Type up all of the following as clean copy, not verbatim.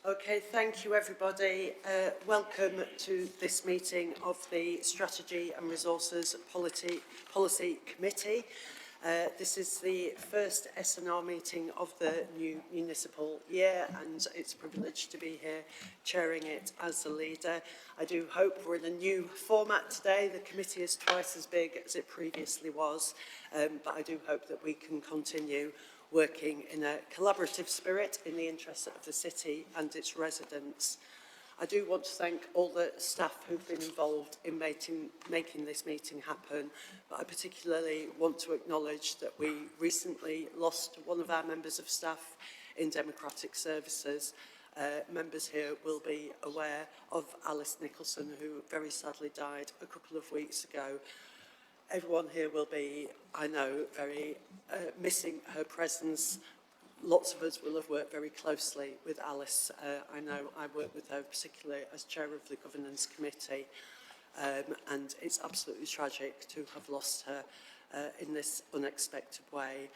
Okay, thank you everybody. Welcome to this meeting of the Strategy and Resources Policy Committee. This is the first S&R meeting of the new municipal year, and it's a privilege to be here chairing it as the leader. I do hope we're in a new format today. The committee is twice as big as it previously was, but I do hope that we can continue working in a collaborative spirit in the interest of the city and its residents. I do want to thank all the staff who've been involved in making this meeting happen, but I particularly want to acknowledge that we recently lost one of our members of staff in Democratic Services. Members here will be aware of Alice Nicholson, who very sadly died a couple of weeks ago. Everyone here will be, I know, very missing her presence. Lots of us will have worked very closely with Alice. I know I worked with her particularly as chair of the governance committee, and it's absolutely tragic to have lost her in this unexpected way.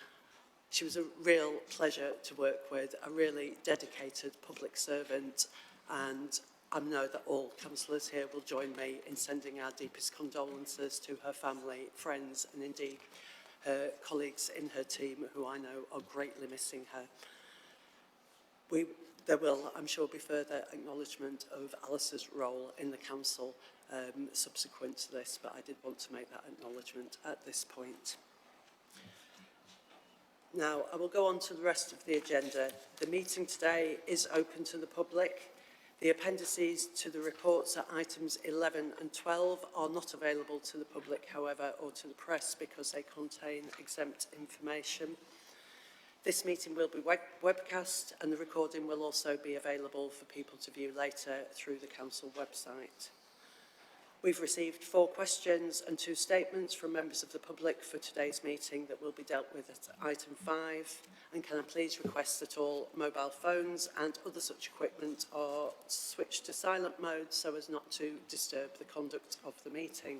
She was a real pleasure to work with, a really dedicated public servant, and I know that all councillors here will join me in sending our deepest condolences to her family, friends, and indeed her colleagues in her team, who I know are greatly missing her. There will, I'm sure, be further acknowledgement of Alice's role in the council subsequent to this, but I did want to make that acknowledgement at this point. Now, I will go on to the rest of the agenda. The meeting today is open to the public. The appendices to the reports at items 11 and 12 are not available to the public, however, or to the press because they contain exempt information. This meeting will be webcast, and the recording will also be available for people to view later through the council website. We've received 4 questions and 2 statements from members of the public for today's meeting that will be dealt with at item 5. And can I please request that all mobile phones and other such equipment are switched to silent mode so as not to disturb the conduct of the meeting.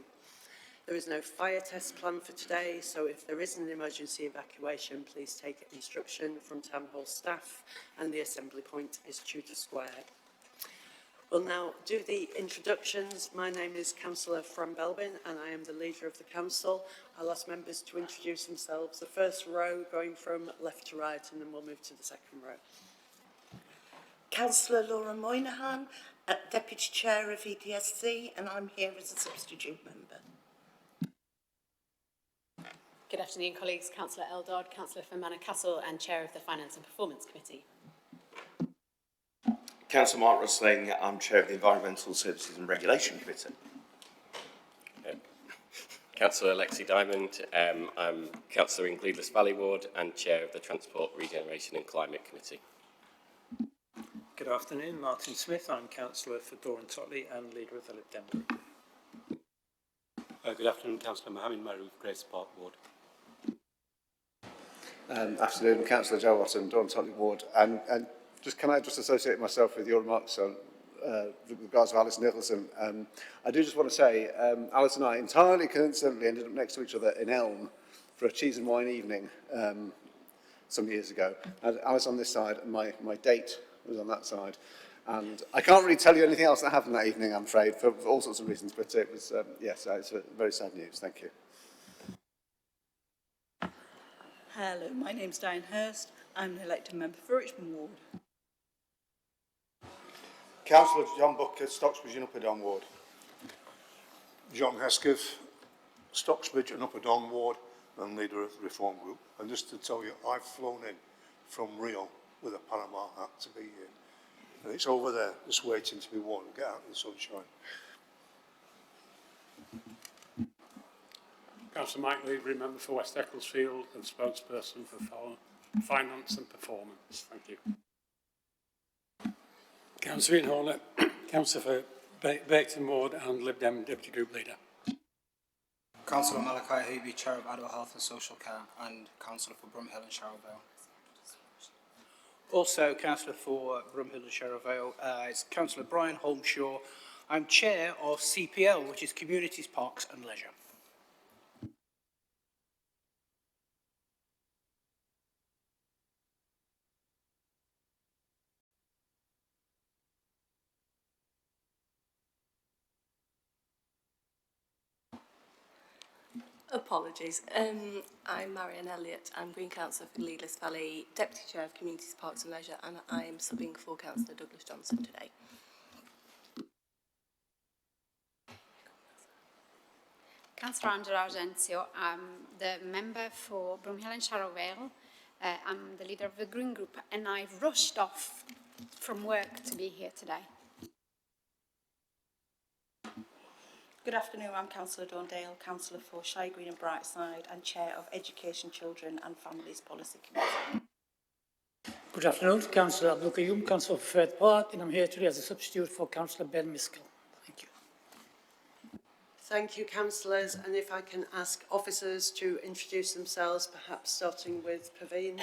There is no fire test planned for today, so if there is an emergency evacuation, please take instruction from Town Hall staff, and the assembly point is Tudor Square. We'll now do the introductions. My name is Councillor Fran Belbin and I am the leader of the council. I'll ask members to introduce themselves. The first row going from left to right, and then we'll move to the second row. Councillor Laura Moynihan, Deputy Chair of EDSC, and I'm here as a substitute member. Good afternoon, colleagues. Councillor Eldard, Councillor for Manor Castle and Chair of the Finance and Performance Committee. Councillor Mark Rustling, I'm Chair of the Environmental Services and Regulation Committee. Councillor Alexi Diamond, I'm Councillor in Gleadless Valley Ward and Chair of the Transport, Regeneration and Climate Committee. Good afternoon, Martin Smith. I'm Councillor for Dawn Totley and Leader of the Lib Dem Group. Good afternoon, Councillor Mohammed Maroof, Grace Park Ward. Afternoon, Councillor Joe Watson, Dawn Totley Ward. And can I just associate myself with your remarks on with regards to Alice Nicholson? I do just want to say, Alice and I entirely coincidentally ended up next to each other in Elm for a cheese and wine evening some years ago. And Alice on this side, and my date was on that side. And I can't really tell you anything else that happened that evening, I'm afraid, for all sorts of reasons. But it was, yes, it's very sad news. Thank you. Hello, my name's Diane Hurst. I'm an elected member for Richmond Ward. Councillor John Booker, Stocksbridge and Upper Don Ward. John Hesketh, Stocksbridge and Upper Don Ward, and leader of the Reform Group. And just to tell you, I've flown in from Rio with a Panama hat to be here. And it's over there, just waiting to be worn and get out in the sunshine. Councillor Mike Lee, member for West Ecclesfield and spokesperson for Finance and Performance. Thank you. Councillor Ian Horner, Councillor for Bakerton Ward and Lib Dem Deputy Group Leader. Councillor Malachi Hooby, Chair of Adult Health and Social Care and Councillor for Brumhill and Sharrow Vale. Also, Councillor for Brumhill and Sharrow Vale is Councillor Brian Holmshaw. I'm Chair of CPL, which is Communities, Parks and Leisure. Apologies. I'm Marion Elliott. I'm Green Councillor for Leadless Valley, Deputy Chair of Communities, Parks and Leisure, and I am subbing for Councillor Douglas Johnson today. Councillor Angela Argentio, I'm the member for Bromhill and Sharrow Vale. I'm the leader of the Green Group, and I've rushed off from work to be here today. Good afternoon, I'm Councillor Dawn Dale, Councillor for Shire Green and Brightside and Chair of Education, Children and Families Policy Committee. Good afternoon, Councillor Abdul Qayyum, Councillor for Firth Park, and I'm here today as a substitute for Councillor Ben Miskell. Thank you. Thank you, councillors, and if I can ask officers to introduce themselves, perhaps starting with Paveen.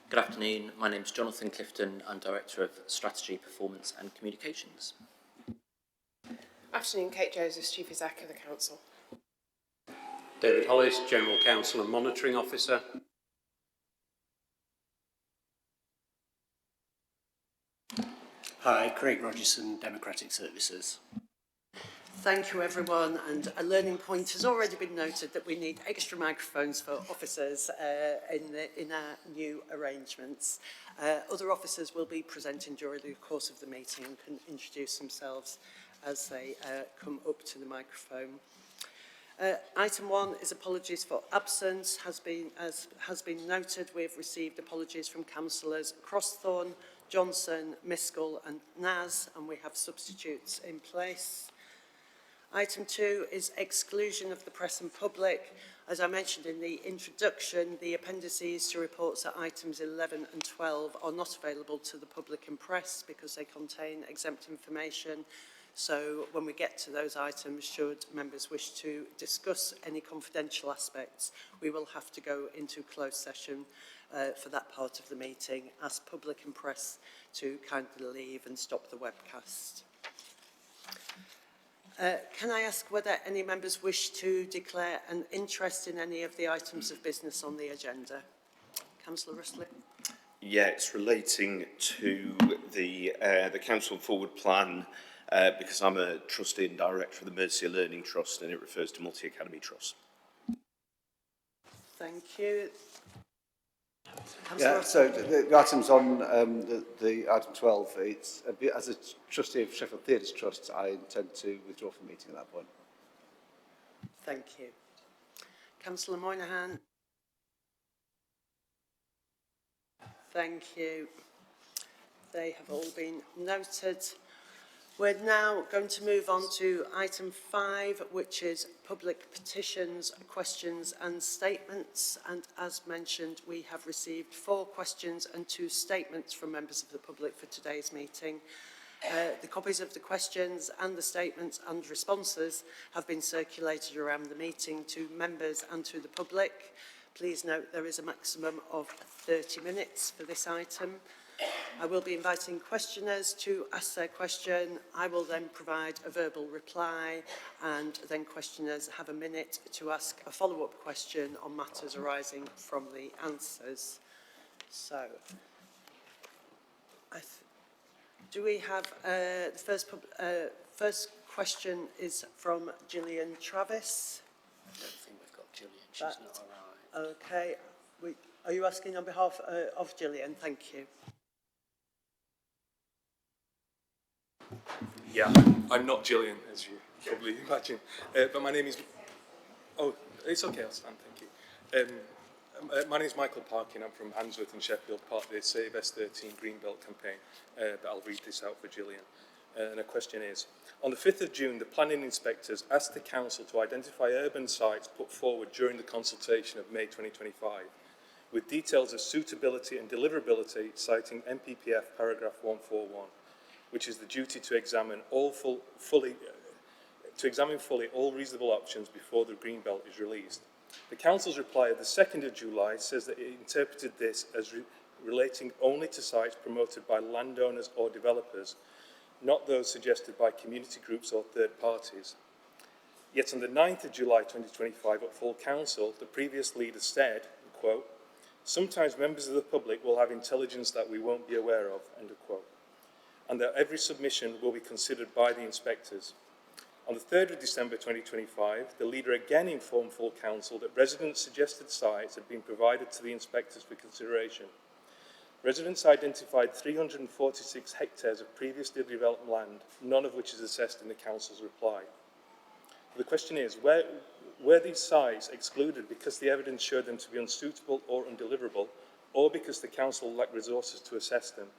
Good afternoon, my name is Jonathan Clifton. I'm Director of Strategy, Performance and Communications. Afternoon, Kate Joseph, Chief Exec of the Council. David Hollis, General Counsel and Monitoring Officer. Hi, Craig Rogerson, Democratic Services. Thank you, everyone, and a learning point has already been noted that we need extra microphones for officers in our new arrangements. Other officers will be presenting during the course of the meeting and can introduce themselves as they come up to the microphone. Item 1 is apologies for absence. As has been noted, we have received apologies from councillors Crosthorne, Johnson, Miskell and Naz, and we have substitutes in place. Item 2 is exclusion of the press and public. As I mentioned in the introduction, the appendices to reports at items 11 and 12 are not available to the public and press because they contain exempt information. So when we get to those items, should members wish to discuss any confidential aspects, we will have to go into closed session for that part of the meeting, ask public and press to kindly leave and stop the webcast. Can I ask whether any members wish to declare an interest in any of the items of business on the agenda? Councillor Rustley. Yeah, it's relating to the council forward plan because I'm a trustee and director of the Mercia Learning Trust, and it refers to Multi-Academy Trust. Thank you. Yeah, so the items on the item 12, it's as a trustee of Sheffield Theatres Trust, I intend to withdraw from the meeting at that point. Thank you. Councillor Moynihan. Thank you. They have all been noted. We're now going to move on to item 5, which is public petitions, questions and statements. And as mentioned, we have received 4 questions and 2 statements from members of the public for today's meeting. The copies of the questions and the statements and responses have been circulated around the meeting to members and to the public. Please note there is a maximum of 30 minutes for this item. I will be inviting questioners to ask their question. I will then provide a verbal reply, and then questioners have a minute to ask a follow-up question on matters arising from the answers. So, do we have the first question is from Gillian Travis. I don't think we've got Gillian, she's not arrived. Okay, are you asking on behalf of Gillian? Thank you. Yeah, I'm not Gillian, as you probably imagine, but my name is... Oh, it's okay, I'll stand, thank you. My name is Michael Parkin, I'm from Handsworth in Sheffield, part of the Save S13 Greenbelt campaign, but I'll read this out for Gillian. And the question is, on the 5th of June, the planning inspectors asked the council to identify urban sites put forward during the consultation of May 2025, with details of suitability and deliverability citing NPPF paragraph 141. Which is the duty to examine fully all reasonable options before the green belt is released. The Council's reply of the 2nd of July says that it interpreted this as relating only to sites promoted by landowners or developers, not those suggested by community groups or third parties. Yet on the 9th of July 2025 at full council, the previous leader said, quote, "Sometimes members of the public will have intelligence that we won't be aware of," end of quote, and that every submission will be considered by the inspectors. On the 3rd of December 2025, the leader again informed full council that residents' suggested sites had been provided to the inspectors for consideration. Residents identified 346 hectares of previously developed land, none of which is assessed in the council's reply. The question is, were these sites excluded because the evidence showed them to be unsuitable or undeliverable, or because the council lacked resources to assess them?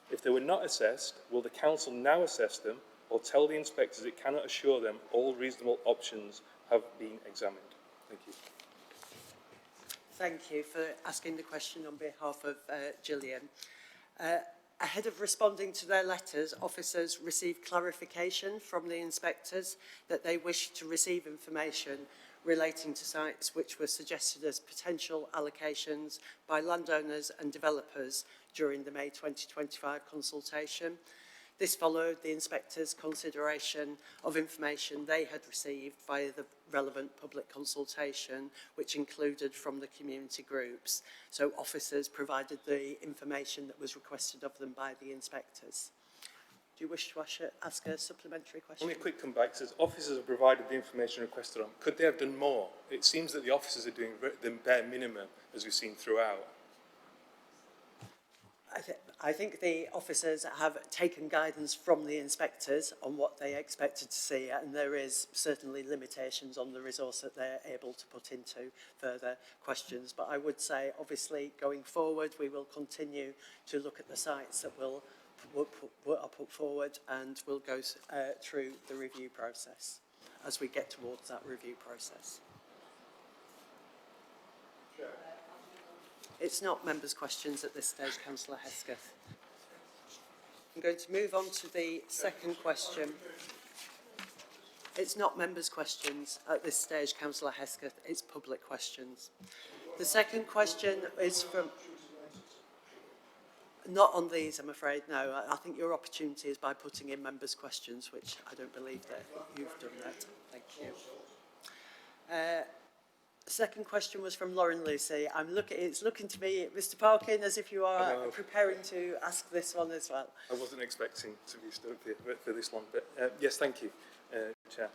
If they were not assessed, will the council now assess them, or tell the inspectors it cannot assure them all reasonable options have been examined? Thank you. Thank you for asking the question on behalf of Gillian. Ahead of responding to their letters, officers received clarification from the inspectors that they wished to receive information relating to sites which were suggested as potential allocations by landowners and developers during the May 2025 consultation. This followed the inspectors' consideration of information they had received via the relevant public consultation, which included from the community groups. So officers provided the information that was requested of them by the inspectors. Do you wish to ask a supplementary question? Only a quick comeback. Says officers have provided the information requested on. Could they have done more? It seems that the officers are doing the bare minimum, as we've seen throughout. I think the officers have taken guidance from the inspectors on what they expected to see, and there is certainly limitations on the resource that they're able to put into further questions. But I would say, obviously, going forward, we will continue to look at the sites that are put forward, and we'll go through the review process as we get towards that review process. It's not members' questions at this stage, Councillor Hesketh. I'm going to move on to the second question. It's not members' questions at this stage, Councillor Hesketh. It's public questions. The second question is from... Not on these, I'm afraid, no. I think your opportunity is by putting in members' questions, which I don't believe that you've done that. Thank you. Second question was from Lauren Lucy. It's looking to me, Mr. Parkin, as if you are preparing to ask this one as well. I wasn't expecting to be stood up here for this long, but yes, thank you, Chair.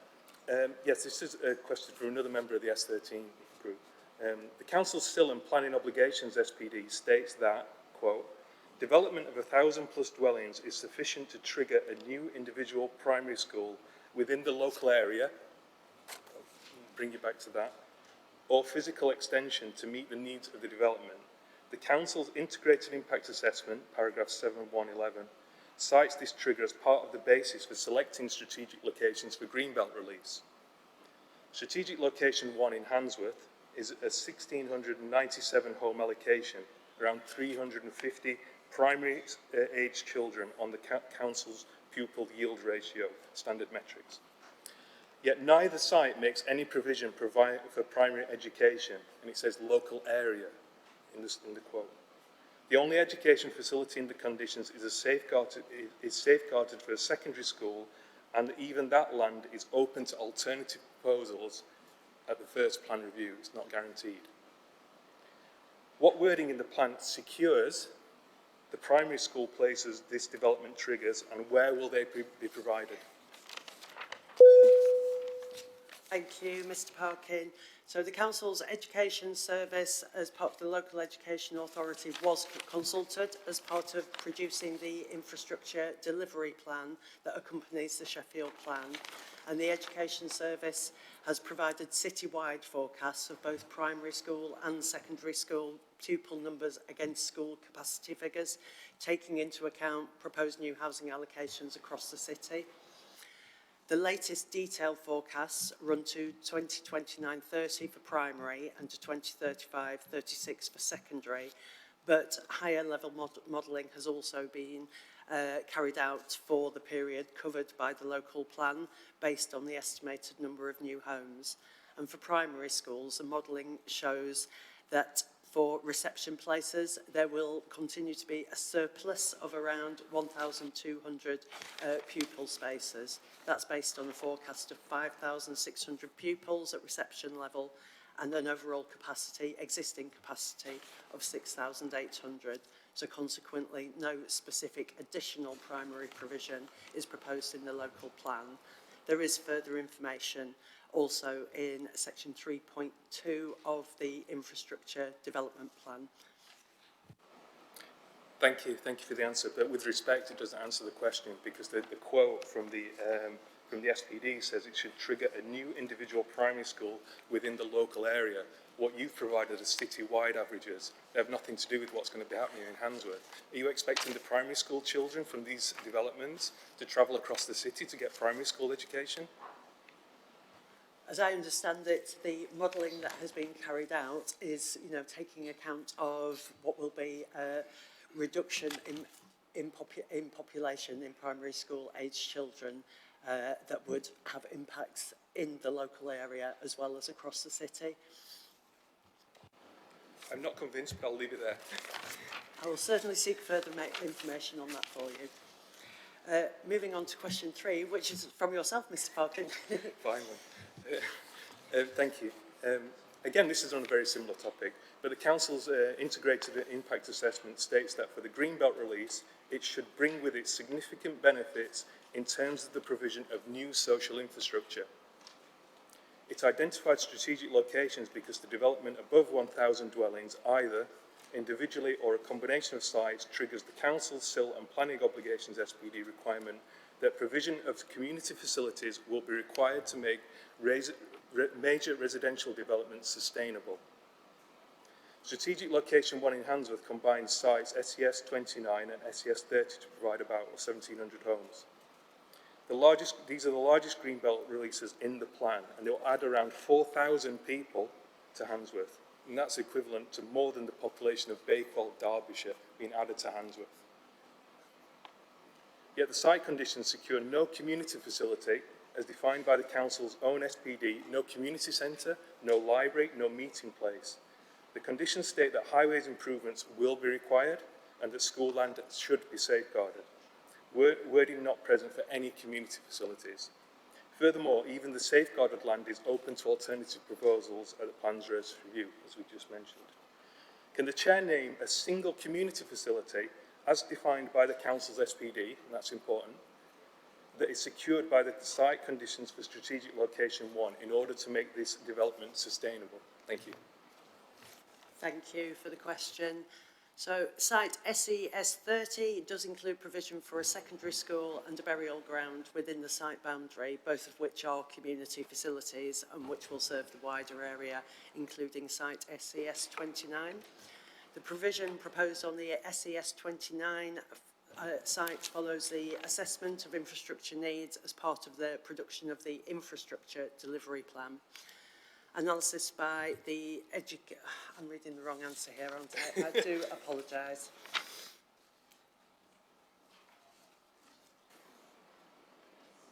Yes, this is a question from another member of the S13 group. The Council's Still and Planning Obligations SPD states that, quote, "Development of 1,000+ dwellings is sufficient to trigger a new individual primary school within the local area," I'll bring you back to that, "or physical extension to meet the needs of the development. The Council's Integrated Impact Assessment, paragraph 7.1.11, cites this trigger as part of the basis for selecting strategic locations for Greenbelt release. Strategic Location 1 in Handsworth is a 1,697 home allocation, around 350 primary age children on the Council's pupil yield ratio standard metrics. Yet neither site makes any provision for primary education, and it says local area in the quote. The only education facility in the conditions is safeguarded for a secondary school, and even that land is open to alternative proposals at the first plan review. It's not guaranteed. What wording in the plan secures the primary school places this development triggers, and where will they be provided? Thank you, Mr. Parkin. So the Council's Education Service, as part of the Local Education Authority, was consulted as part of producing the infrastructure delivery plan that accompanies the Sheffield plan. And the Education Service has provided citywide forecasts of both primary school and secondary school pupil numbers against school capacity figures, taking into account proposed new housing allocations across the city. The latest detailed forecasts run to 2029-30 for primary and to 2035-36 for secondary, but higher level modelling has also been carried out for the period covered by the local plan based on the estimated number of new homes. And for primary schools, the modelling shows that for reception places, there will continue to be a surplus of around 1,200 pupil spaces. That's based on a forecast of 5,600 pupils at reception level and an overall capacity, existing capacity of 6,800. So consequently, no specific additional primary provision is proposed in the local plan. There is further information also in section 3.2 of the infrastructure development plan. Thank you for the answer. But with respect, it doesn't answer the question, because the quote from the SPD says it should trigger a new individual primary school within the local area. What you've provided as city-wide averages, they have nothing to do with what's going to be happening in Handsworth. Are you expecting the primary school children from these developments to travel across the city to get primary school education? As I understand it, the modelling that has been carried out is, taking account of what will be a reduction in population in primary school aged children that would have impacts in the local area as well as across the city. I'm not convinced, but I'll leave it there. I will certainly seek further information on that for you. Moving on to question 3, which is from yourself, Mr. Parkin. Finally. Thank you. Again, this is on a very similar topic, but the Council's integrated impact assessment states that for the Greenbelt release, it should bring with it significant benefits in terms of the provision of new social infrastructure. It identified strategic locations because the development above 1,000 dwellings, either individually or a combination of sites, triggers the Council's SIL and planning obligations SPD requirement that provision of community facilities will be required to make major residential developments sustainable. Strategic Location 1 in Handsworth combines sites SES 29 and SES 30 to provide about 1,700 homes. These are the largest Greenbelt releases in the plan, and they'll add around 4,000 people to Handsworth, and that's equivalent to more than the population of Bakewell, Derbyshire, being added to Handsworth. Yet the site conditions secure no community facility, as defined by the Council's own SPD, no community centre, no library, no meeting place. The conditions state that highways improvements will be required and that school land should be safeguarded. Wording not present for any community facilities. Furthermore, even the safeguarded land is open to alternative proposals at the Plans Race review, as we just mentioned. Can the Chair name a single community facility, as defined by the Council's SPD, and that's important, that is secured by the site conditions for Strategic Location 1 in order to make this development sustainable? Thank you. Thank you for the question. So site SES 30 does include provision for a secondary school and a burial ground within the site boundary, both of which are community facilities and which will serve the wider area, including site SES 29. The provision proposed on the SES 29 site follows the assessment of infrastructure needs as part of the production of the infrastructure delivery plan. Analysis by the I'm reading the wrong answer here, aren't I? I do apologise.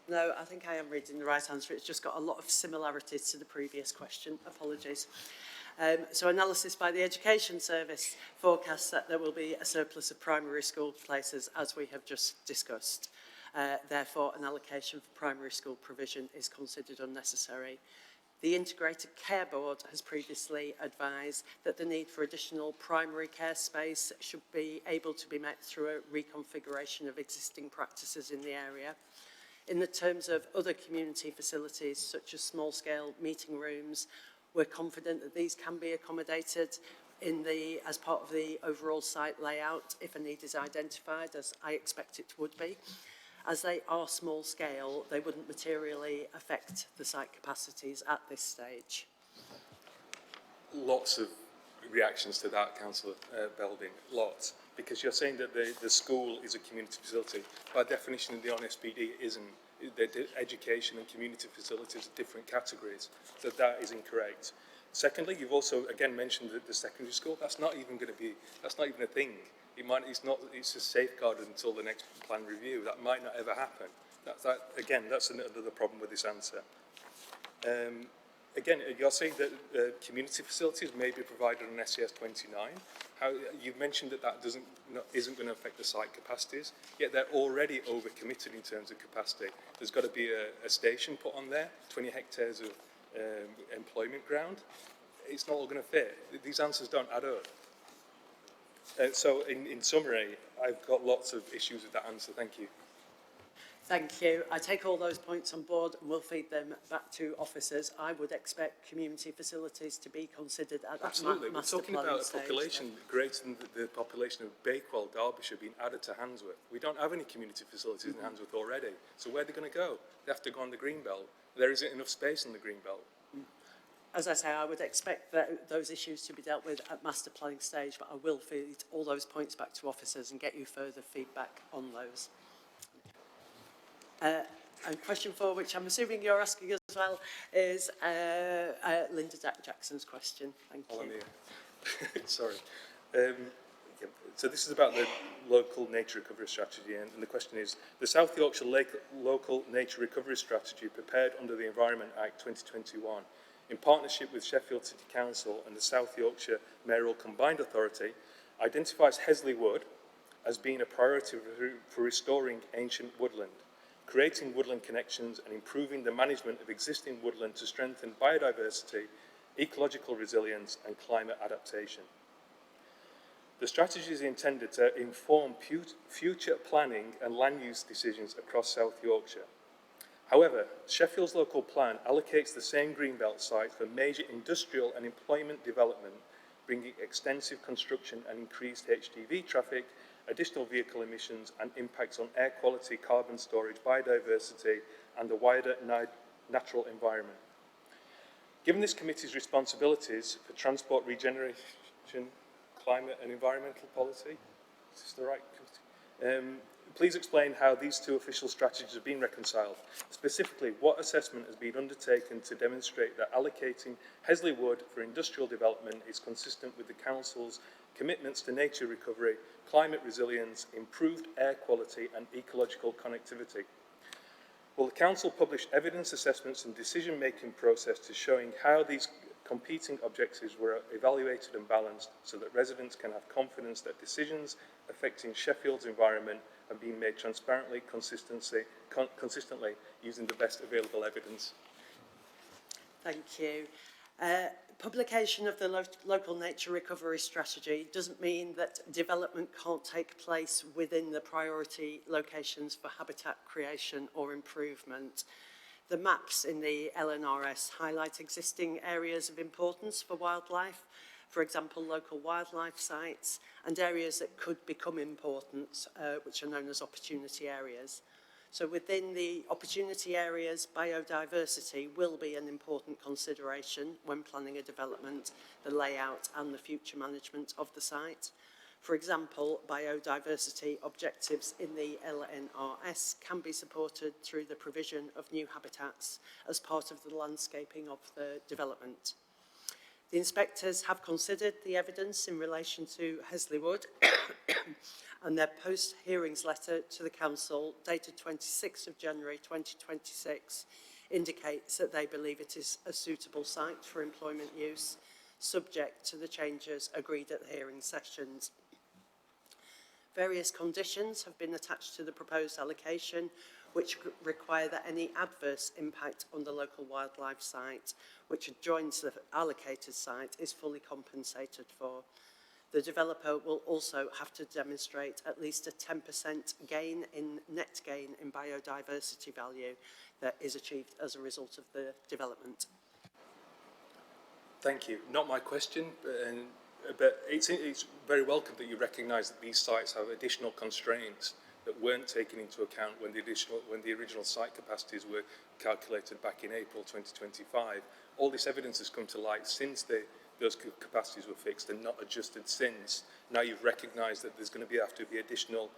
No, I think I am reading the right answer. It's just got a lot of similarities to the previous question. Apologies. So analysis by the Education Service forecasts that there will be a surplus of primary school places, as we have just discussed. Therefore, an allocation for primary school provision is considered unnecessary. The Integrated Care Board has previously advised that the need for additional primary care space should be able to be met through a reconfiguration of existing practices in the area. In the terms of other community facilities, such as small-scale meeting rooms, we're confident that these can be accommodated as part of the overall site layout if a need is identified, as I expect it would be. As they are small scale, they wouldn't materially affect the site capacities at this stage. Lots of reactions to that, Councillor Belding, lots. Because you're saying that the school is a community facility. By definition, the SPD isn't. The education and community facilities are different categories. So that is incorrect. Secondly, you've also, again, mentioned that the secondary school, that's not even a thing. It's just safeguarded until the next plan review. That might not ever happen. That's another problem with this answer. again, you're saying that community facilities may be provided on SES 29. How, you've mentioned that that isn't going to affect the site capacities, yet they're already overcommitted in terms of capacity. There's got to be a station put on there, 20 hectares of employment ground. It's not all going to fit. These answers don't add up. So in summary, I've got lots of issues with that answer. Thank you. Thank you. I take all those points on board and will feed them back to officers. I would expect community facilities to be considered at that Absolutely. We're master talking planning about a stage. population greater than the population of Bakewell, Derbyshire, being added to Handsworth. We don't have any community facilities in Handsworth already. So where are they going to go? They have to go on the Greenbelt. There isn't enough space on the Greenbelt. As I say, I would expect those issues to be dealt with at master planning stage, but I will feed all those points back to officers and get you further feedback on those. And question 4, which I'm assuming you're asking as well, is Linda Jackson's question. Thank you. Sorry. So this is about the local nature recovery strategy, and the question is, the South Yorkshire Local Nature Recovery Strategy prepared under the Environment Act 2021 in partnership with Sheffield City Council and the South Yorkshire Mayoral Combined Authority identifies Hesley Wood as being a priority for restoring ancient woodland, creating woodland connections and improving the management of existing woodland to strengthen biodiversity, ecological resilience and climate adaptation. The strategy is intended to inform future planning and land use decisions across South Yorkshire. However, Sheffield's local plan allocates the same greenbelt site for major industrial and employment development, bringing extensive construction and increased HGV traffic, additional vehicle emissions and impacts on air quality, carbon storage, biodiversity and the wider natural environment. Given this committee's responsibilities for transport regeneration, climate and environmental policy, is this the right committee? Please explain how these two official strategies have been reconciled. Specifically, what assessment has been undertaken to demonstrate that allocating Hesley Wood for industrial development is consistent with the Council's commitments to nature recovery, climate resilience, improved air quality and ecological connectivity? Will the Council publish evidence assessments and decision-making process to showing how these competing objectives were evaluated and balanced so that residents can have confidence that decisions affecting Sheffield's environment are being made transparently, consistently using the best available evidence? Thank you. Publication of the local nature recovery strategy doesn't mean that development can't take place within the priority locations for habitat creation or improvement. The maps in the LNRS highlight existing areas of importance for wildlife, for example, local wildlife sites, and areas that could become important, which are known as opportunity areas. So within the opportunity areas, biodiversity will be an important consideration when planning a development, the layout and the future management of the site. For example, biodiversity objectives in the LNRS can be supported through the provision of new habitats as part of the landscaping of the development. The inspectors have considered the evidence in relation to Hesley Wood and their post-hearings letter to the Council dated 26th of January 2026 indicates that they believe it is a suitable site for employment use, subject to the changes agreed at the hearing sessions. Various conditions have been attached to the proposed allocation, which require that any adverse impact on the local wildlife site, which adjoins the allocated site, is fully compensated for. The developer will also have to demonstrate at least a 10% net gain in biodiversity value that is achieved as a result of the development. Thank you. Not my question, but it's very welcome that you recognise that these sites have additional constraints that weren't taken into account when the original site capacities were calculated back in April 2025. All this evidence has come to light since those capacities were fixed and not adjusted since. Now you've recognised that there's going to have to be additional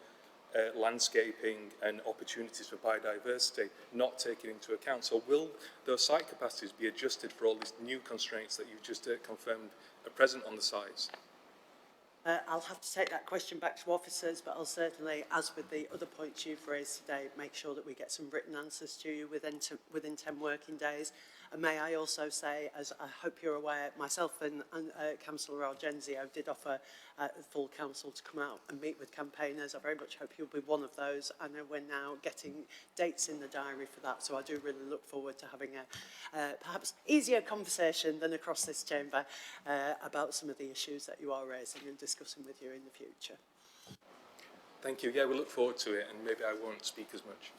landscaping and opportunities for biodiversity not taken into account. So will those site capacities be adjusted for all these new constraints that you've just confirmed are present on the sites? I'll have to take that question back to officers, but I'll certainly, as with the other points you've raised today, make sure that we get some written answers to you within 10 working days. And may I also say, as I hope you're aware, myself and Councillor Argenzio did offer the full council to come out and meet with campaigners. I very much hope you'll be one of those. I know we're now getting dates in the diary for that, so I do really look forward to having a perhaps easier conversation than across this chamber about some of the issues that you are raising and discussing with you in the future. Thank you. Yeah, we look forward to it, and maybe I won't speak as much.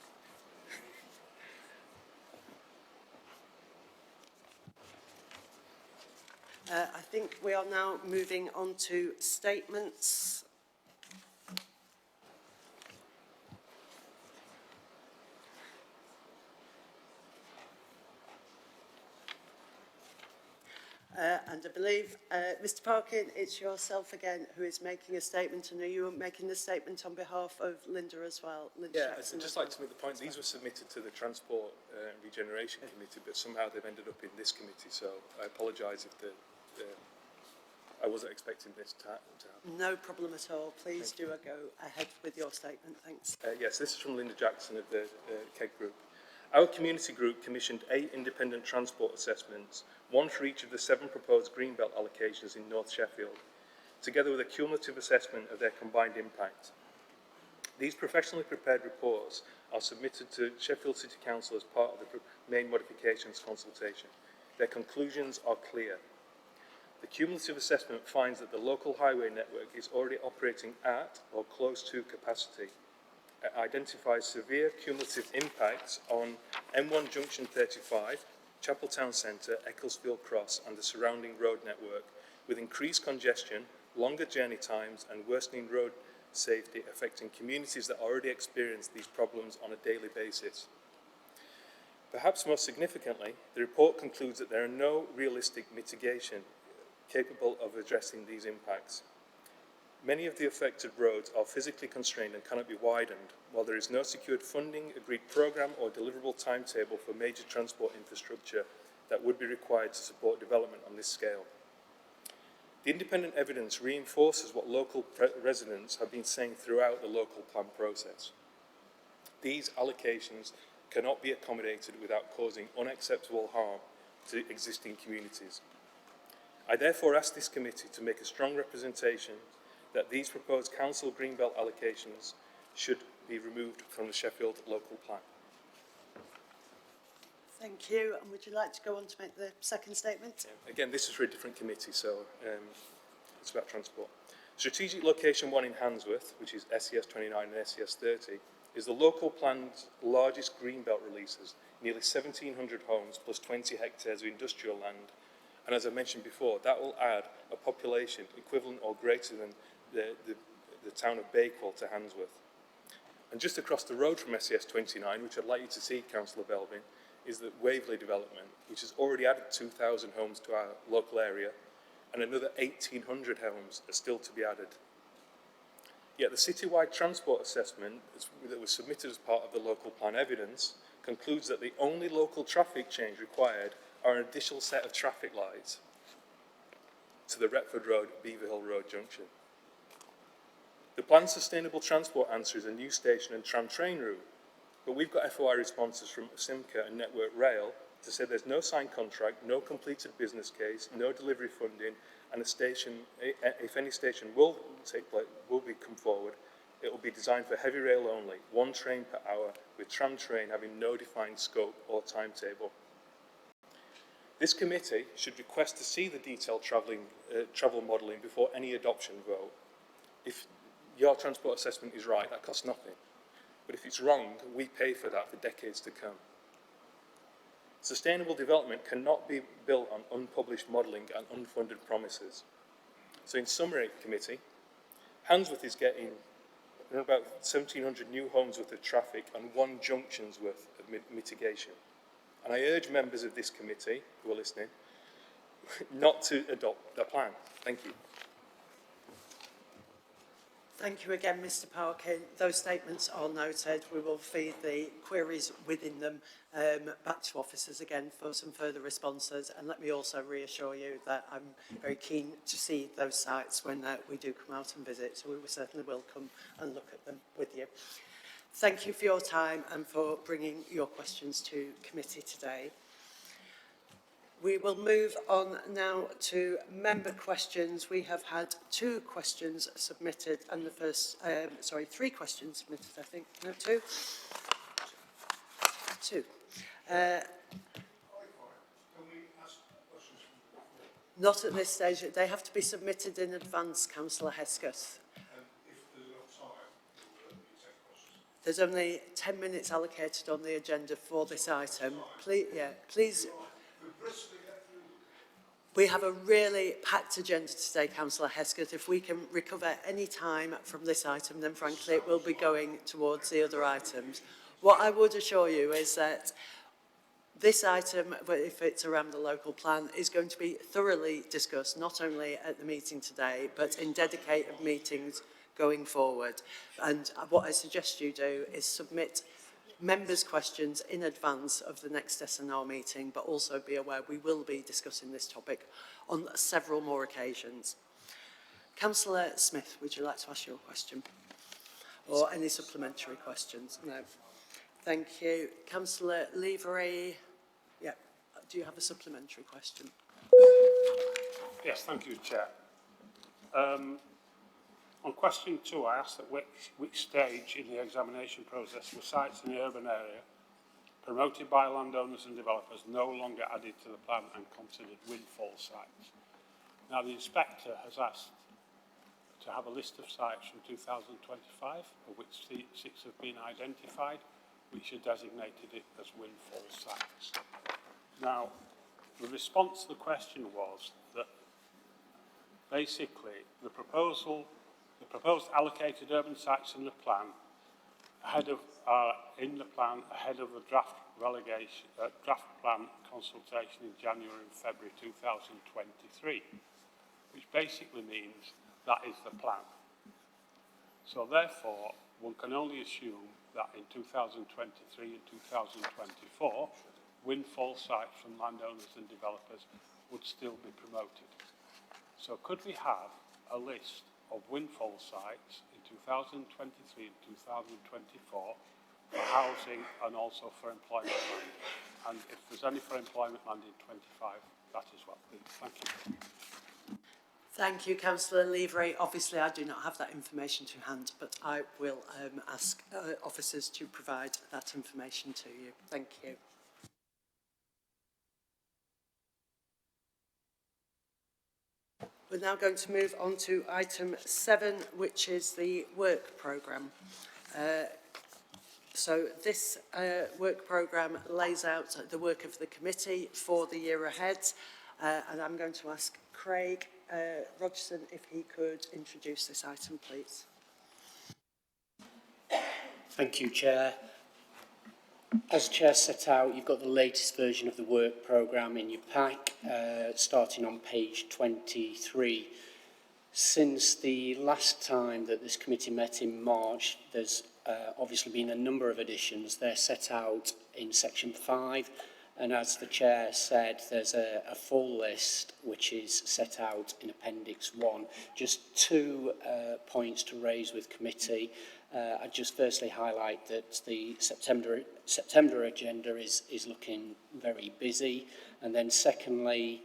I think we are now moving on to statements. And I believe, Mr Parkin, it's yourself again who is making a statement, and are you making the statement on behalf of Linda as well? Linda Jackson, I'd just like to make the point, these were submitted to the Transport and Regeneration Committee, but somehow they've ended up in this committee, so I apologise if I wasn't expecting this to happen. No problem at all. Please do go ahead with your statement. Thanks. Yes, this is from Linda Jackson of the KEG Group. Our community group commissioned 8 independent transport assessments, 1 for each of the 7 proposed Greenbelt allocations in North Sheffield, together with a cumulative assessment of their combined impact. These professionally prepared reports are submitted to Sheffield City Council as part of the main modifications consultation. Their conclusions are clear. The cumulative assessment finds that the local highway network is already operating at or close to capacity. It identifies severe cumulative impacts on M1 Junction 35, Chapel Town Centre, Ecclesfield Cross and the surrounding road network, with increased congestion, longer journey times and worsening road safety affecting communities that already experience these problems on a daily basis. Perhaps most significantly, the report concludes that there are no realistic mitigation capable of addressing these impacts. Many of the affected roads are physically constrained and cannot be widened, while there is no secured funding, agreed programme or deliverable timetable for major transport infrastructure that would be required to support development on this scale. The independent evidence reinforces what local residents have been saying throughout the local plan process. These allocations cannot be accommodated without causing unacceptable harm to existing communities. I therefore ask this committee to make a strong representation that these proposed council greenbelt allocations should be removed from the Sheffield local plan. Thank you. And would you like to go on to make the second statement? Again, this is for a different committee, so it's about transport. Strategic Location 1 in Handsworth, which is SES 29 and SES 30, is the local plan's largest greenbelt releases, nearly 1,700 homes plus 20 hectares of industrial land. And as I mentioned before, that will add a population equivalent or greater than the town of Bakewell to Handsworth. And just across the road from SES 29, which I'd like you to see, Councillor Belvin, is the Waverley development, which has already added 2,000 homes to our local area, and another 1,800 homes are still to be added. Yet the citywide transport assessment that was submitted as part of the local plan evidence concludes that the only local traffic change required are an additional set of traffic lights to the Retford Road, Beaver Hill Road junction. The planned sustainable transport answer is a new station and tram train route, but we've got FOI responses from Simca and Network Rail to say there's no signed contract, no completed business case, no delivery funding, and a station, if any station will come forward, it will be designed for heavy rail only, 1 train per hour, with tram train having no defined scope or timetable. This committee should request to see the detailed travel modelling before any adoption vote. If your transport assessment is right, that costs nothing. But if it's wrong, we pay for that for decades to come. Sustainable development cannot be built on unpublished modelling and unfunded promises. So in summary, committee, Handsworth is getting about 1,700 new homes worth of traffic and 1 junction's worth of mitigation. And I urge members of this committee who are listening not to adopt the plan. Thank you. Thank you again, Mr Parkin. Those statements are noted. We will feed the queries within them back to officers again for some further responses. And let me also reassure you that I'm very keen to see those sites when we do come out and visit. So we will certainly will come and look at them with you. Thank you for your time and for bringing your questions to committee today. We will move on now to member questions. We have had 2 questions submitted and the first, 3 questions submitted, I think. No, 2? 2. Not at this stage. They have to be submitted in advance, Councillor Hesketh. There's only 10 minutes allocated on the agenda for this item. Please. We have a really packed agenda today, Councillor Hesketh. If we can recover any time from this item, then frankly it will be going towards the other items. What I would assure you is that this item, if it's around the local plan, is going to be thoroughly discussed, not only at the meeting today, but in dedicated meetings going forward. And what I suggest you do is submit members' questions in advance of the next SNR meeting, but also be aware we will be discussing this topic on several more occasions. Councillor Smith, would you like to ask your question? Or any supplementary questions? No. Thank you. Councillor Levery, yeah, do you have a supplementary question? Yes, thank you, Chair. On question 2, I asked at which stage in the examination process were sites in the urban area promoted by landowners and developers no longer added to the plan and considered windfall sites. Now, the inspector has asked to have a list of sites from 2025, of which 6 have been identified, which are designated it as windfall sites. Now, the response to the question was that basically the proposed allocated urban sites in the plan ahead of the draft plan consultation in January and February 2023, which basically means that is the plan. So therefore, one can only assume that in 2023 and 2024, windfall sites from landowners and developers would still be promoted. So could we have a list of windfall sites in 2023 and 2024 for housing and also for employment land? And if there's any for employment land in 25, that is well, please. Thank you. Thank you, Councillor Levery. Obviously, I do not have that information to hand, but I will ask officers to provide that information to you. Thank you. We're now going to move on to item 7, which is the work programme. So this work programme lays out the work of the committee for the year ahead, and I'm going to ask Craig Rogerson if he could introduce this item, please. Thank you, Chair. As Chair set out, you've got the latest version of the work programme in your pack, starting on page 23. Since the last time that this committee met in March, there's obviously been a number of additions. They're set out in section 5, and as the Chair said, there's a full list which is set out in appendix 1. Just 2 points to raise with committee. I'd just firstly highlight that the September agenda is looking very busy, and then secondly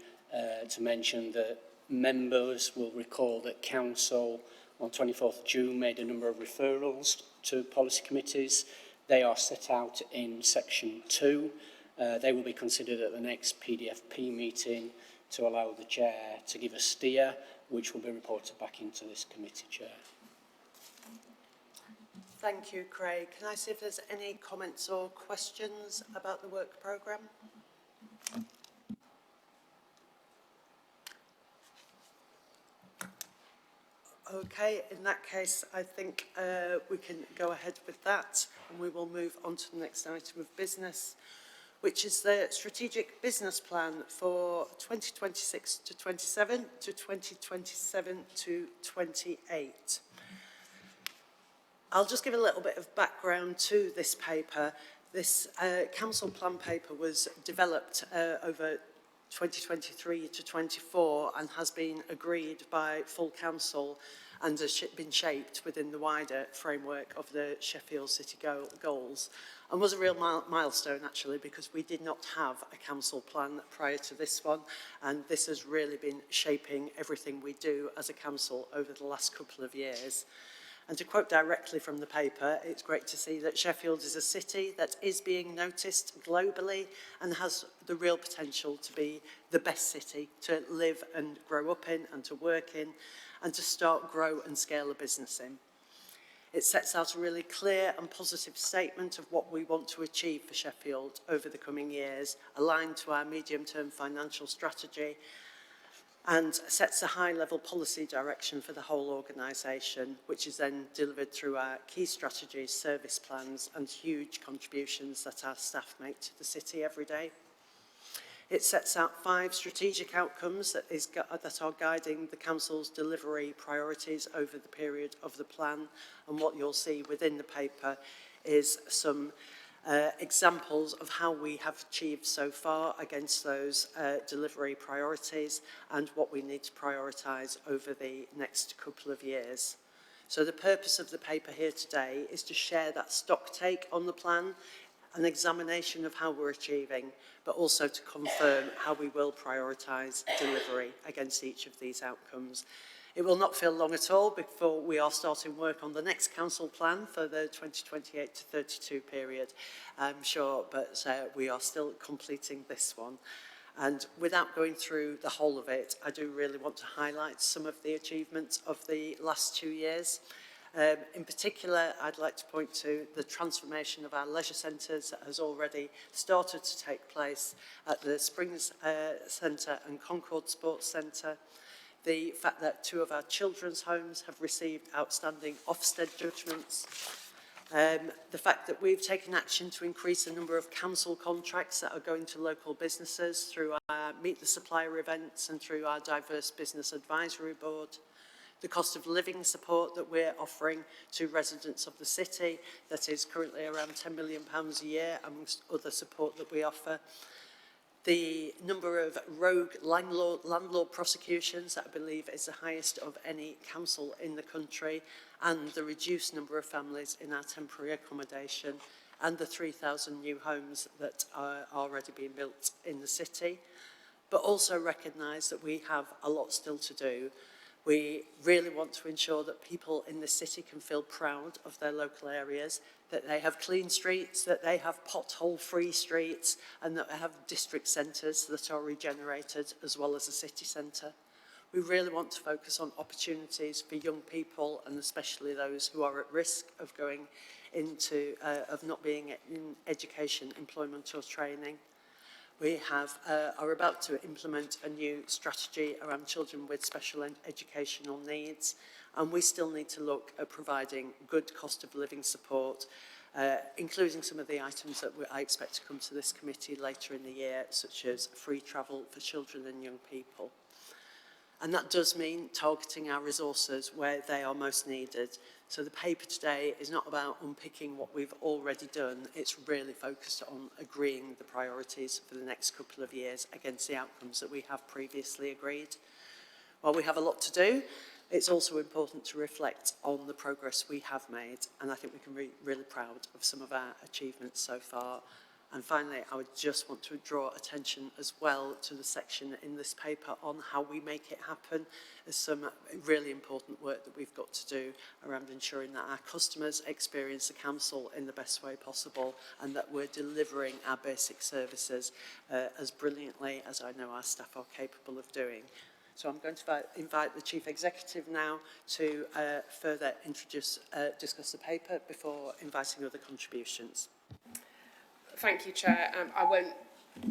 to mention that members will recall that Council on 24th of June made a number of referrals to policy committees. They are set out in section 2. They will be considered at the next PDFP meeting to allow the Chair to give a steer, which will be reported back into this committee, Chair. Thank you, Craig. Can I see if there's any comments or questions about the work programme? Okay, in that case, I think we can go ahead with that, and we will move on to the next item of business, which is the strategic business plan for 2026 to 27 to 2027 to 28. I'll just give a little bit of background to this paper. This council plan paper was developed over 2023 to 24 and has been agreed by full council and has been shaped within the wider framework of the Sheffield City goals, and was a real milestone actually, because we did not have a council plan prior to this one, and this has really been shaping everything we do as a council over the last couple of years. And to quote directly from the paper, it's great to see that Sheffield is a city that is being noticed globally and has the real potential to be the best city to live and grow up in and to work in and to start, grow and scale a business in. It sets out a really clear and positive statement of what we want to achieve for Sheffield over the coming years, aligned to our medium-term financial strategy, and sets a high-level policy direction for the whole organisation, which is then delivered through our key strategies, service plans and huge contributions that our staff make to the city every day. It sets out 5 strategic outcomes that are guiding the Council's delivery priorities over the period of the plan, and what you'll see within the paper is some examples of how we have achieved so far against those delivery priorities and what we need to prioritise over the next couple of years. So the purpose of the paper here today is to share that stock take on the plan, an examination of how we're achieving, but also to confirm how we will prioritise delivery against each of these outcomes. It will not feel long at all before we are starting work on the next council plan for the 2028 to 32 period, I'm sure, but we are still completing this one. And without going through the whole of it, I do really want to highlight some of the achievements of the last 2 years. In particular, I'd like to point to the transformation of our leisure centres that has already started to take place at the Springs Centre and Concord Sports Centre. The fact that 2 of our children's homes have received outstanding Ofsted judgments. The fact that we've taken action to increase the number of council contracts that are going to local businesses through our Meet the Supplier events and through our Diverse Business Advisory Board. The cost of living support that we're offering to residents of the city that is currently around £10 million a year, amongst other support that we offer. The number of rogue landlord prosecutions that I believe is the highest of any council in the country, and the reduced number of families in our temporary accommodation, and the 3,000 new homes that are already being built in the city. But also recognise that we have a lot still to do. We really want to ensure that people in the city can feel proud of their local areas, that they have clean streets, that they have pothole-free streets, and that they have district centres that are regenerated as well as a city centre. We really want to focus on opportunities for young people, and especially those who are at risk of going into, of not being in education, employment or training. We are about to implement a new strategy around children with special educational needs, and we still need to look at providing good cost of living support, including some of the items that I expect to come to this committee later in the year, such as free travel for children and young people. And that does mean targeting our resources where they are most needed. So the paper today is not about unpicking what we've already done, it's really focused on agreeing the priorities for the next couple of years against the outcomes that we have previously agreed. While we have a lot to do, it's also important to reflect on the progress we have made, and I think we can be really proud of some of our achievements so far. And finally, I would just want to draw attention as well to the section in this paper on how we make it happen. There's some really important work that we've got to do around ensuring that our customers experience the council in the best way possible, and that we're delivering our basic services as brilliantly as I know our staff are capable of doing. So I'm going to invite the Chief Executive now to further discuss the paper before inviting other contributions. Thank you, Chair. I won't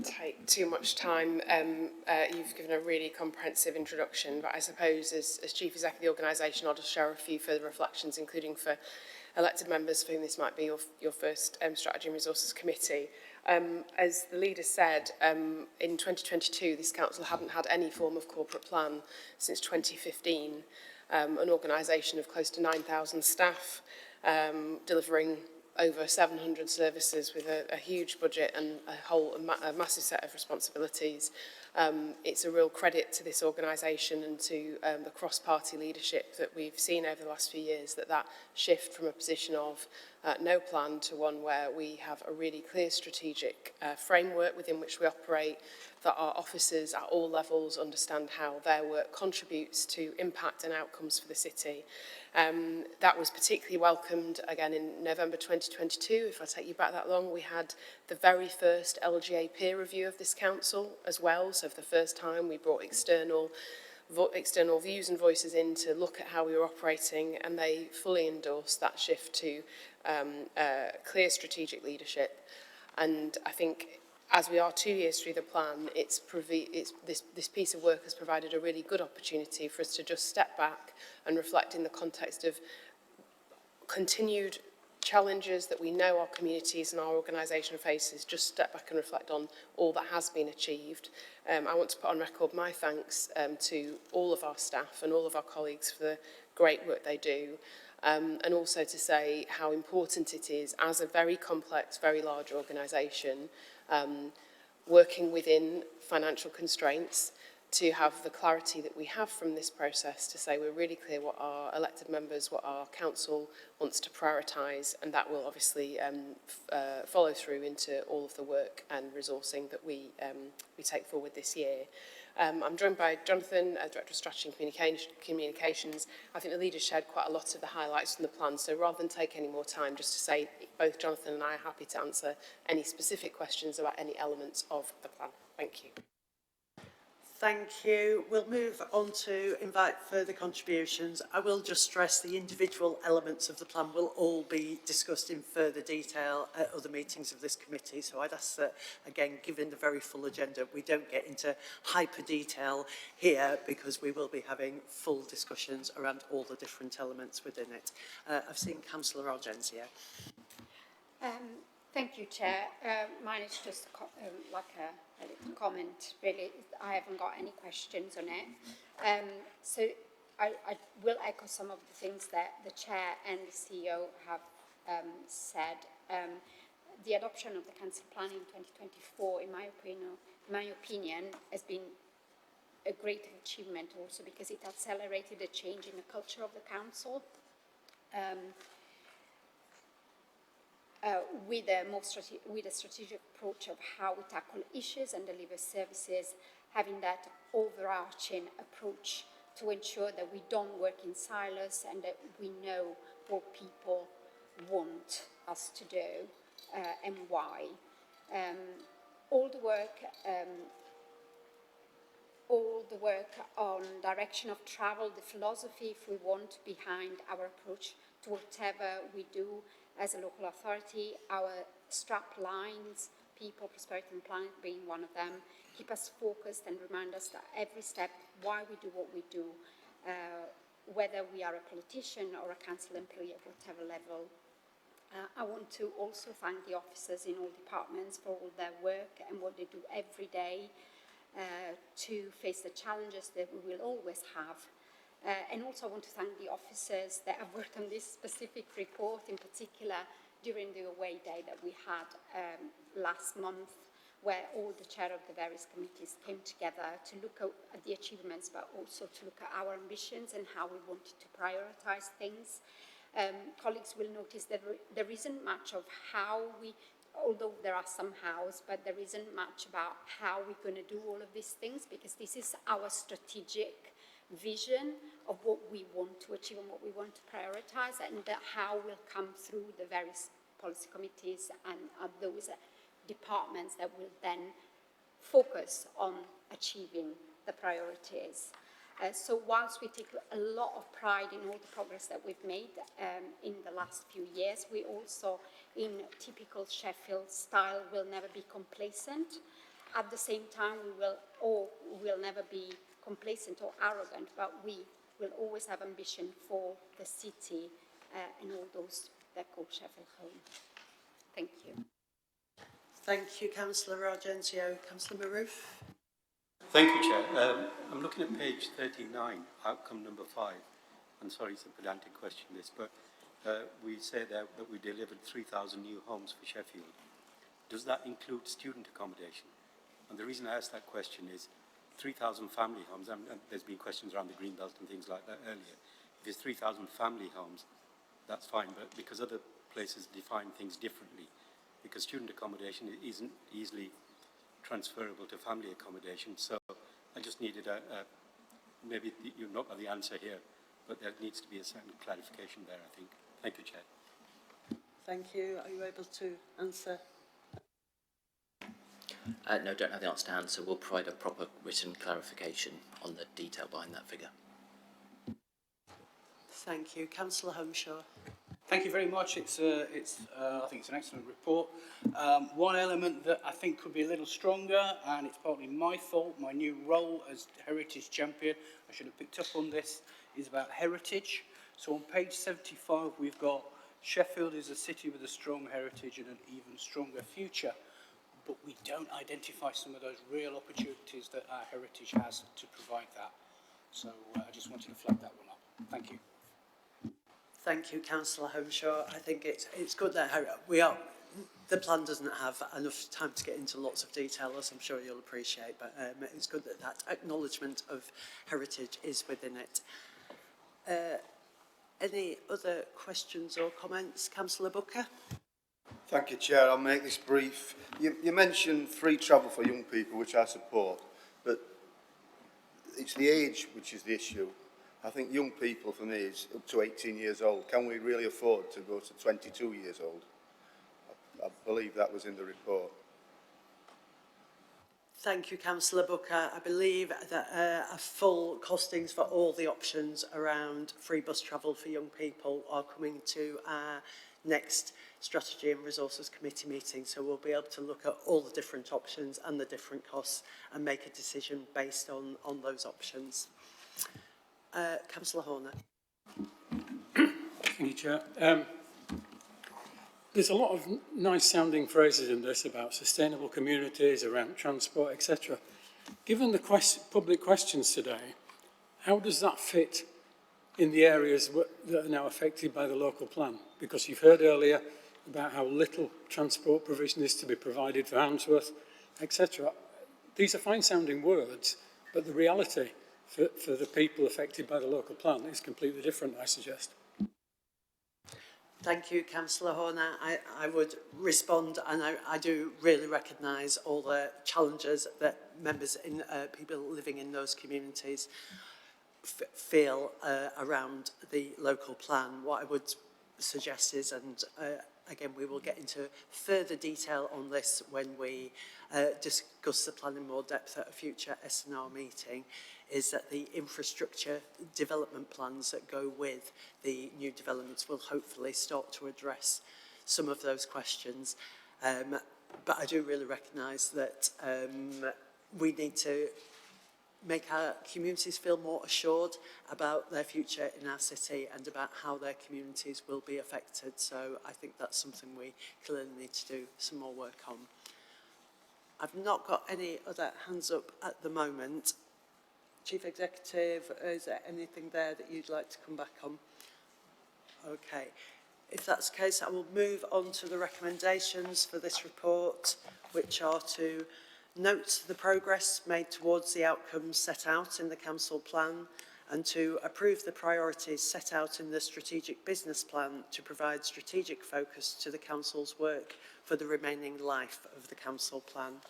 take too much time. You've given a really comprehensive introduction, but I suppose as Chief Executive of the organisation, I'll just share a few further reflections, including for elected members for whom this might be your first Strategy and Resources Committee. As the leader said, in 2022, this council hadn't had any form of corporate plan since 2015, an organisation of close to 9,000 staff, delivering over 700 services with a huge budget and a massive set of responsibilities. It's a real credit to this organisation and to the cross-party leadership that we've seen over the last few years, that shift from a position of no plan to one where we have a really clear strategic framework within which we operate, that our officers at all levels understand how their work contributes to impact and outcomes for the city. That was particularly welcomed again in November 2022. If I take you back that long, we had the very first LGA peer review of this council as well. So for the first time, we brought external views and voices in to look at how we were operating, and they fully endorsed that shift to clear strategic leadership. And I think as we are 2 years through the plan, this piece of work has provided a really good opportunity for us to just step back and reflect in the context of continued challenges that we know our communities and our organisation faces, just step back and reflect on all that has been achieved. I want to put on record my thanks to all of our staff and all of our colleagues for the great work they do, and also to say how important it is as a very complex, very large organisation, working within financial constraints, to have the clarity that we have from this process to say we're really clear what our elected members, what our council wants to prioritise, and that will obviously follow through into all of the work and resourcing that we take forward this year. I'm joined by Jonathan, Director of Strategy and Communications. I think the leaders shared quite a lot of the highlights from the plan, so rather than take any more time, just to say both Jonathan and I are happy to answer any specific questions about any elements of the plan. Thank you. Thank you. We'll move on to invite further contributions. I will just stress the individual elements of the plan will all be discussed in further detail at other meetings of this committee. So I'd ask that, again, given the very full agenda, we don't get into hyper detail here, because we will be having full discussions around all the different elements within it. I've seen Councillor Argenzio. Thank you, Chair. Mine is just like a little comment, really. I haven't got any questions on it. So I will echo some of the things that the Chair and the CEO have said. The adoption of the Council Plan in 2024, in my opinion, has been a great achievement also because it accelerated a change in the culture of the Council. With a strategic approach of how we tackle issues and deliver services, having that overarching approach to ensure that we don't work in silos and that we know what people want us to do and why. All the work on direction of travel, the philosophy, if we want, behind our approach to whatever we do as a local authority, our strap lines, people, prosperity and planet being one of them, keep us focused and remind us that every step, why we do what we do, whether we are a politician or a council employee at whatever level. I want to also thank the officers in all departments for all their work and what they do every day to face the challenges that we will always have. And also I want to thank the officers that have worked on this specific report, in particular during the away day that we had last month, where all the chair of the various committees came together to look at the achievements, but also to look at our ambitions and how we wanted to prioritise things. Colleagues will notice that there isn't much of how we, although there are some hows, but there isn't much about how we're going to do all of these things, because this is our strategic vision of what we want to achieve and what we want to prioritise, and how will come through the various policy committees and those departments that will then focus on achieving the priorities. So whilst we take a lot of pride in all the progress that we've made in the last few years, we also, in typical Sheffield style, will never be complacent. At the same time, we will never be complacent or arrogant, but we will always have ambition for the city and all those that call Sheffield home. Thank you. Thank you, Councillor Argenzio. Councillor Maroof. Thank you, Chair. I'm looking at page 39, outcome number 5. I'm sorry, it's a pedantic question, this, but we say there that we delivered 3,000 new homes for Sheffield. Does that include student accommodation? And the reason I ask that question is 3,000 family homes, and there's been questions around the Greenbelt and things like that earlier. If it's 3,000 family homes, that's fine, but because other places define things differently, because student accommodation isn't easily transferable to family accommodation, so I just needed maybe you've not got the answer here, but there needs to be a certain clarification there, I think. Thank you, Chair. Thank you. Are you able to answer? No, don't have the answer to hand, so we'll provide a proper written clarification on the detail behind that figure. Thank you. Councillor Homshaw. Thank you very much. I think it's an excellent report. One element that I think could be a little stronger, and it's partly my fault, my new role as heritage champion, I should have picked up on this, is about heritage. So on page 75, we've got Sheffield is a city with a strong heritage and an even stronger future, but we don't identify some of those real opportunities that our heritage has to provide that. So I just wanted to flag that one up. Thank you. Thank you, Councillor Homshaw. I think it's good that the plan doesn't have enough time to get into lots of detail, as I'm sure you'll appreciate, but it's good that that acknowledgement of heritage is within it. Any other questions or comments? Councillor Booker? Thank you, Chair. I'll make this brief. You mentioned free travel for young people, which I support, but it's the age which is the issue. I think young people, for me, is up to 18 years old. Can we really afford to go to 22 years old? I believe that was in the report. Thank you, Councillor Booker. I believe that a full costings for all the options around free bus travel for young people are coming to our next Strategy and Resources Committee meeting, so we'll be able to look at all the different options and the different costs and make a decision based on those options. Councillor Horner. Thank you, Chair. There's a lot of nice sounding phrases in this about sustainable communities, around transport, etc. Given the public questions today, how does that fit in the areas that are now affected by the local plan? Because you've heard earlier about how little transport provision is to be provided for Handsworth, etc. These are fine sounding words, but the reality for the people affected by the local plan is completely different, I suggest. Thank you, Councillor Horner. I would respond, and I do really recognise all the challenges that members, people living in those communities feel around the local plan. What I would suggest is, and again, we will get into further detail on this when we discuss the plan in more depth at a future S&R meeting, is that the infrastructure development plans that go with the new developments will hopefully start to address some of those questions. But I do really recognise that we need to make our communities feel more assured about their future in our city and about how their communities will be affected. So I think that's something we clearly need to do some more work on. I've not got any other hands up at the moment. Chief Executive, is there anything there that you'd like to come back on? Okay. If that's the case, I will move on to the recommendations for this report, which are to note the progress made towards the outcomes set out in the Council plan and to approve the priorities set out in the Strategic Business Plan to provide strategic focus to the Council's work for the remaining life of the Council plan.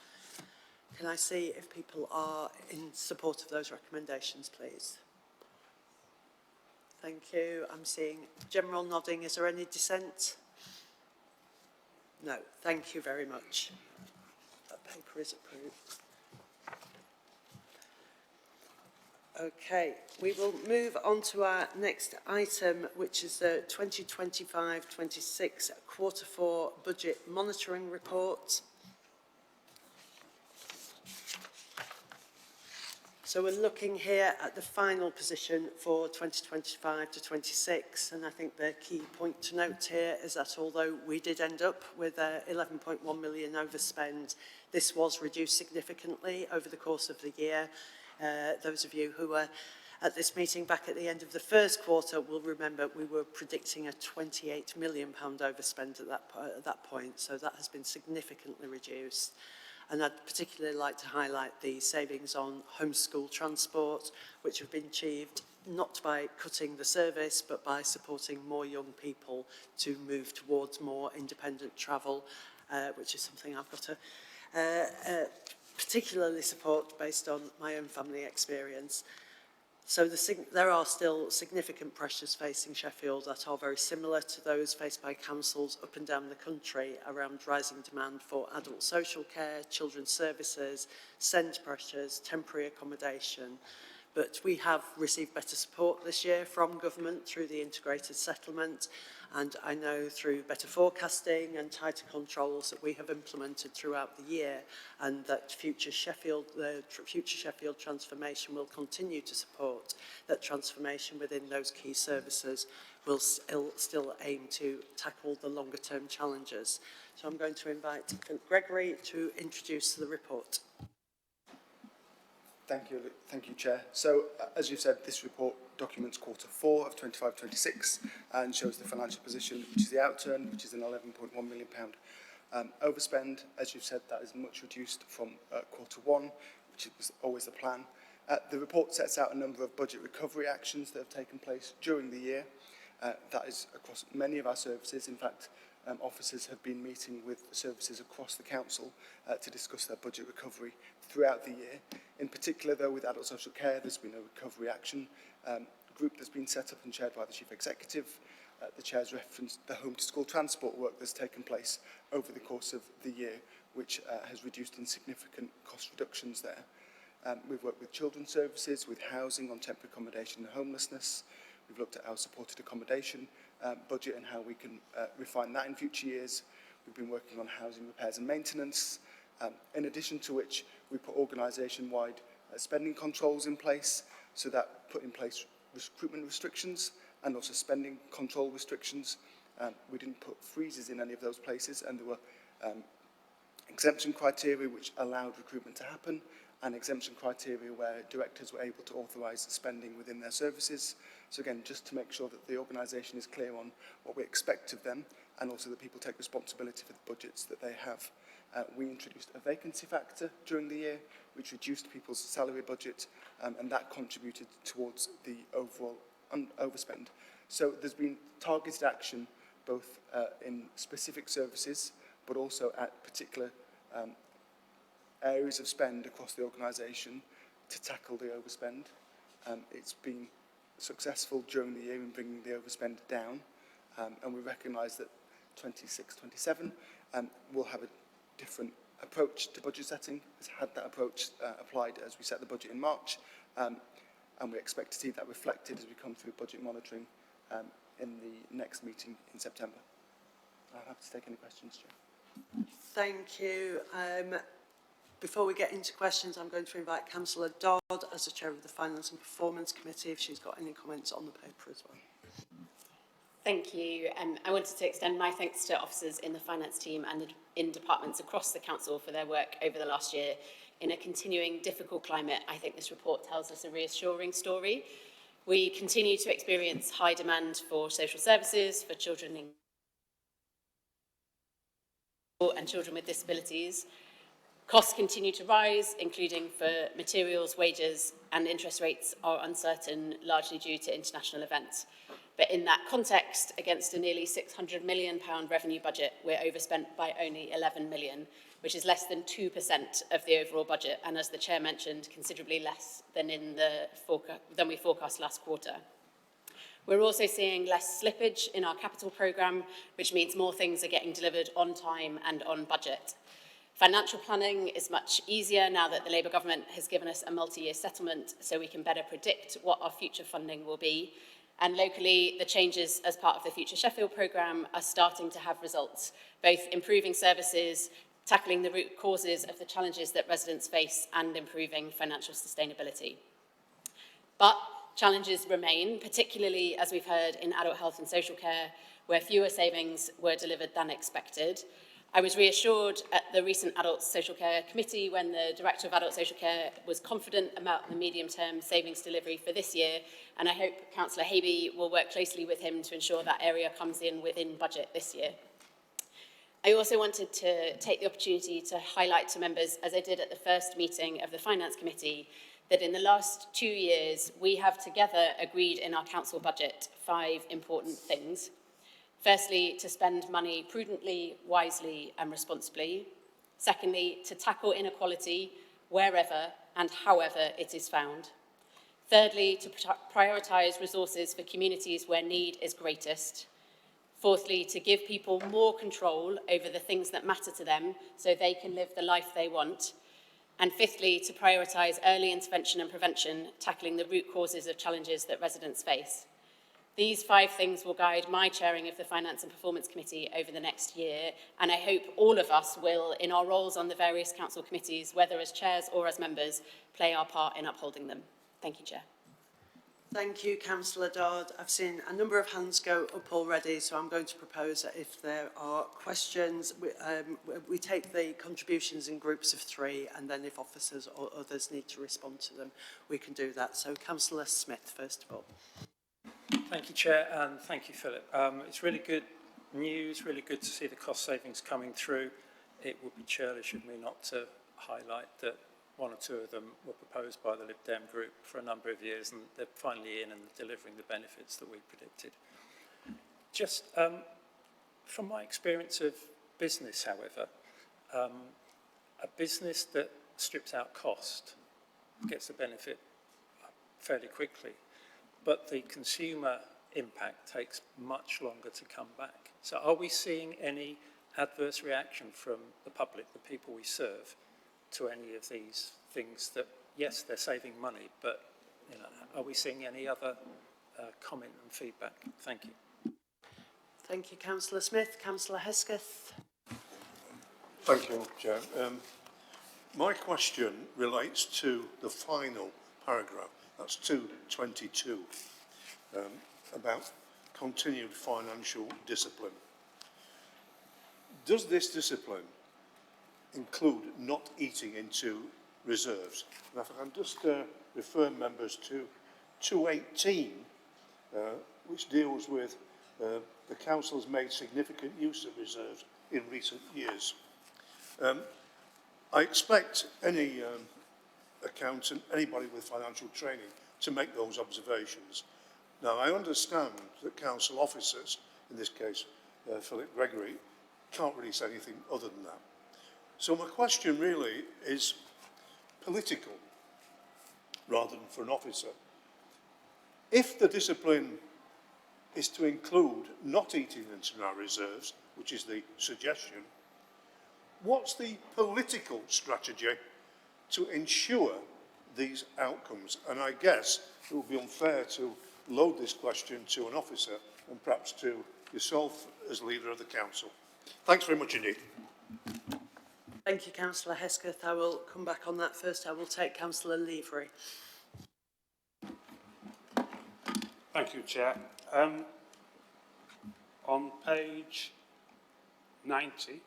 Can I see if people are in support of those recommendations, please? Thank you. I'm seeing general nodding. Is there any dissent? No. Thank you very much. That paper is approved. Okay, we will move on to our next item, which is the 2025-26 Q4 Budget Monitoring Report. So we're looking here at the final position for 2025 to 26, and I think the key point to note here is that although we did end up with 11.1 million overspend, this was reduced significantly over the course of the year. Those of you who were At this meeting back at the end of the first quarter, we'll remember we were predicting a £28 million overspend at that point, so that has been significantly reduced. And I'd particularly like to highlight the savings on homeschool transport, which have been achieved not by cutting the service, but by supporting more young people to move towards more independent travel, which is something I've got to particularly support based on my own family experience. So there are still significant pressures facing Sheffield that are very similar to those faced by councils up and down the country around rising demand for adult social care, children's services, SEND pressures, temporary accommodation. But we have received better support this year from government through the integrated settlement, and I know through better forecasting and tighter controls that we have implemented throughout the year, and that the future Sheffield transformation will continue to support that transformation within those key services will still aim to tackle the longer term challenges. So I'm going to invite Philip Gregory to introduce the report. Thank you, Chair. So, as you said, this report documents quarter 4 of 25-26 and shows the financial position, which is the outturn, which is an £11.1 million overspend. As you've said, that is much reduced from quarter 1, which was always the plan. The report sets out a number of budget recovery actions that have taken place during the year. That is across many of our services. In fact, officers have been meeting with services across the council to discuss their budget recovery throughout the year. In particular, though, with adult social care, there's been a recovery action group that's been set up and chaired by the Chief Executive. The Chair's referenced the home-to-school transport work that's taken place over the course of the year, which has reduced in significant cost reductions there. We've worked with children's services, with housing on temporary accommodation and homelessness. We've looked at our supported accommodation budget and how we can refine that in future years. We've been working on housing repairs and maintenance, in addition to which we put organisation-wide spending controls in place, so that put in place recruitment restrictions and also spending control restrictions. We didn't put freezes in any of those places, and there were exemption criteria which allowed recruitment to happen, and exemption criteria where directors were able to authorise spending within their services. So again, just to make sure that the organisation is clear on what we expect of them, and also that people take responsibility for the budgets that they have. We introduced a vacancy factor during the year, which reduced people's salary budget, and that contributed towards the overall overspend. So there's been targeted action both in specific services, but also at particular areas of spend across the organisation to tackle the overspend. It's been successful during the year in bringing the overspend down, and we recognise that 26-27 will have a different approach to budget setting. Has had that approach applied as we set the budget in March, and we expect to see that reflected as we come through budget monitoring in the next meeting in September. I'm happy to take any questions, Chair. Thank you. Before we get into questions, I'm going to invite Councillor Dodd as the Chair of the Finance and Performance Committee if she's got any comments on the paper as well. Thank you. I wanted to extend my thanks to officers in the finance team and in departments across the council for their work over the last year. In a continuing difficult climate, I think this report tells us a reassuring story. We continue to experience high demand for social services for children and children with disabilities. Costs continue to rise, including for materials, wages, and interest rates are uncertain, largely due to international events. But in that context, against a nearly £600 million revenue budget, we're overspent by only £11 million, which is less than 2% of the overall budget, and as the Chair mentioned, considerably less than we forecast last quarter. We're also seeing less slippage in our capital programme, which means more things are getting delivered on time and on budget. Financial planning is much easier now that the Labour government has given us a multi-year settlement, so we can better predict what our future funding will be. And locally, the changes as part of the Future Sheffield programme are starting to have results, both improving services, tackling the root causes of the challenges that residents face, and improving financial sustainability. But challenges remain, particularly, as we've heard, in adult health and social care, where fewer savings were delivered than expected. I was reassured at the recent Adult Social Care Committee when the Director of Adult Social Care was confident about the medium-term savings delivery for this year, and I hope Councillor Habe will work closely with him to ensure that area comes in within budget this year. I also wanted to take the opportunity to highlight to members, as I did at the first meeting of the Finance Committee, that in the last 2 years we have together agreed in our council budget 5 important things. Firstly, to spend money prudently, wisely and responsibly. Secondly, to tackle inequality wherever and however it is found. Thirdly, to prioritise resources for communities where need is greatest. Fourthly, to give people more control over the things that matter to them so they can live the life they want. And fifthly, to prioritise early intervention and prevention, tackling the root causes of challenges that residents face. These 5 things will guide my chairing of the Finance and Performance Committee over the next year, and I hope all of us will, in our roles on the various council committees, whether as chairs or as members, play our part in upholding them. Thank you, Chair. Thank you, Councillor Dodd. I've seen a number of hands go up already, so I'm going to propose that if there are questions, we take the contributions in groups of 3, and then if officers or others need to respond to them, we can do that. So, Councillor Smith, first of all. Thank you, Chair, and thank you, Philip. It's really good news, really good to see the cost savings coming through. It would be churlish of me not to highlight that 1 or 2 of them were proposed by the Lib Dem group for a number of years, and they're finally in and delivering the benefits that we predicted. Just from my experience of business, however, a business that strips out cost gets the benefit fairly quickly, but the consumer impact takes much longer to come back. So are we seeing any adverse reaction from the public, the people we serve, to any of these things that, yes, they're saving money, but you know, are we seeing any other comment and feedback? Thank you. Thank you, Councillor Smith. Councillor Hesketh. Thank you, Chair. My question relates to the final paragraph. That's 222, about continued financial discipline. Does this discipline include not eating into reserves? And if I can just refer members to 218, which deals with the council has made significant use of reserves in recent years. I expect any accountant, anybody with financial training, to make those observations. Now, I understand that council officers, in this case Philip Gregory, can't really say anything other than that. So my question really is political rather than for an officer. If the discipline is to include not eating into our reserves, which is the suggestion, what's the political strategy to ensure these outcomes? And I guess it would be unfair to load this question to an officer and perhaps to yourself as leader of the council. Thanks very much indeed. Thank you, Councillor Hesketh. I will come back on that first. I will take Councillor Levery. Thank you, Chair. On page 90,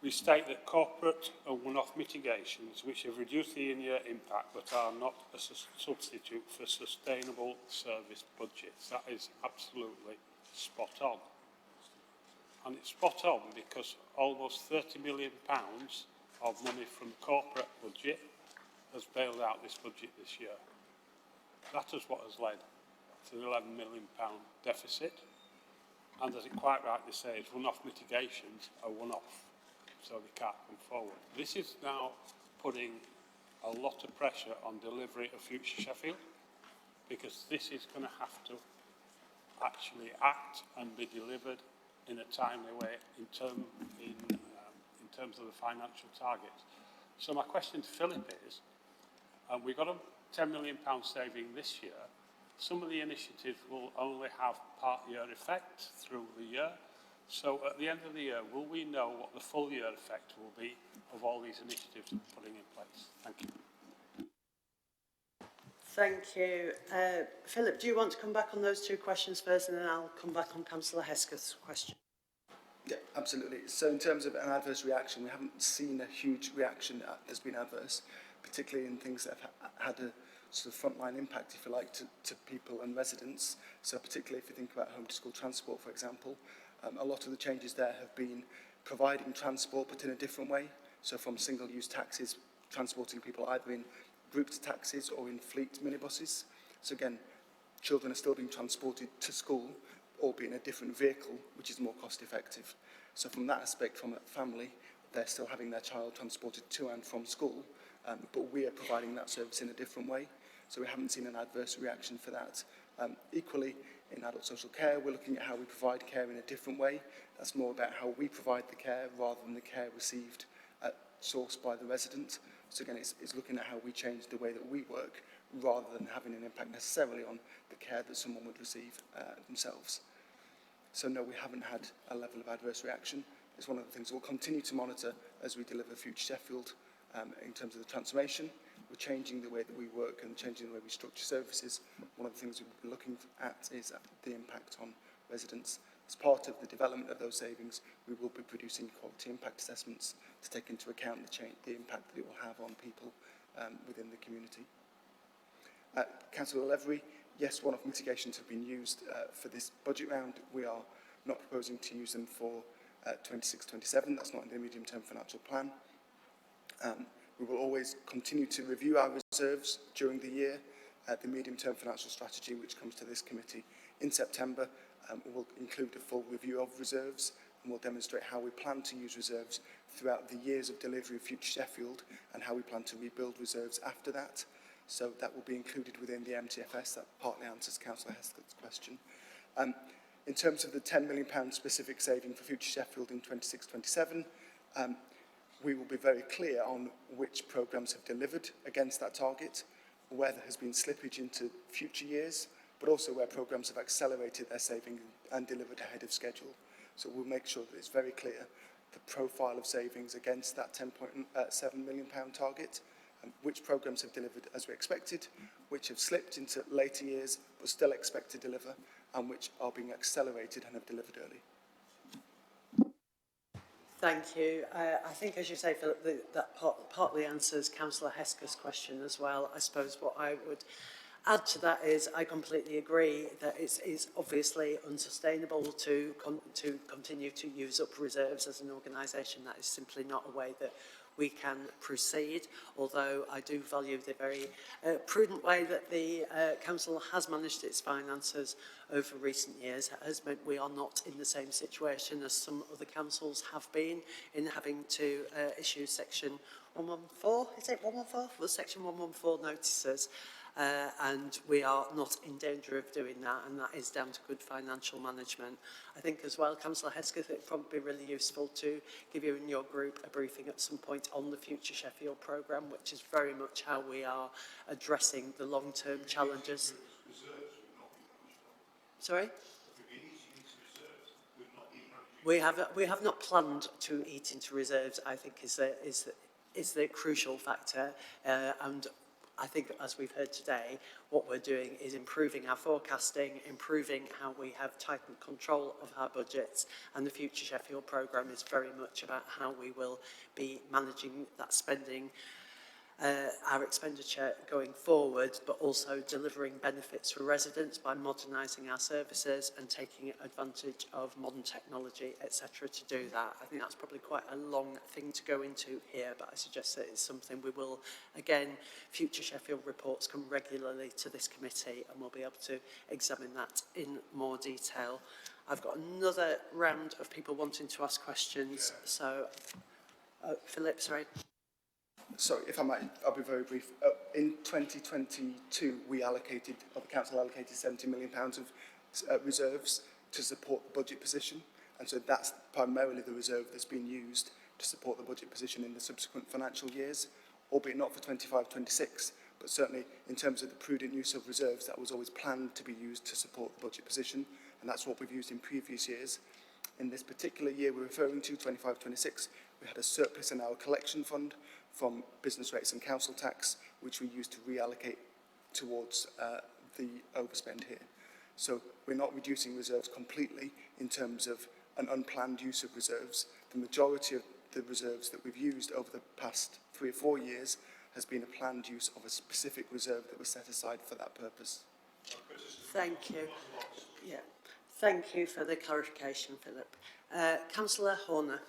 we state that corporate and one-off mitigations which have reduced the in-year impact but are not a substitute for sustainable service budgets. That is absolutely spot on. And it's spot on because almost £30 million of money from the corporate budget has bailed out this budget this year. That is what has led to the £11 million deficit. And as it quite rightly says, one-off mitigations are one-off, so they can't come forward. This is now putting a lot of pressure on delivery of Future Sheffield, because this is going to have to actually act and be delivered in a timely way in terms of the financial targets. So my question to Philip is, we've got a £10 million saving this year. Some of the initiatives will only have part-year effect through the year. So at the end of the year, will we know what the full year effect will be of all these initiatives that we're putting in place? Thank you. Thank you. Philip, do you want to come back on those 2 questions first, and then I'll come back on Councillor Hesketh's question? Yeah, absolutely. So in terms of an adverse reaction, we haven't seen a huge reaction that's been adverse, particularly in things that have had a sort of frontline impact, if you like, to people and residents. So particularly if you think about home to school transport, for example, a lot of the changes there have been providing transport but in a different way. So from single-use taxis, transporting people either in grouped taxis or in fleet minibuses. So again, children are still being transported to school, albeit in a different vehicle, which is more cost effective. So from that aspect, from a family, they're still having their child transported to and from school, but we are providing that service in a different way. So we haven't seen an adverse reaction for that. Equally, in adult social care, we're looking at how we provide care in a different way. That's more about how we provide the care rather than the care received at source by the resident. So again, it's looking at how we change the way that we work rather than having an impact necessarily on the care that someone would receive themselves. So no, we haven't had a level of adverse reaction. It's one of the things we'll continue to monitor as we deliver Future Sheffield in terms of the transformation. We're changing the way that we work and changing the way we structure services. One of the things we'll be looking at is the impact on residents. As part of the development of those savings, we will be producing quality impact assessments to take into account the impact that it will have on people within the community. Councillor Levery, yes, one-off mitigations have been used for this budget round. We are not proposing to use them for 26-27. That's not in the medium-term financial plan. We will always continue to review our reserves during the year. The medium-term financial strategy, which comes to this committee in September, will include a full review of reserves and will demonstrate how we plan to use reserves throughout the years of delivery of Future Sheffield and how we plan to rebuild reserves after that. So that will be included within the MTFS. That partly answers Councillor Hesketh's question. In terms of the £10 million specific saving for Future Sheffield in 26-27, we will be very clear on which programmes have delivered against that target, where there has been slippage into future years, but also where programmes have accelerated their saving and delivered ahead of schedule. So we'll make sure that it's very clear the profile of savings against that £10.7 million target, which programmes have delivered as we expected, which have slipped into later years but still expect to deliver, and which are being accelerated and have delivered early. Thank you. I think, as you say, Philip, that partly answers Councillor Hesketh's question as well. I suppose what I would add to that is I completely agree that it's obviously unsustainable to continue to use up reserves as an organisation. That is simply not a way that we can proceed, although I do value the very prudent way that the Council has managed its finances over recent years. It has meant we are not in the same situation as some other councils have been in having to issue Section 114, is it 114? Well, Section 114 notices. And we are not in danger of doing that, and that is down to good financial management. I think as well, Councillor Hesketh, it would probably be really useful to give you and your group a briefing at some point on the Future Sheffield programme, which is very much how we are addressing the long-term challenges. Sorry? We have not planned to eat into reserves, I think is the crucial factor, and I think, as we've heard today, what we're doing is improving our forecasting, improving how we have tightened control of our budgets, and the Future Sheffield programme is very much about how we will be managing that spending, our expenditure going forward, but also delivering benefits for residents by modernising our services and taking advantage of modern technology, etc. to do that. I think that's probably quite a long thing to go into here, but I suggest that it's something we will, again, Future Sheffield reports come regularly to this committee and we'll be able to examine that in more detail. I've got another round of people wanting to ask questions, so Philip, sorry. Sorry, if I might, I'll be very brief. In 2022, we allocated, or the council allocated £70 million of reserves to support the budget position, and so that's primarily the reserve that's been used to support the budget position in the subsequent financial years, albeit not for 25-26, but certainly in terms of the prudent use of reserves, that was always planned to be used to support the budget position, and that's what we've used in previous years. In this particular year we're referring to, 25-26, we had a surplus in our collection fund from business rates and council tax, which we used to reallocate towards the overspend here. So we're not reducing reserves completely in terms of and unplanned use of reserves. The majority of the reserves that we've used over the past 3 or 4 years has been a planned use of a specific reserve that was set aside for that purpose. Thank you. Yeah. Thank you for the clarification, Philip. Councillor Horner.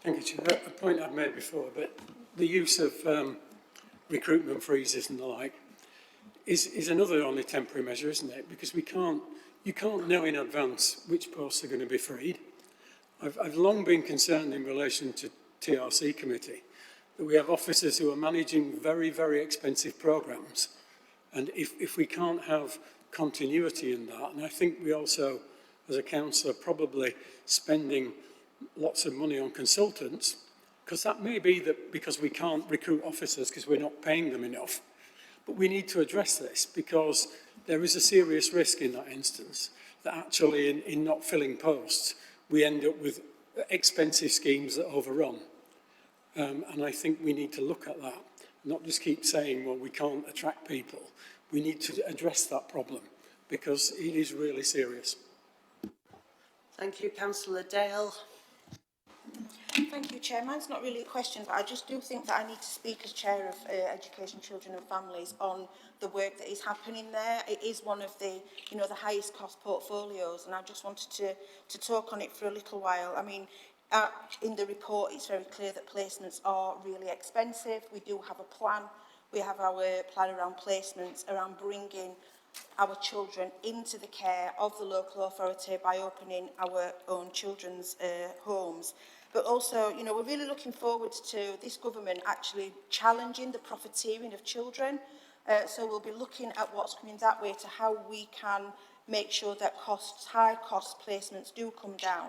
Thank you, Chair. A point I've made before, but the use of recruitment freezes and the like is another only temporary measure, isn't it? Because you can't know in advance which posts are going to be freed. I've long been concerned in relation to TRC committee that we have officers who are managing very, very expensive programmes. And if we can't have continuity in that, and I think we also, as a council, are probably spending lots of money on consultants, because that may be that because we can't recruit officers because we're not paying them enough. But we need to address this because there is a serious risk in that instance that actually in not filling posts, we end up with expensive schemes that overrun. And I think we need to look at that, not just keep saying, well, we can't attract people. We need to address that problem because it is really serious. Thank you, Councillor Dale. Thank you, Chair. Mine's not really a question, but I just do think that I need to speak as Chair of Education, Children and Families on the work that is happening there. It is one of the, the highest cost portfolios, and I just wanted to talk on it for a little while. I mean, in the report, it's very clear that placements are really expensive. We do have a plan. We have our plan around placements, around bringing our children into the care of the local authority by opening our own children's homes. But also, we're really looking forward to this government actually challenging the profiteering of children. So we'll be looking at what's coming that way to how we can make sure that high cost placements do come down.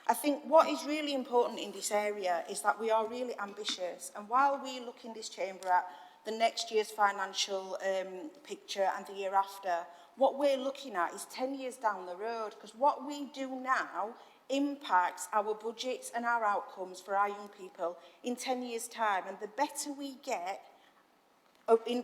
I think what is really important in this area is that we are really ambitious. And while we look in this chamber at the next year's financial picture and the year after, what we're looking at is 10 years down the road, because what we do now impacts our budgets and our outcomes for our young people in 10 years' time. And the better we get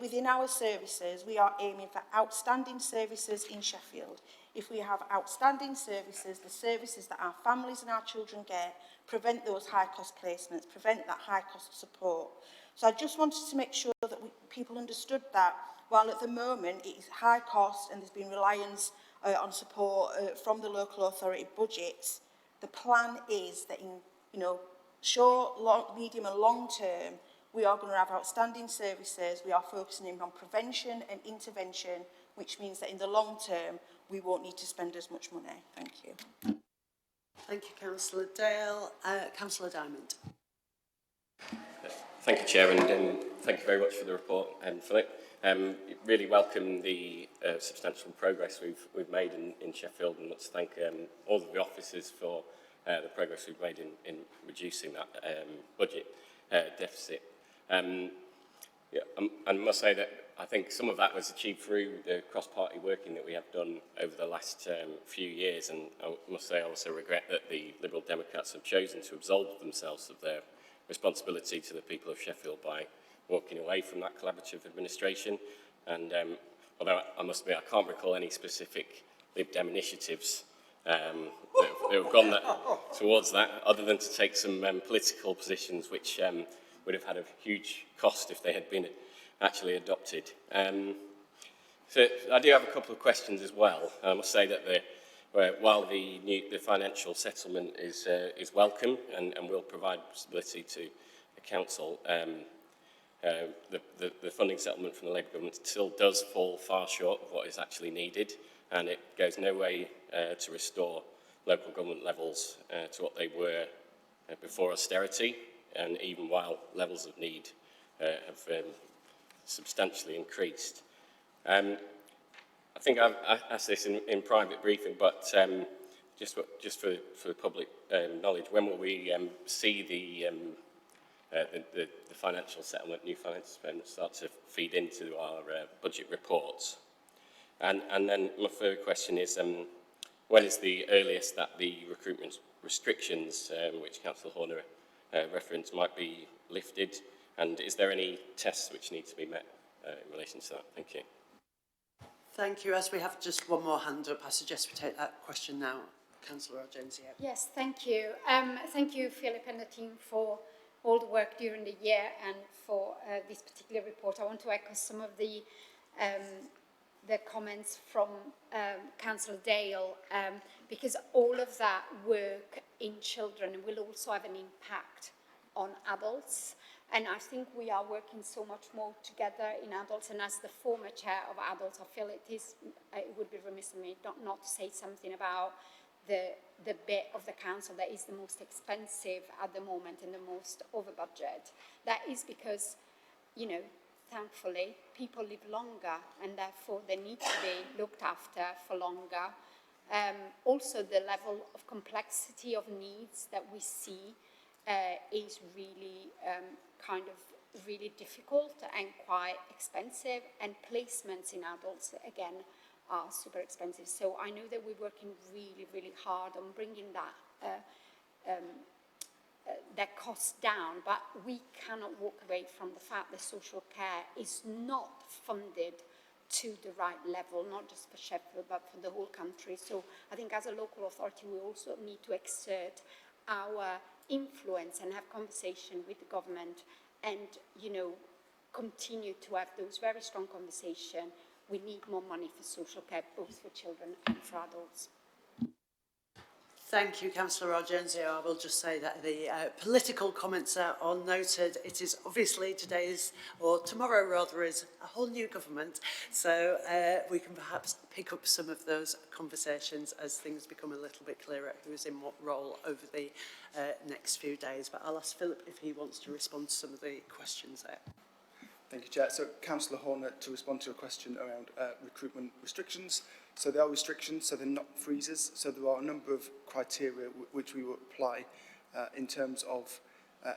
within our services, we are aiming for outstanding services in Sheffield. If we have outstanding services, the services that our families and our children get, prevent those high-cost placements, prevent that high-cost support. So I just wanted to make sure that people understood that, while at the moment it is high cost and there's been reliance on support from the local authority budgets, the plan is that in short, medium and long term, we are going to have outstanding services. We are focusing on prevention and intervention, which means that in the long term, we won't need to spend as much money. Thank you. Thank you, Councillor Dale. Councillor Diamond. Thank you, Chair, and thank you very much for the report, Philip. Really welcome the substantial progress we've made in Sheffield, and let's thank all of the officers for the progress we've made in reducing that budget deficit. Yeah, I must say that I think some of that was achieved through the cross-party working that we have done over the last few years, and I must say I also regret that the Liberal Democrats have chosen to absolve themselves of their responsibility to the people of Sheffield by walking away from that collaborative administration. And although I must admit I can't recall any specific Lib Dem initiatives that have gone towards that, other than to take some political positions which would have had a huge cost if they had been actually adopted. So I do have a couple of questions as well. I must say that while the financial settlement is welcome and will provide stability to the council, the funding settlement from the Labour government still does fall far short of what is actually needed, and it goes no way to restore local government levels to what they were before austerity, and even while levels of need have substantially increased. I think I've asked this in private briefing, but just for the public knowledge, when will we see the financial settlement, new financial settlement, start to feed into our budget reports? And then my third question is, when is the earliest that the recruitment restrictions, which Councillor Horner referenced, might be lifted? And is there any tests which need to be met in relation to that? Thank you. Thank you. As we have just one more hand up, I suggest we take that question now. Councillor Argenzio. Yes, thank you. Thank you, Philip and the team, for all the work during the year and for this particular report. I want to echo some of the comments from Councillor Dale, because all of that work in children will also have an impact on adults. And I think we are working so much more together in adults. And as the former chair of adults, I feel it would be remiss of me not to say something about the bit of the council that is the most expensive at the moment and the most over budget. That is because, you know, thankfully, people live longer and therefore they need to be looked after for longer. Also, the level of complexity of needs that we see is really really difficult and quite expensive, and placements in adults, again, are super expensive. So I know that we're working really, really hard on bringing that cost down, but we cannot walk away from the fact that social care is not funded to the right level, not just for Sheffield, but for the whole country. So I think as a local authority, we also need to exert our influence and have conversation with the government and, you know, continue to have those very strong conversations. We need more money for social care, both for children and for adults. Thank you, Councillor Argenzio. I will just say that the political comments are noted. It is obviously today's, or tomorrow rather, is a whole new government. So we can perhaps pick up some of those conversations as things become a little bit clearer who's in what role over the next few days. But I'll ask Philip if he wants to respond to some of the questions there. Thank you, Chair. So, Councillor Horner, to respond to a question around recruitment restrictions. So there are restrictions, so they're not freezes. So there are a number of criteria which we will apply in terms of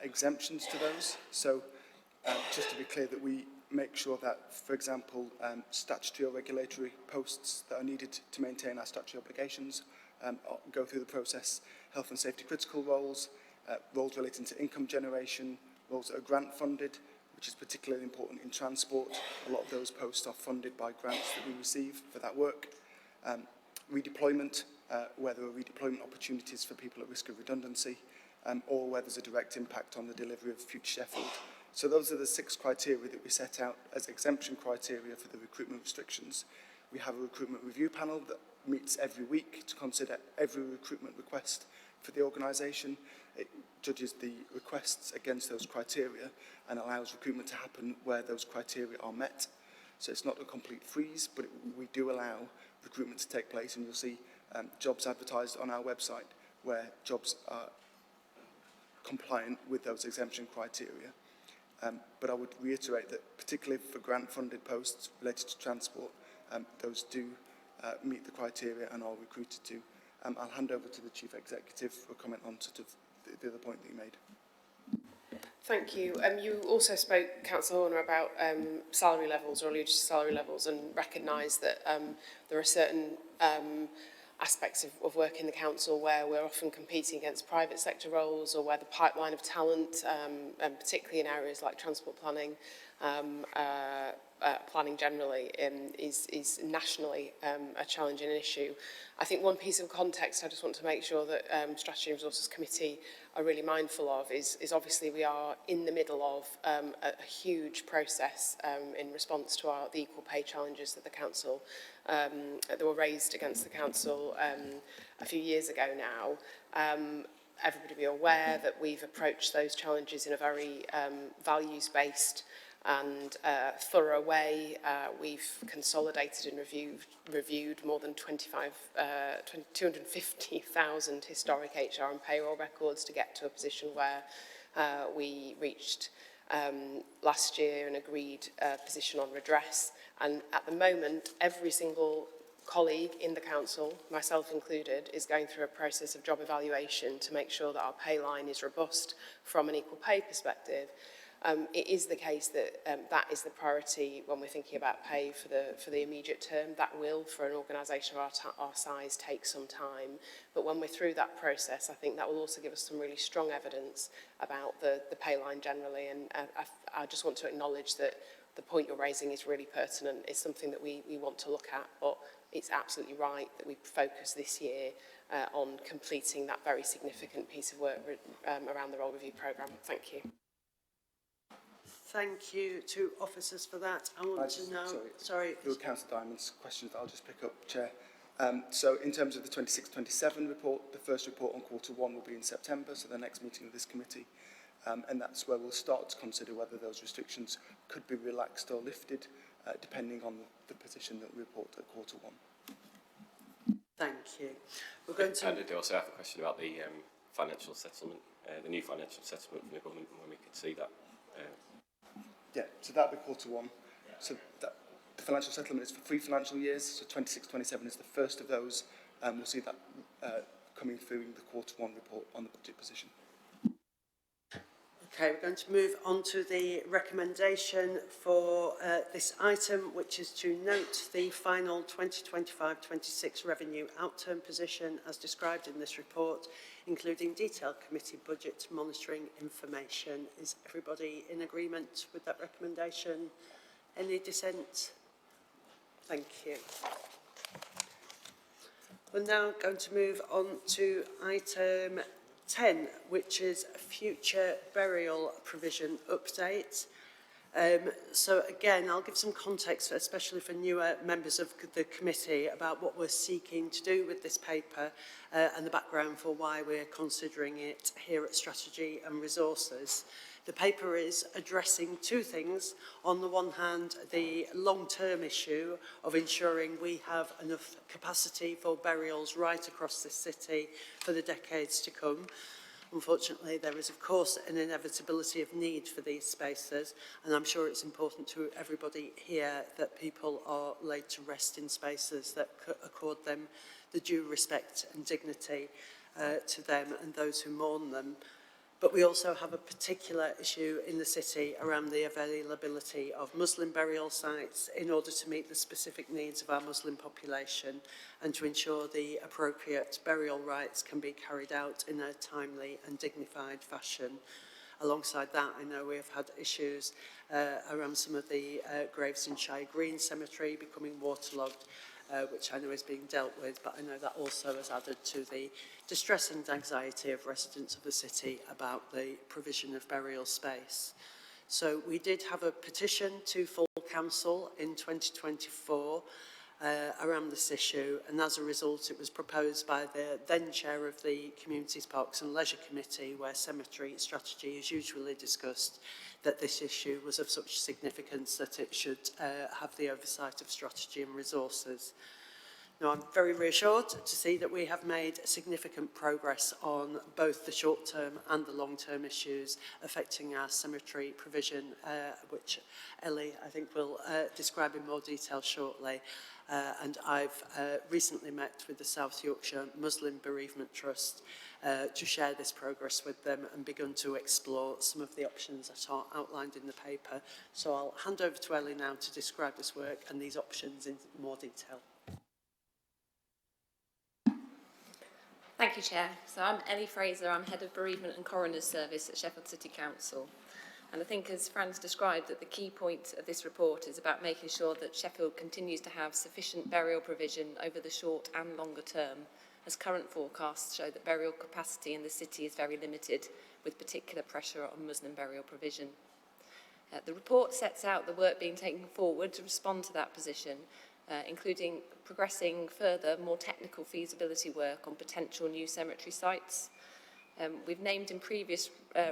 exemptions to those. So just to be clear that we make sure that, for example, statutory or regulatory posts that are needed to maintain our statutory obligations go through the process. Health and safety critical roles, roles relating to income generation, roles that are grant funded, which is particularly important in transport. A lot of those posts are funded by grants that we receive for that work. Redeployment, where there are redeployment opportunities for people at risk of redundancy, or where there's a direct impact on the delivery of future Sheffield. So those are the 6 criteria that we set out as exemption criteria for the recruitment restrictions. We have a recruitment review panel that meets every week to consider every recruitment request for the organisation. It judges the requests against those criteria and allows recruitment to happen where those criteria are met. So it's not a complete freeze, but we do allow recruitment to take place, and you'll see jobs advertised on our website where jobs are compliant with those exemption criteria. But I would reiterate that particularly for grant-funded posts related to transport, those do meet the criteria and are recruited to. I'll hand over to the Chief Executive for a comment on sort of the other point that you made. Thank you. You also spoke, Councillor Horner, about salary levels, or alluded to salary levels, and recognised that there are certain aspects of work in the council where we're often competing against private sector roles, or where the pipeline of talent, and particularly in areas like transport planning, planning generally, is nationally a challenging issue. I think one piece of context I just want to make sure that Strategy and Resources Committee are really mindful of is obviously we are in the middle of a huge process in response to the equal pay challenges that the council that were raised against the council a few years ago now. Everybody be aware that we've approached those challenges in a very values-based and thorough way. We've consolidated and reviewed more than 250,000 historic HR and payroll records to get to a position where we reached last year an agreed position on redress. And at the moment, every single colleague in the council, myself included, is going through a process of job evaluation to make sure that our pay line is robust from an equal pay perspective. It is the case that that is the priority when we're thinking about pay for the immediate term. That will, for an organisation of our size, take some time. But when we're through that process, I think that will also give us some really strong evidence about the pay line generally. And I just want to acknowledge that the point you're raising is really pertinent. It's something that we want to look at, but it's absolutely right that we focus this year on completing that very significant piece of work around the role review programme. Thank you. Thank you to officers for that. I want to know... Sorry. There were Councillor Diamond's questions that I'll just pick up, Chair. So in terms of the 26-27 report, the first report on quarter one will be in September, so the next meeting of this committee. And that's where we'll start to consider whether those restrictions could be relaxed or lifted, depending on the position that we report at quarter one. Thank you. We're going to... And I do also have a question about the financial settlement, the new financial settlement from the government, when we could see that. Yeah, so that'll be quarter one. So that, the financial settlement is for 3 financial years, so 26-27 is the first of those. We'll see that coming through in the quarter one report on the budget position. Okay, we're going to move on to the recommendation for this item, which is to note the final 2025-26 revenue outturn position as described in this report, including detailed committee budget monitoring information. Is everybody in agreement with that recommendation? Any dissent? Thank you. We're now going to move on to item 10, which is future burial provision update. So again, I'll give some context, especially for newer members of the committee, about what we're seeking to do with this paper and the background for why we're considering it here at Strategy and Resources. The paper is addressing two things. On the one hand, the long-term issue of ensuring we have enough capacity for burials right across this city for the decades to come. Unfortunately, there is, of course, an inevitability of need for these spaces, and I'm sure it's important to everybody here that people are laid to rest in spaces that accord them the due respect and dignity to them and those who mourn them. But we also have a particular issue in the city around the availability of Muslim burial sites in order to meet the specific needs of our Muslim population and to ensure the appropriate burial rites can be carried out in a timely and dignified fashion. Alongside that, I know we have had issues around some of the graves in Shire Green Cemetery becoming waterlogged, which I know is being dealt with, but I know that also has added to the distress and anxiety of residents of the city about the provision of burial space. So we did have a petition to full council in 2024 around this issue, and as a result it was proposed by the then chair of the Communities, Parks and Leisure Committee, where cemetery strategy is usually discussed, that this issue was of such significance that it should have the oversight of Strategy and Resources. Now, I'm very reassured to see that we have made significant progress on both the short-term and the long-term issues affecting our cemetery provision, which Ellie, I think, will describe in more detail shortly. And I've recently met with the South Yorkshire Muslim Bereavement Trust to share this progress with them and begun to explore some of the options that are outlined in the paper. So I'll hand over to Ellie now to describe this work and these options in more detail. Thank you, Chair. So I'm Ellie Fraser, I'm Head of Bereavement and Coroner's Service at Sheffield City Council. And I think, as Fran's described, that the key point of this report is about making sure that Sheffield continues to have sufficient burial provision over the short and longer term, as current forecasts show that burial capacity in the city is very limited, with particular pressure on Muslim burial provision. The report sets out the work being taken forward to respond to that position, including progressing further more technical feasibility work on potential new cemetery sites. We've named in previous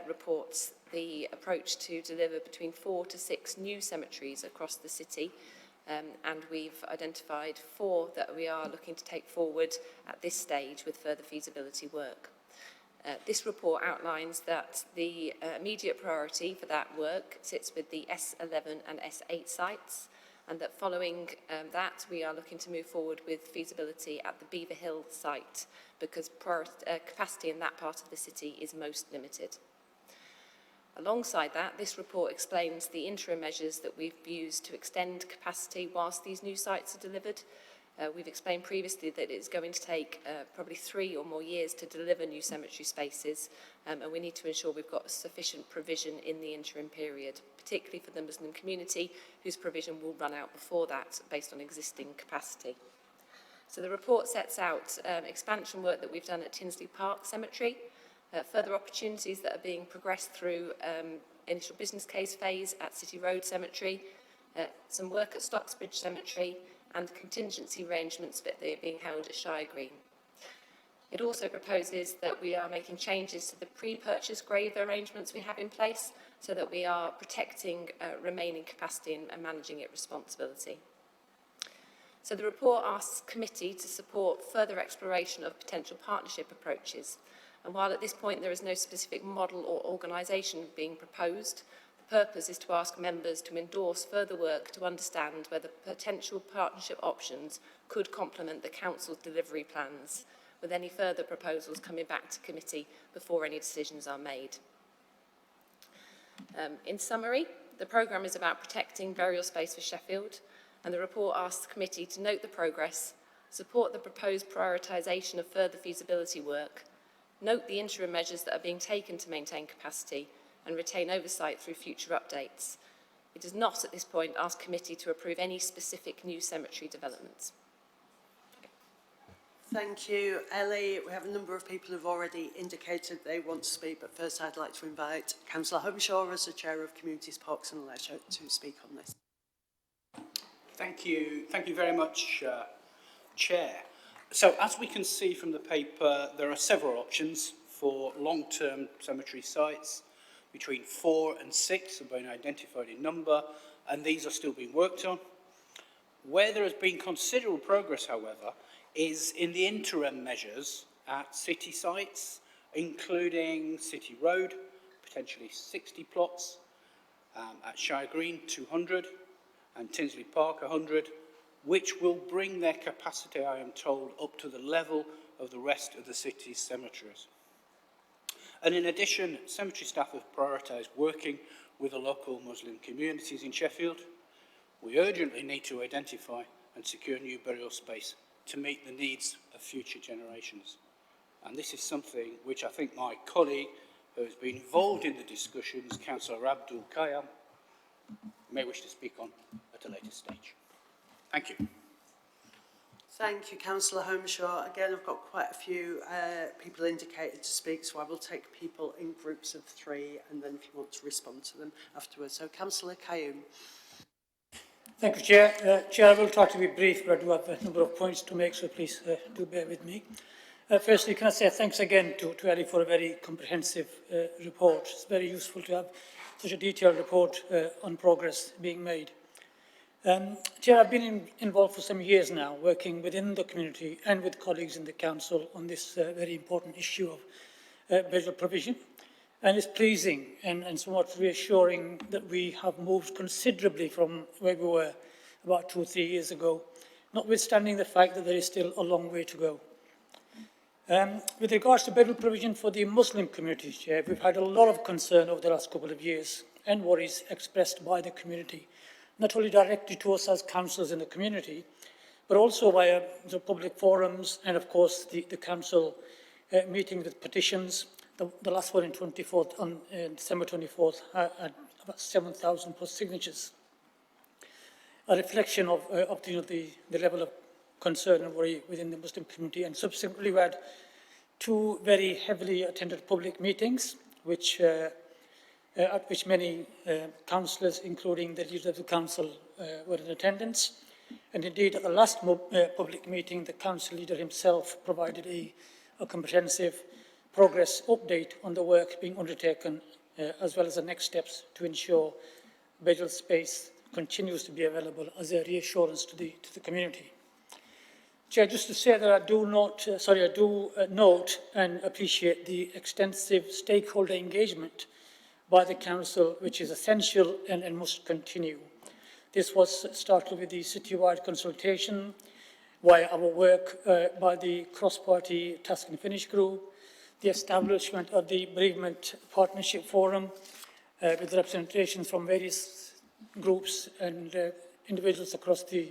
reports the approach to deliver between 4 to 6 new cemeteries across the city, and we've identified 4 that we are looking to take forward at this stage with further feasibility work. This report outlines that the immediate priority for that work sits with the S11 and S8 sites, and that following that we are looking to move forward with feasibility at the Beaver Hill site because capacity in that part of the city is most limited. Alongside that, this report explains the interim measures that we've used to extend capacity whilst these new sites are delivered. We've explained previously that it's going to take probably 3 or more years to deliver new cemetery spaces, and we need to ensure we've got sufficient provision in the interim period, particularly for the Muslim community, whose provision will run out before that based on existing capacity. So the report sets out expansion work that we've done at Tinsley Park Cemetery, further opportunities that are being progressed through initial business case phase at City Road Cemetery, some work at Stocksbridge Cemetery, and contingency arrangements that are being held at Shire Green. It also proposes that we are making changes to the pre-purchase grave arrangements we have in place so that we are protecting remaining capacity and managing it responsibility. So the report asks the committee to support further exploration of potential partnership approaches. And while at this point there is no specific model or organisation being proposed, the purpose is to ask members to endorse further work to understand whether potential partnership options could complement the Council's delivery plans, with any further proposals coming back to committee before any decisions are made. In summary, the programme is about protecting burial space for Sheffield, and the report asks the committee to note the progress, support the proposed prioritisation of further feasibility work, note the interim measures that are being taken to maintain capacity, and retain oversight through future updates. It does not at this point ask committee to approve any specific new cemetery developments. Thank you, Ellie. We have a number of people who've already indicated they want to speak, but first I'd like to invite Councillor Homshaw as the Chair of Communities, Parks and Leisure to speak on this. Thank you very much, Chair. So as we can see from the paper, there are several options for long-term cemetery sites. Between 4 and 6 have been identified in number, and these are still being worked on. Where there has been considerable progress, however, is in the interim measures at city sites, including City Road, potentially 60 plots, at Shire Green, 200, and Tinsley Park, 100, which will bring their capacity, I am told, up to the level of the rest of the city's cemeteries. And in addition, cemetery staff have prioritised working with the local Muslim communities in Sheffield. We urgently need to identify and secure new burial space to meet the needs of future generations. And this is something which I think my colleague, who has been involved in the discussions, Councillor Abdul Kayam, may wish to speak on at a later stage. Thank you. Thank you, Councillor Homshaw. Again, I've got quite a few people indicated to speak, so I will take people in groups of 3, and then if you want to respond to them afterwards. So, Councillor Kayoum. Thank you, Chair. Chair, I will try to be brief, but I do have a number of points to make, so please do bear with me. Firstly, can I say thanks again to Ellie for a very comprehensive report. It's very useful to have such a detailed report on progress being made. Chair, I've been involved for some years now, working within the community and with colleagues in the Council on this very important issue of burial provision. And it's pleasing and somewhat reassuring that we have moved considerably from where we were about 2 or 3 years ago, notwithstanding the fact that there is still a long way to go. With regards to burial provision for the Muslim community, Chair, we've had a lot of concern over the last couple of years and worries expressed by the community, not only directly to us as councillors in the community, but also via the public forums and, of course, the council meeting with petitions. The last one on December 24th had about 7,000 plus signatures. A reflection of the level of concern and worry within the Muslim community. And subsequently we had 2 very heavily attended public meetings, at which many councillors, including the leader of the council, were in attendance. And indeed, at the last public meeting, the council leader himself provided a comprehensive progress update on the work being undertaken, as well as the next steps to ensure burial space continues to be available as a reassurance to the community. Chair, just to say that I do note and appreciate the extensive stakeholder engagement by the Council, which is essential and must continue. This was started with the citywide consultation, via our work by the cross-party task and finish group, the establishment of the Bereavement Partnership Forum, with representations from various groups and individuals across the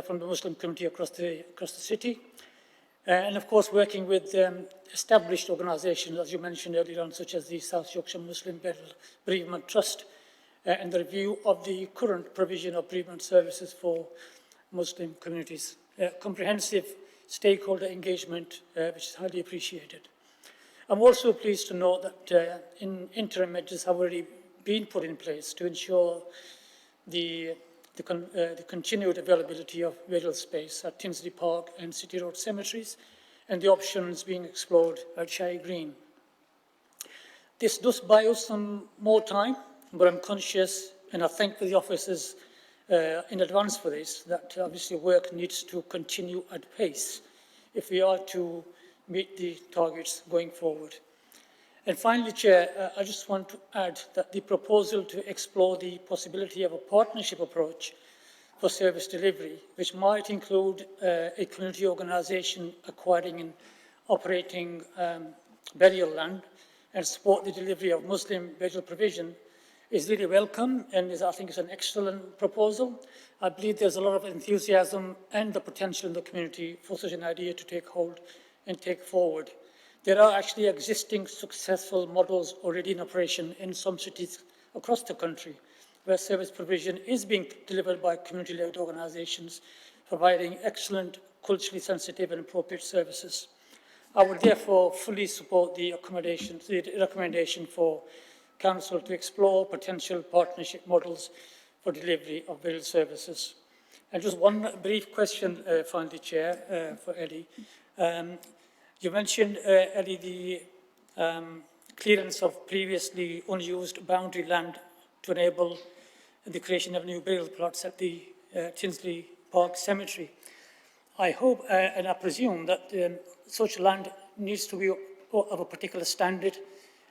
from the Muslim community across the city. And of course, working with established organisations, as you mentioned earlier on, such as the South Yorkshire Muslim Bereavement Trust, and the review of the current provision of bereavement services for Muslim communities. Comprehensive stakeholder engagement, which is highly appreciated. I'm also pleased to note that interim measures have already been put in place to ensure the continued availability of burial space at Tinsley Park and City Road cemeteries, and the options being explored at Shire Green. This does buy us some more time, but I'm conscious, and I thank the officers in advance for this, that obviously work needs to continue at pace if we are to meet the targets going forward. And finally, Chair, I just want to add that the proposal to explore the possibility of a partnership approach for service delivery, which might include a community organisation acquiring and operating burial land and support the delivery of Muslim burial provision, is really welcome, and I think it's an excellent proposal. I believe there's a lot of enthusiasm and the potential in the community for such an idea to take hold and take forward. There are actually existing successful models already in operation in some cities across the country, where service provision is being delivered by community-led organisations, providing excellent, culturally sensitive and appropriate services. I would therefore fully support the recommendation for Council to explore potential partnership models for delivery of burial services. And just one brief question, finally, Chair, for Eddie. You mentioned, Eddie, the clearance of previously unused boundary land to enable the creation of new burial plots at the Tinsley Park Cemetery. I hope and I presume that such land needs to be of a particular standard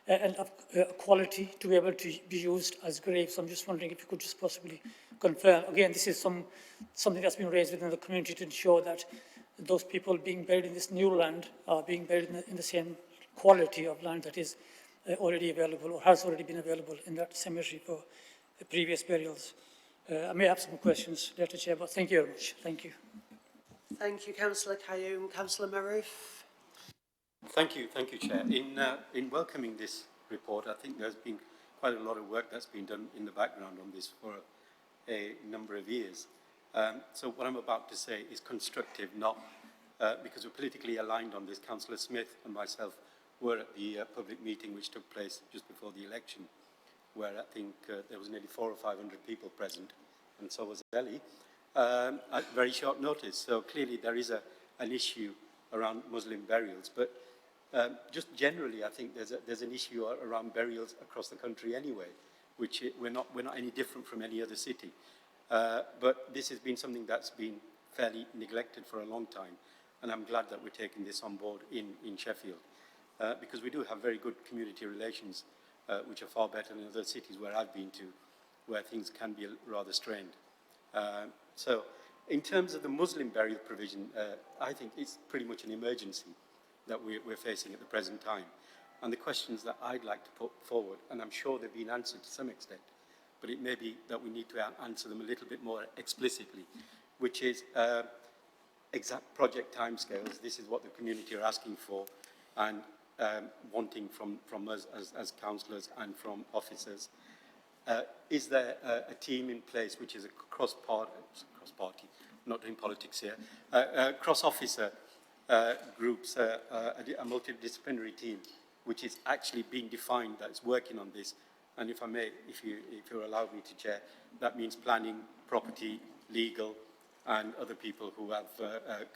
and of quality to be able to be used as graves. So I'm just wondering if you could just possibly confirm. Again, this is something that's been raised within the community to ensure that those people being buried in this new land are being buried in the same quality of land that is already available or has already been available in that cemetery for the previous burials. I may have some questions later, Chair, but thank you very much. Thank you. Thank you, Councillor Kayoum. Councillor Maroof. Thank you, Chair. In welcoming this report, I think there's been quite a lot of work that's been done in the background on this for a number of years. So what I'm about to say is constructive, not because we're politically aligned on this. Councillor Smith and myself were at the public meeting which took place just before the election, where I think there was nearly 400 or 500 people present, and so was Ellie, at very short notice. So clearly there is an issue around Muslim burials, but just generally, I think there's an issue around burials across the country anyway, which we're not any different from any other city. But this has been something that's been fairly neglected for a long time, and I'm glad that we're taking this on board in Sheffield, because we do have very good community relations, which are far better than other cities where I've been to, where things can be rather strained. So in terms of the Muslim burial provision, I think it's pretty much an emergency that we're facing at the present time. And the questions that I'd like to put forward, and I'm sure they've been answered to some extent, but it may be that we need to answer them a little bit more explicitly, which is exact project timescales. This is what the community are asking for and wanting from us as councillors and from officers. Is there a team in place which is a cross-party, not doing politics here, cross-officer groups, a multidisciplinary team, which is actually being defined, that's working on this? And if I may, if you allow me to chair, that means planning, property, legal, and other people who have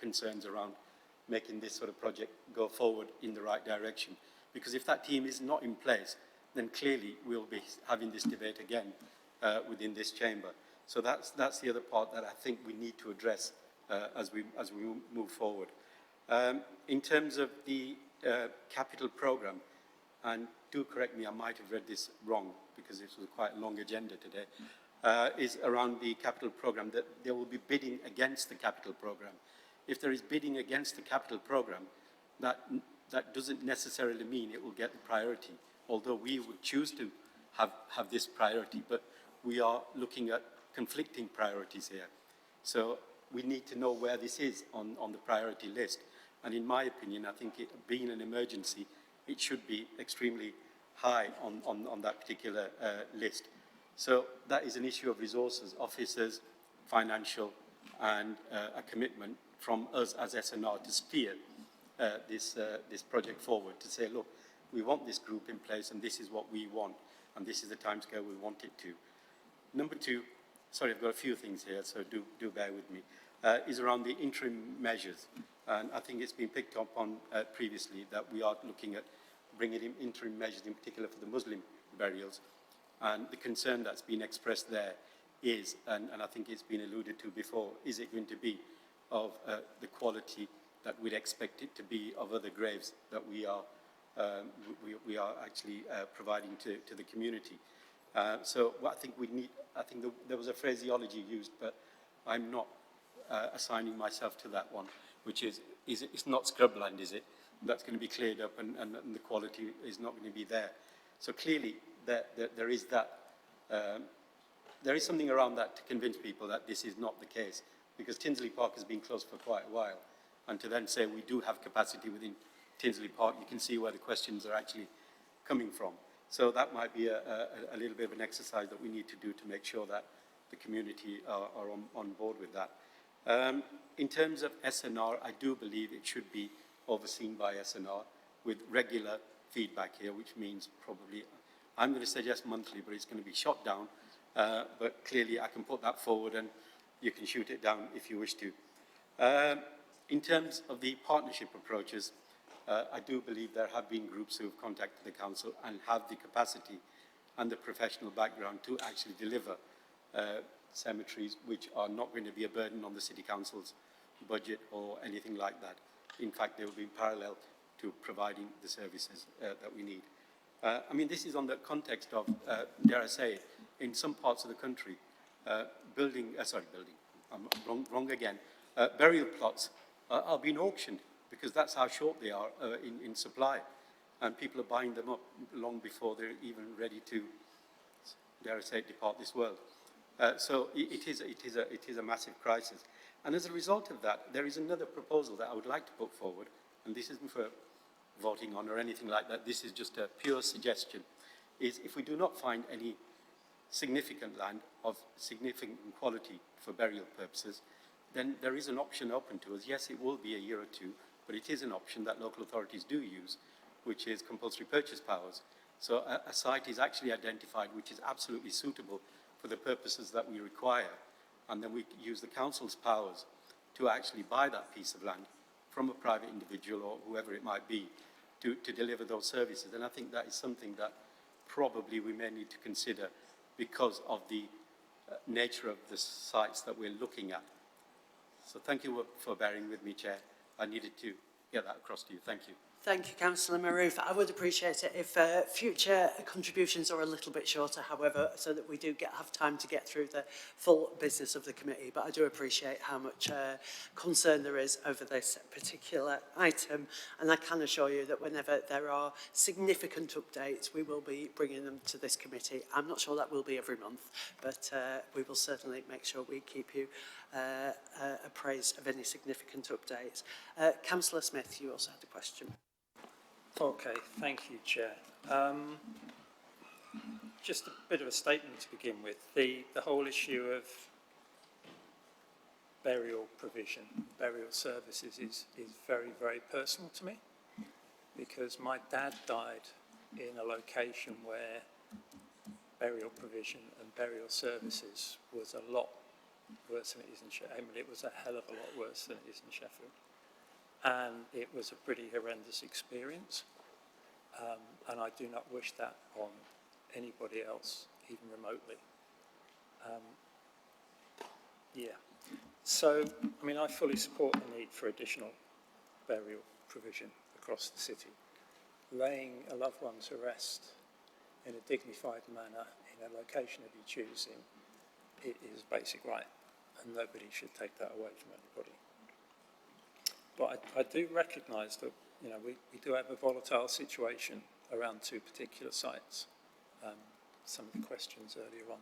concerns around making this sort of project go forward in the right direction. Because if that team is not in place, then clearly we'll be having this debate again within this chamber. So that's the other part that I think we need to address as we move forward. In terms of the capital programme, and do correct me, I might have read this wrong because this was quite a long agenda today, is around the capital programme, that there will be bidding against the capital programme. If there is bidding against the capital programme, that doesn't necessarily mean it will get the priority, although we would choose to have this priority, but we are looking at conflicting priorities here. So we need to know where this is on the priority list. And in my opinion, I think being an emergency, it should be extremely high on that particular list. So that is an issue of resources, officers, financial, and a commitment from us as SNR to steer this project forward, to say, look, we want this group in place and this is what we want and this is the timescale we want it to. Number two, sorry, I've got a few things here, so do bear with me, is around the interim measures. And I think it's been picked up on previously that we are looking at bringing in interim measures, in particular for the Muslim burials. And the concern that's been expressed there is, and I think it's been alluded to before, is it going to be of the quality that we'd expect it to be of other graves that we are actually providing to the community. So I think there was a phraseology used, but I'm not assigning myself to that one, which is it's not scrubland, is it? That's going to be cleared up and the quality is not going to be there. So clearly there is that, there is something around that to convince people that this is not the case, because Tinsley Park has been closed for quite a while, and to then say we do have capacity within Tinsley Park, you can see where the questions are actually coming from. So that might be a little bit of an exercise that we need to do to make sure that the community are on board with that. In terms of SNR, I do believe it should be overseen by SNR with regular feedback here, which means probably, I'm going to suggest monthly, but it's going to be shot down. But clearly I can put that forward and you can shoot it down if you wish to. In terms of the partnership approaches, I do believe there have been groups who have contacted the council and have the capacity and the professional background to actually deliver cemeteries which are not going to be a burden on the city council's budget or anything like that. In fact, they will be parallel to providing the services that we need. I mean, this is on the context of, dare I say, in some parts of the country, wrong again, burial plots are being auctioned because that's how short they are in supply. And people are buying them up long before they're even ready to, dare I say, depart this world. So it is a massive crisis. And as a result of that, there is another proposal that I would like to put forward, and this isn't for voting on or anything like that, this is just a pure suggestion, is if we do not find any significant land of significant quality for burial purposes, then there is an option open to us. Yes, it will be a year or two, but it is an option that local authorities do use, which is compulsory purchase powers. So a site is actually identified which is absolutely suitable for the purposes that we require, and then we use the council's powers to actually buy that piece of land from a private individual or whoever it might be to deliver those services. And I think that is something that probably we may need to consider because of the nature of the sites that we're looking at. So thank you for bearing with me, Chair. I needed to get that across to you. Thank you. Thank you, Councillor Maroof. I would appreciate it if future contributions are a little bit shorter, however, so that we do have time to get through the full business of the committee. But I do appreciate how much concern there is over this particular item. And I can assure you that whenever there are significant updates, we will be bringing them to this committee. I'm not sure that will be every month, but we will certainly make sure we keep you appraised of any significant updates. Councillor Smith, you also had a question. Okay, thank you, Chair. Just a bit of a statement to begin with. The whole issue of burial provision, burial services is very, very personal to me, because my dad died in a location where burial provision and burial services was a lot worse than it is in Sheffield. I mean, it was a hell of a lot worse than it is in Sheffield. And it was a pretty horrendous experience. And I do not wish that on anybody else, even remotely. Yeah. So, I mean, I fully support the need for additional burial provision across the city. Laying a loved one to rest in a dignified manner in a location of your choosing, it is a basic right, and nobody should take that away from anybody. But I do recognise that, you know, we do have a volatile situation around two particular sites, some of the questions earlier on.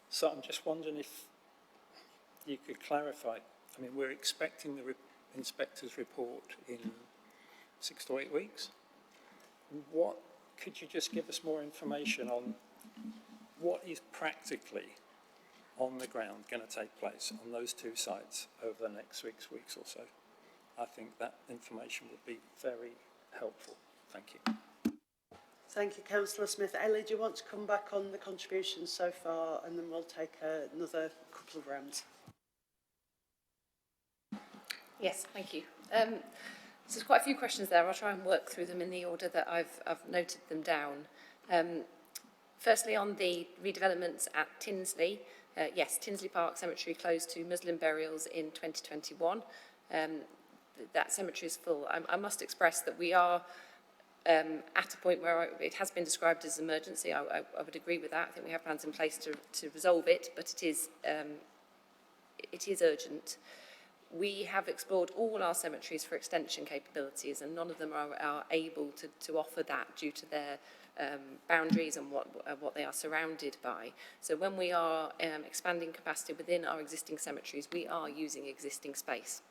So I'm just wondering if you could clarify I mean, we're expecting the inspector's report in 6 to 8 weeks. What, could you just give us more information on what is practically on the ground going to take place on those two sites over the next 6 weeks or so? I think that information would be very helpful. Thank you. Thank you, Councillor Smith. Ellie, do you want to come back on the contributions so far, and then we'll take another couple of rounds? Yes, thank you. So there's quite a few questions there. I'll try and work through them in the order that I've noted them down. Firstly, on the redevelopments at Tinsley, yes, Tinsley Park Cemetery closed to Muslim burials in 2021. That cemetery is full. I must express that we are at a point where it has been described as an emergency. I would agree with that. I think we have plans in place to resolve it, but it is urgent. We have explored all our cemeteries for extension capabilities, and none of them are able to offer that due to their boundaries and what they are surrounded by. So when we are expanding capacity within our existing cemeteries, we are using existing space.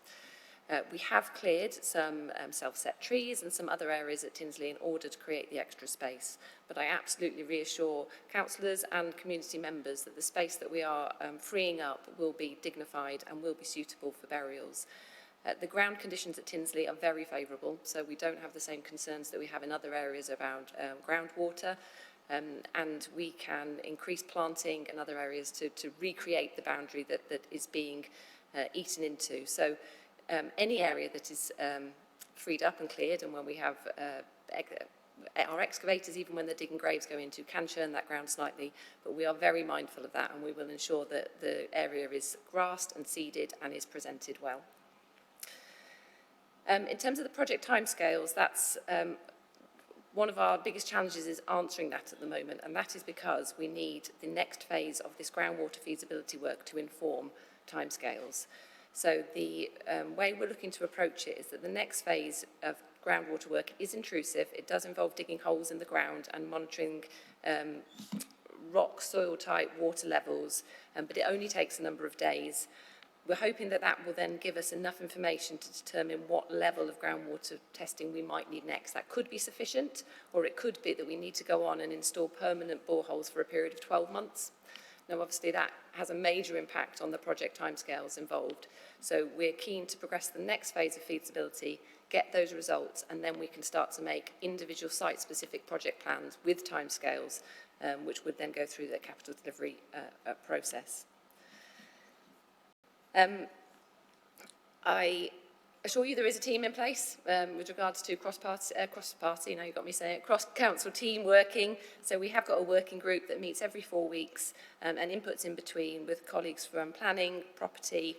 We have cleared some self-set trees and some other areas at Tinsley in order to create the extra space, but I absolutely reassure councillors and community members that the space that we are freeing up will be dignified and will be suitable for burials. The ground conditions at Tinsley are very favourable, so we don't have the same concerns that we have in other areas around groundwater, and we can increase planting in other areas to recreate the boundary that is being eaten into. So any area that is freed up and cleared, and when we have our excavators, even when they're digging graves, go into, can churn that ground slightly, but we are very mindful of that, and we will ensure that the area is grassed and seeded and is presented well. In terms of the project timescales, that's one of our biggest challenges is answering that at the moment, and that is because we need the next phase of this groundwater feasibility work to inform timescales. So the way we're looking to approach it is that the next phase of groundwater work is intrusive. It does involve digging holes in the ground and monitoring rock, soil type, water levels, but it only takes a number of days. We're hoping that that will then give us enough information to determine what level of groundwater testing we might need next. That could be sufficient, or it could be that we need to go on and install permanent boreholes for a period of 12 months. Now, obviously, that has a major impact on the project timescales involved. So we're keen to progress the next phase of feasibility, get those results, and then we can start to make individual site-specific project plans with timescales, which would then go through the capital delivery process. I assure you there is a team in place with regards to cross-party, now you've got me saying it, cross-council team working. So we have got a working group that meets every 4 weeks and inputs in between with colleagues from planning, property,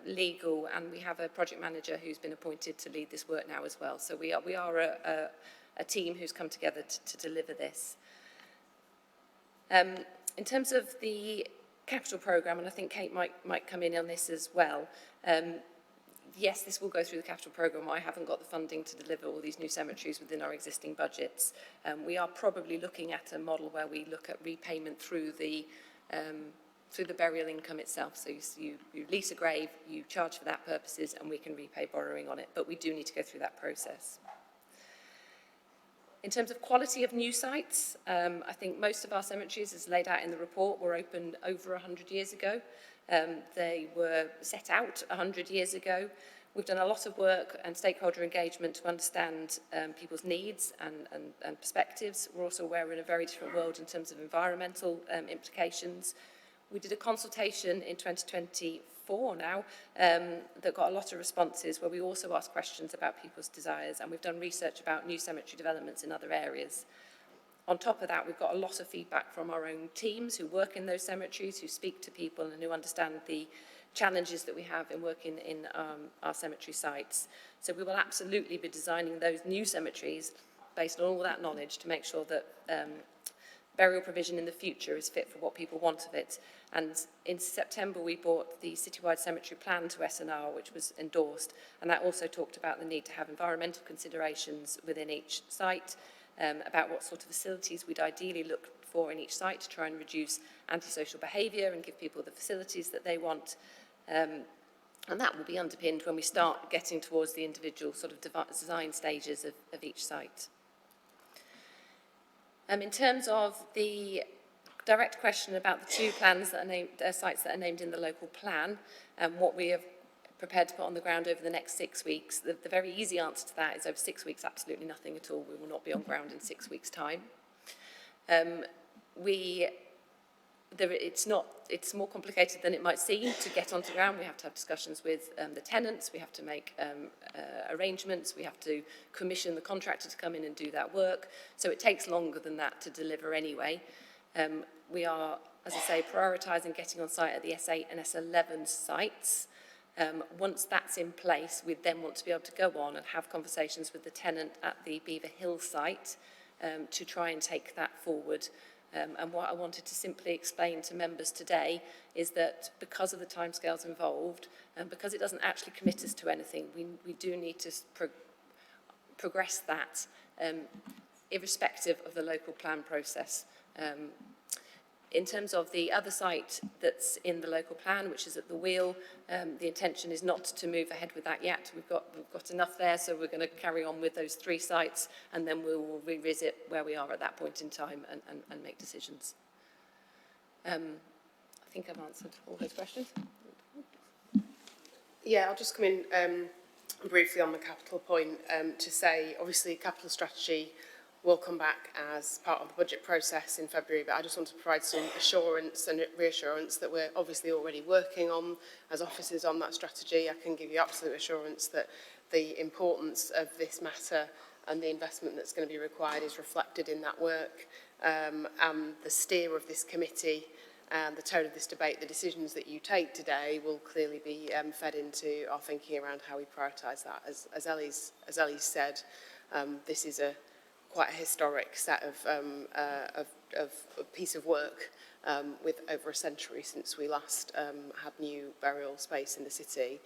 legal, and we have a project manager who's been appointed to lead this work now as well. So we are a team who's come together to deliver this. In terms of the capital programme, and I think Kate might come in on this as well, yes, this will go through the capital programme. I haven't got the funding to deliver all these new cemeteries within our existing budgets. We are probably looking at a model where we look at repayment through the burial income itself. So you lease a grave, you charge for that purposes, and we can repay borrowing on it. But we do need to go through that process. In terms of quality of new sites, I think most of our cemeteries, as laid out in the report, were opened over 100 years ago. They were set out 100 years ago. We've done a lot of work and stakeholder engagement to understand people's needs and perspectives. We're also aware we're in a very different world in terms of environmental implications. We did a consultation in 2024 now that got a lot of responses, where we also asked questions about people's desires, and we've done research about new cemetery developments in other areas. On top of that, we've got a lot of feedback from our own teams who work in those cemeteries, who speak to people and who understand the challenges that we have in working in our cemetery sites. So we will absolutely be designing those new cemeteries based on all that knowledge to make sure that burial provision in the future is fit for what people want of it. And in September, we brought the citywide cemetery plan to SNR, which was endorsed, and that also talked about the need to have environmental considerations within each site, about what sort of facilities we'd ideally look for in each site to try and reduce antisocial behaviour and give people the facilities that they want. And that will be underpinned when we start getting towards the individual sort of design stages of each site. In terms of the direct question about the two plans that are named, sites that are named in the local plan, and what we have prepared to put on the ground over the next 6 weeks, the very easy answer to that is over 6 weeks, absolutely nothing at all. We will not be on ground in 6 weeks' time. It's more complicated than it might seem to get onto ground. We have to have discussions with the tenants, we have to make arrangements, we have to commission the contractor to come in and do that work. So it takes longer than that to deliver anyway. We are, as I say, prioritising getting on site at the S8 and S11 sites. Once that's in place, we then want to be able to go on and have conversations with the tenant at the Beaver Hill site to try and take that forward. And what I wanted to simply explain to members today is that because of the timescales involved, and because it doesn't actually commit us to anything, we do need to progress that irrespective of the local plan process. In terms of the other site that's in the local plan, which is at the Wheel, the intention is not to move ahead with that yet. We've got enough there, so we're going to carry on with those 3 sites, and then we will revisit where we are at that point in time and make decisions. I think I've answered all those questions. Yeah, I'll just come in briefly on the capital point to say, obviously, capital strategy will come back as part of the budget process in February, but I just want to provide some assurance and reassurance that we're obviously already working on as officers on that strategy. I can give you absolute assurance that the importance of this matter and the investment that's going to be required is reflected in that work, and the steer of this committee and the tone of this debate, the decisions that you take today will clearly be fed into our thinking around how we prioritise that. As Ellie's said, this is quite a historic set of piece of work with over a century since we last had new burial space in the city,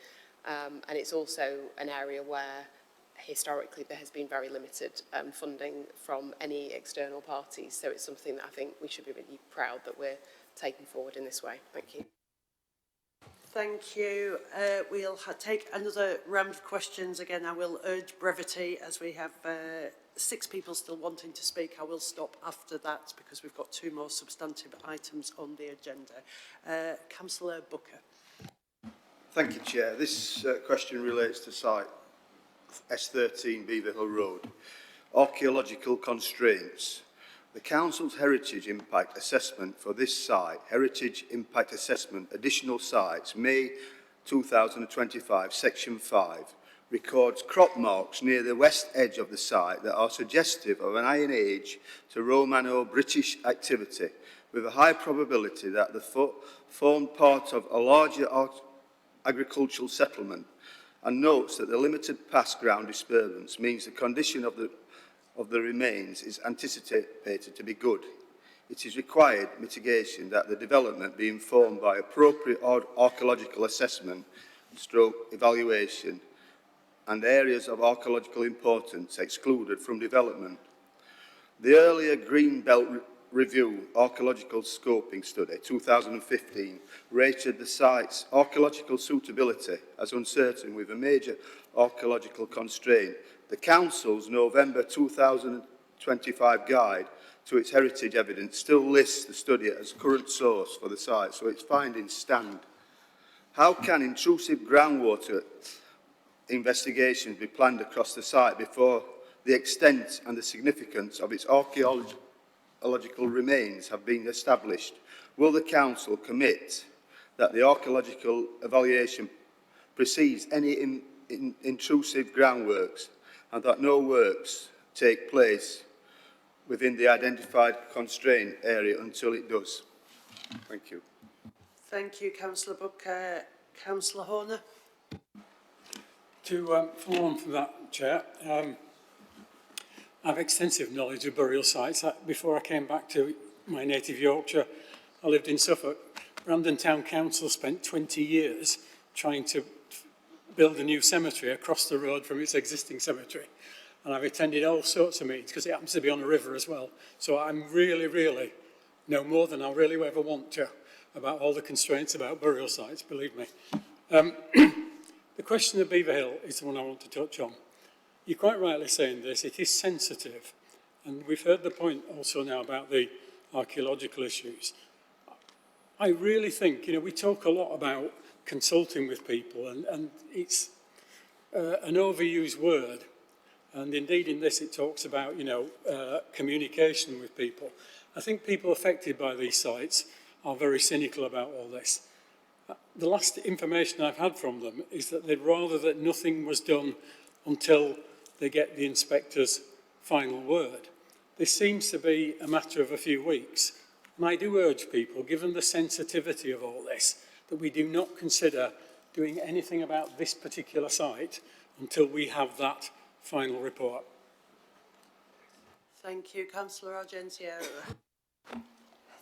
and it's also an area where historically there has been very limited funding from any external parties, so it's something that I think we should be really proud that we're taking forward in this way. Thank you. Thank you. We'll take another round of questions. Again, I will urge brevity as we have 6 people still wanting to speak. I will stop after that because we've got 2 more substantive items on the agenda. Councillor Booker. Thank you, Chair. This question relates to site S13 Beaver Hill Road. Archaeological constraints. The Council's Heritage Impact Assessment for this site, Heritage Impact Assessment, Additional Sites, May 2025, Section 5, records crop marks near the west edge of the site that are suggestive of an Iron Age to Romano-British activity, with a high probability that the formed part of a larger agricultural settlement, and notes that the limited past ground disturbance means the condition of the remains is anticipated to be good. It is required mitigation that the development be informed by appropriate archaeological assessment, stroke evaluation, and areas of archaeological importance excluded from development. The earlier Green Belt Review Archaeological Scoping Study 2015 rated the site's archaeological suitability as uncertain with a major archaeological constraint. The Council's November 2025 guide to its heritage evidence still lists the study as current source for the site, so its findings stand. How can intrusive groundwater investigations be planned across the site before the extent and the significance of its archaeological remains have been established? Will the Council commit that the archaeological evaluation precedes any intrusive groundworks and that no works take place within the identified constraint area until it does? Thank you. Thank you, Councillor Booker. Councillor Horner. To follow on from that, Chair, I have extensive knowledge of burial sites. Before I came back to my native Yorkshire, I lived in Suffolk. Brandon Town Council spent 20 years trying to build a new cemetery across the road from its existing cemetery. And I've attended all sorts of meetings because it happens to be on a river as well. So I'm really know more than I really ever want to about all the constraints about burial sites, believe me. question of Beaver Hill is the one I want to touch on. You're quite rightly saying this, it is sensitive, and we've heard the point also now about the archaeological issues. I really think, we talk a lot about consulting with people, and it's an overused word, and indeed in this it talks about, communication with people. I think people affected by these sites are very cynical about all this. The last information I've had from them is that they'd rather that nothing was done until they get the inspector's final word. This seems to be a matter of a few weeks. And I do urge people, given the sensitivity of all this, that we do not consider doing anything about this particular site until we have that final report. Thank you. Councillor Argentio.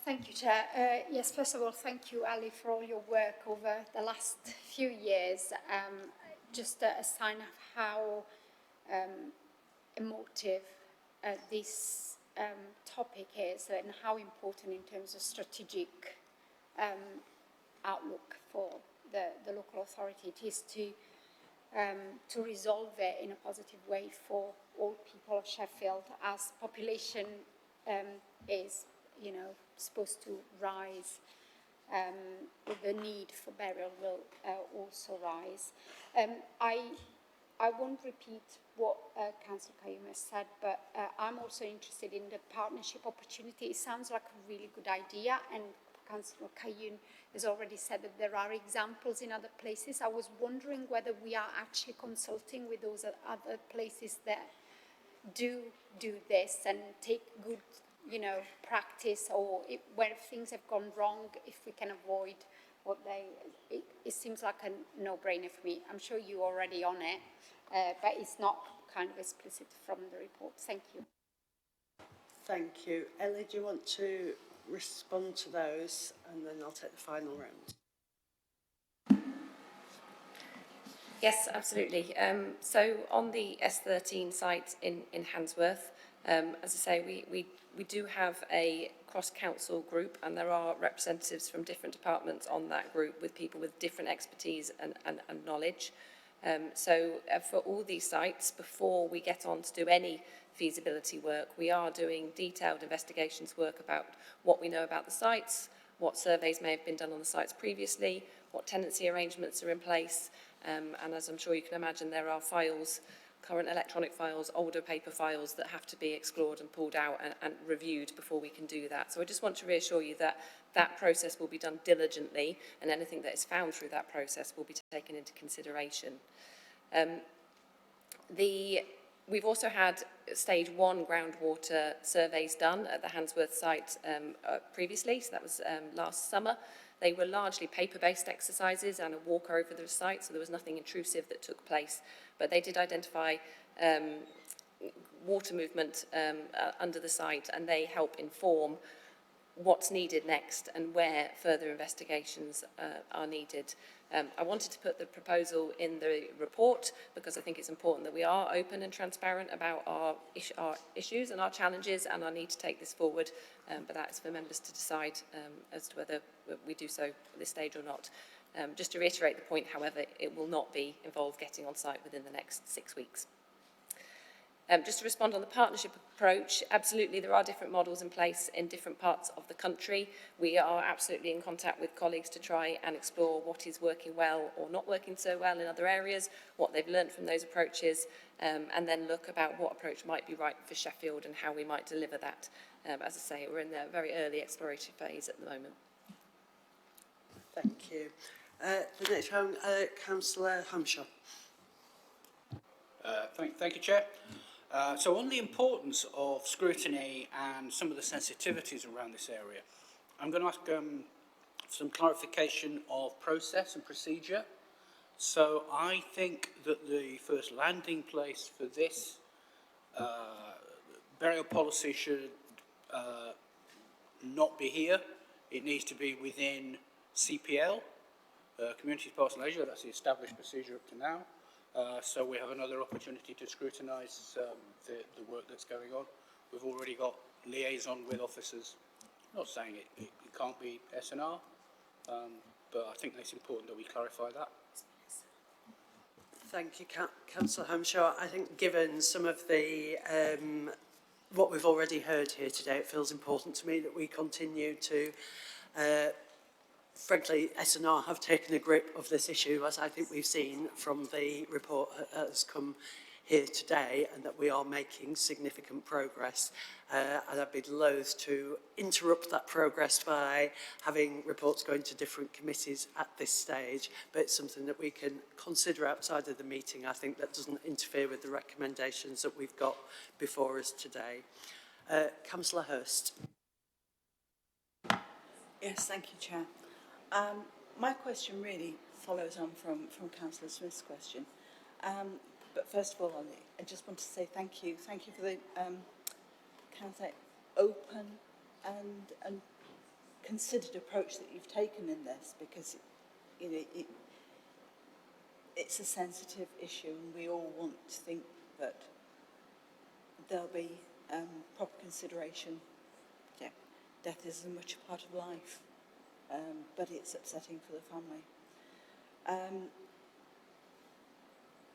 Thank you, Chair. Yes, first of all, thank you, Ali, for all your work over the last few years. Just a sign of how emotive this topic is and how important in terms of strategic outlook for the local authority it is to resolve it in a positive way for all people of Sheffield, as population is, supposed to rise. The need for burial will also rise. I won't repeat what Councillor Kayoum has said, but I'm also interested in the partnership opportunity. It sounds like a really good idea, and Councillor Kayoum has already said that there are examples in other places. I was wondering whether we are actually consulting with those other places that do this and take good, practice, or where things have gone wrong, if we can avoid what it seems like a no-brainer for me. I'm sure you're already on it, but it's not kind of explicit from the report. Thank you. Thank you. Ellie, do you want to respond to those, and then I'll take the final round? Yes, absolutely. So on the S13 site in Handsworth, as I say, we do have a cross-council group, and there are representatives from different departments on that group with people with different expertise and knowledge. So for all these sites, before we get on to do any feasibility work, we are doing detailed investigations work about what we know about the sites, what surveys may have been done on the sites previously, what tenancy arrangements are in place, and as I'm sure you can imagine, there are files, current electronic files, older paper files that have to be explored and pulled out and reviewed before we can do that. So I just want to reassure you that that process will be done diligently, and anything that is found through that process will be taken into consideration. We've also had stage 1 groundwater surveys done at the Handsworth site previously, so that was last summer. They were largely paper-based exercises and a walk over the site, so there was nothing intrusive that took place. But they did identify water movement under the site, and they help inform what's needed next and where further investigations are needed. I wanted to put the proposal in the report because I think it's important that we are open and transparent about our issues and our challenges and our need to take this forward, but that is for members to decide as to whether we do so at this stage or not. Just to reiterate the point, however, it will not involve getting on site within the next 6 weeks. Just to respond on the partnership approach, absolutely there are different models in place in different parts of the country. We are absolutely in contact with colleagues to try and explore what is working well or not working so well in other areas, what they've learned from those approaches, and then look about what approach might be right for Sheffield and how we might deliver that. As I say, we're in the very early exploratory phase at the moment. Thank you. The next round, Councillor Hampshire. Thank you, Chair. So on the importance of scrutiny and some of the sensitivities around this area, I'm going to ask some clarification of process and procedure. So I think that the first landing place for this burial policy should not be here. It needs to be within CPL, Communities, Parks and Leisure. That's the established procedure up to now. So we have another opportunity to scrutinise the work that's going on. We've already got liaison with officers. I'm not saying it can't be S&R, but I think it's important that we clarify that. Thank you, Councillor Hamshaw. I think given some of the what we've already heard here today, it feels important to me that we continue to frankly, SNR have taken a grip of this issue, as I think we've seen from the report that has come here today, and that we are making significant progress. And I'd be loath to interrupt that progress by having reports going to different committees at this stage, but it's something that we can consider outside of the meeting. I think that doesn't interfere with the recommendations that we've got before us today. Councillor Hurst. Yes, thank you, Chair. My question really follows on from Councillor Smith's question. But first of all, I just want to say thank you. Thank you for the can I say, open and considered approach that you've taken in this, because it's a sensitive issue, and we all want to think that there'll be proper consideration. Yeah, death is as much a part of life, but it's upsetting for the family.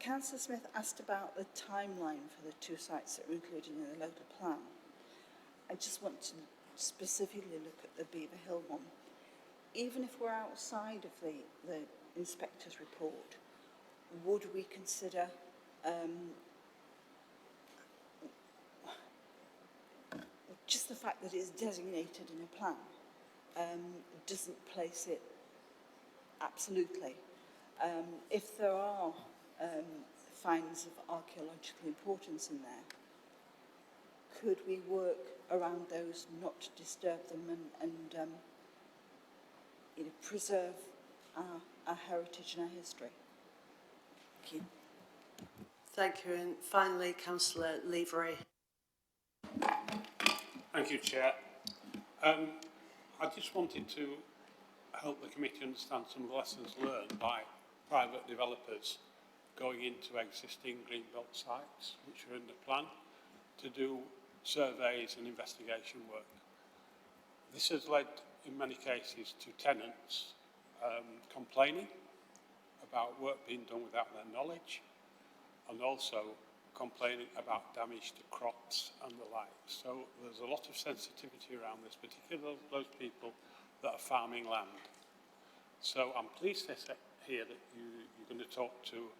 Councillor Smith asked about the timeline for the 2 sites that are included in the local plan. I just want to specifically look at the Beaver Hill one. Even if we're outside of the inspector's report, would we consider just the fact that it's designated in a plan doesn't place it absolutely. If there are finds of archaeological importance in there, could we work around those, not to disturb them, and preserve our heritage and our history? Thank you. Thank you. And finally, Councillor Levery. Thank you, Chair. I just wanted to help the committee understand some of the lessons learned by private developers going into existing greenbelt sites, which are in the plan, to do surveys and investigation work. This has led, in many cases, to tenants complaining about work being done without their knowledge, and also complaining about damage to crops and the like. So there's a lot of sensitivity around this, particularly those people that are farming land. So I'm pleased to hear that you're going to talk to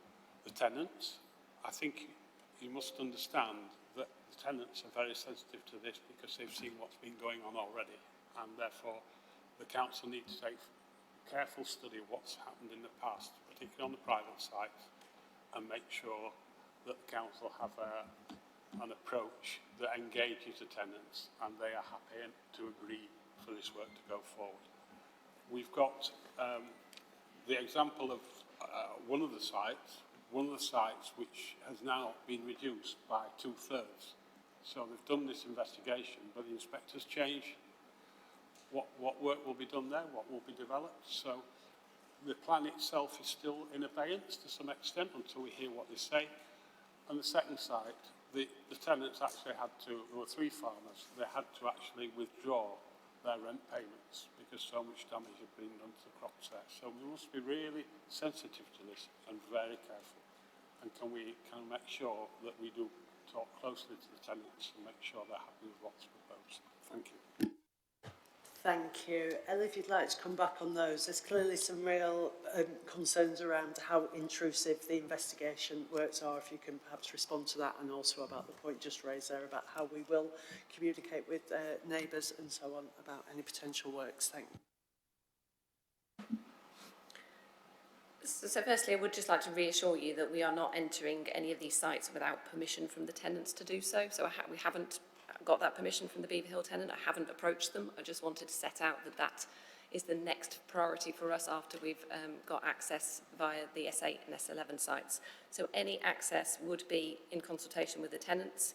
the tenants. I think you must understand that the tenants are very sensitive to this because they've seen what's been going on already, and therefore the council needs to take careful study of what's happened in the past, particularly on the private sites, and make sure that the council have an approach that engages the tenants and they are happy to agree for this work to go forward. We've got the example of one of the sites which has now been reduced by 2/3. So they've done this investigation, but the inspectors changed what work will be done there, what will be developed. So the plan itself is still in abeyance to some extent until we hear what they say. And the second site, the tenants actually had to, there were 3 farmers, they had to actually withdraw their rent payments because so much damage had been done to the crops there. So we must be really sensitive to this and very careful. And can we make sure that we do talk closely to the tenants and make sure they're happy with what's proposed. Thank you. Thank you. Ellie, if you'd like to come back on those, there's clearly some real concerns around how intrusive the investigation works are. If you can perhaps respond to that, and also about the point just raised there about how we will communicate with neighbours and so on about any potential works. Thank you. So firstly, I would just like to reassure you that we are not entering any of these sites without permission from the tenants to do so. So we haven't got that permission from the Beaver Hill tenant. I haven't approached them. I just wanted to set out that that is the next priority for us after we've got access via the S8 and S11 sites. So any access would be in consultation with the tenants.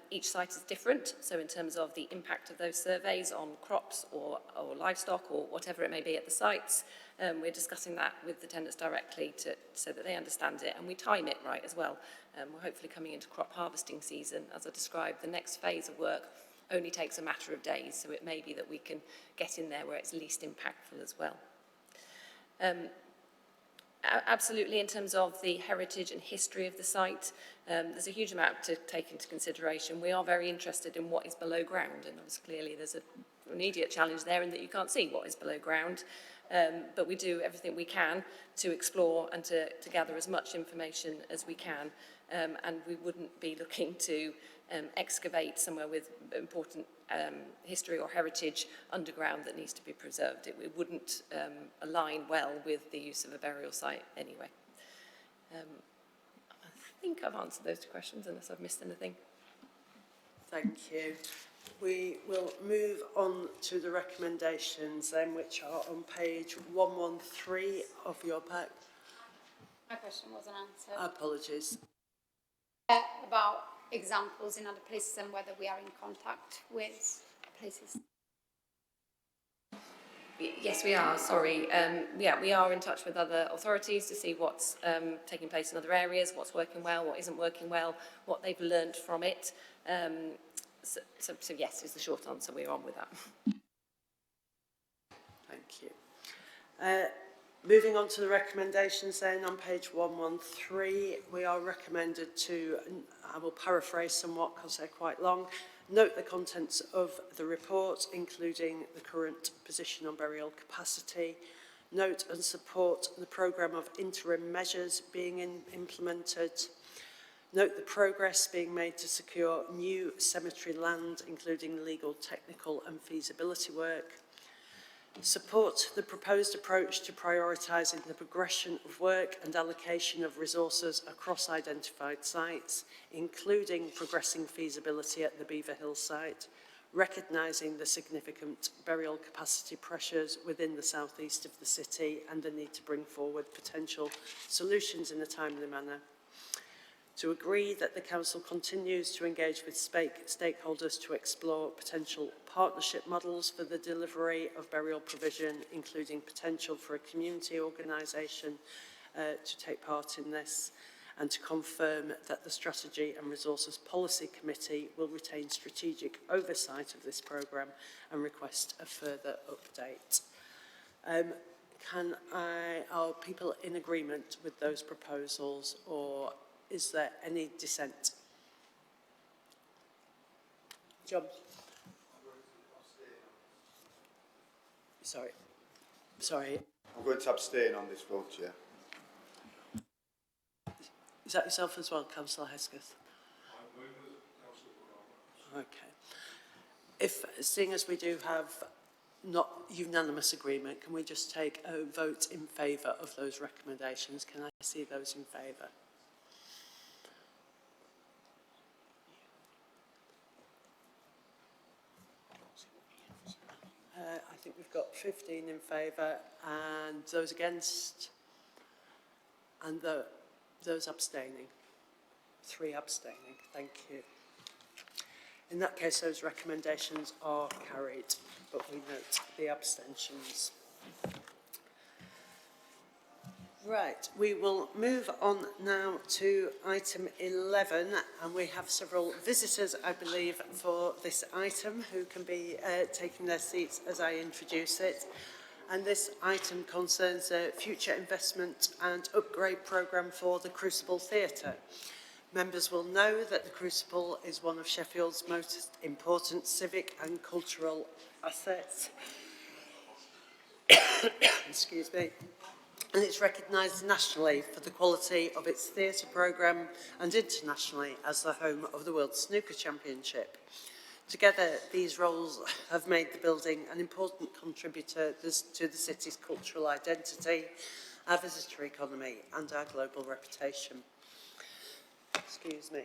Each site is different, so in terms of the impact of those surveys on crops or livestock or whatever it may be at the sites, we're discussing that with the tenants directly so that they understand it, and we time it right as well. We're hopefully coming into crop harvesting season. As I described, the next phase of work only takes a matter of days, so it may be that we can get in there where it's least impactful as well. Absolutely, in terms of the heritage and history of the site, there's a huge amount to take into consideration. We are very interested in what is below ground, and obviously clearly there's an immediate challenge there in that you can't see what is below ground. But we do everything we can to explore and to gather as much information as we can. And we wouldn't be looking to excavate somewhere with important history or heritage underground that needs to be preserved. It wouldn't align well with the use of a burial site anyway. I think I've answered those two questions unless I've missed anything. Thank you. We will move on to the recommendations then, which are on page 113 of your pack. My question wasn't answered. Apologies. About examples in other places and whether we are in contact with places. Yes, we are, sorry. Yeah, we are in touch with other authorities to see what's taking place in other areas, what's working well, what isn't working well, what they've learned from it. So yes, is the short answer. We're on with that. Thank you. Moving on to the recommendations then, on page 113, we are recommended to, I will paraphrase somewhat because they're quite long, note the contents of the report, including the current position on burial capacity, note and support the programme of interim measures being implemented, note the progress being made to secure new cemetery land, including legal, technical and feasibility work, support the proposed approach to prioritising the progression of work and allocation of resources across identified sites, including progressing feasibility at the Beaver Hill site, recognising the significant burial capacity pressures within the southeast of the city and the need to bring forward potential solutions in a timely manner. To agree that the Council continues to engage with stakeholders to explore potential partnership models for the delivery of burial provision, including potential for a community organisation to take part in this, and to confirm that the Strategy and Resources Policy Committee will retain strategic oversight of this programme and request a further update. Are people in agreement with those proposals, or is there any dissent? John? Sorry. I'm going to abstain on this vote, Chair. Is that yourself as well, Councillor Hesketh? Okay. If, seeing as we do have not unanimous agreement, can we just take a vote in favour of those recommendations? Can I see those in favour? I think we've got 15 in favour, and those against, and those abstaining. 3 abstaining. Thank you. In that case, those recommendations are carried, but we note the abstentions. Right, we will move on now to item 11, and we have several visitors, I believe, for this item who can be taking their seats as I introduce it. And this item concerns a future investment and upgrade programme for the Crucible Theatre. Members will know that the Crucible is one of Sheffield's most important civic and cultural assets. Excuse me. And it's recognised nationally for the quality of its theatre programme and internationally as the home of the World Snooker Championship. Together, these roles have made the building an important contributor to the city's cultural identity, our visitor economy and our global reputation. Excuse me.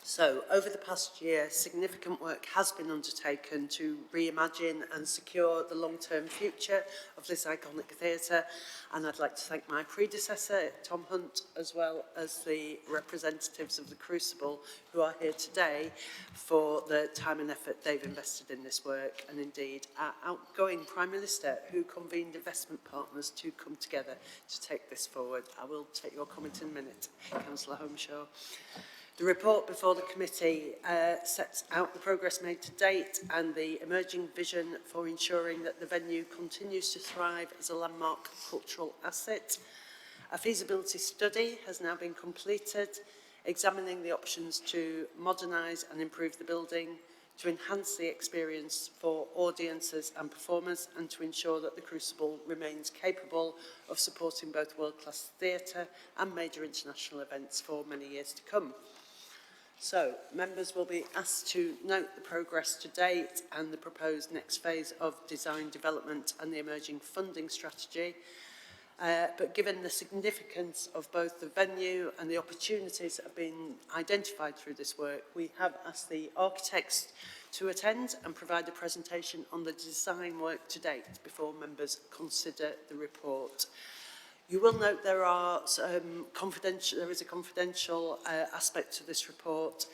So, over the past year, significant work has been undertaken to reimagine and secure the long-term future of this iconic theatre, and I'd like to thank my predecessor, Tom Hunt, as well as the representatives of the Crucible who are here today for the time and effort they've invested in this work, and indeed our outgoing Prime Minister who convened investment partners to come together to take this forward. I will take your comment in a minute, Councillor Holmeshaw. The report before the committee sets out the progress made to date and the emerging vision for ensuring that the venue continues to thrive as a landmark cultural asset. A feasibility study has now been completed, examining the options to modernise and improve the building, to enhance the experience for audiences and performers, and to ensure that the Crucible remains capable of supporting both world-class theatre and major international events for many years to come. So, members will be asked to note the progress to date and the proposed next phase of design development and the emerging funding strategy. But given the significance of both the venue and the opportunities that have been identified through this work, we have asked the architects to attend and provide a presentation on the design work to date before members consider the report. You will note there is a confidential aspect to this report.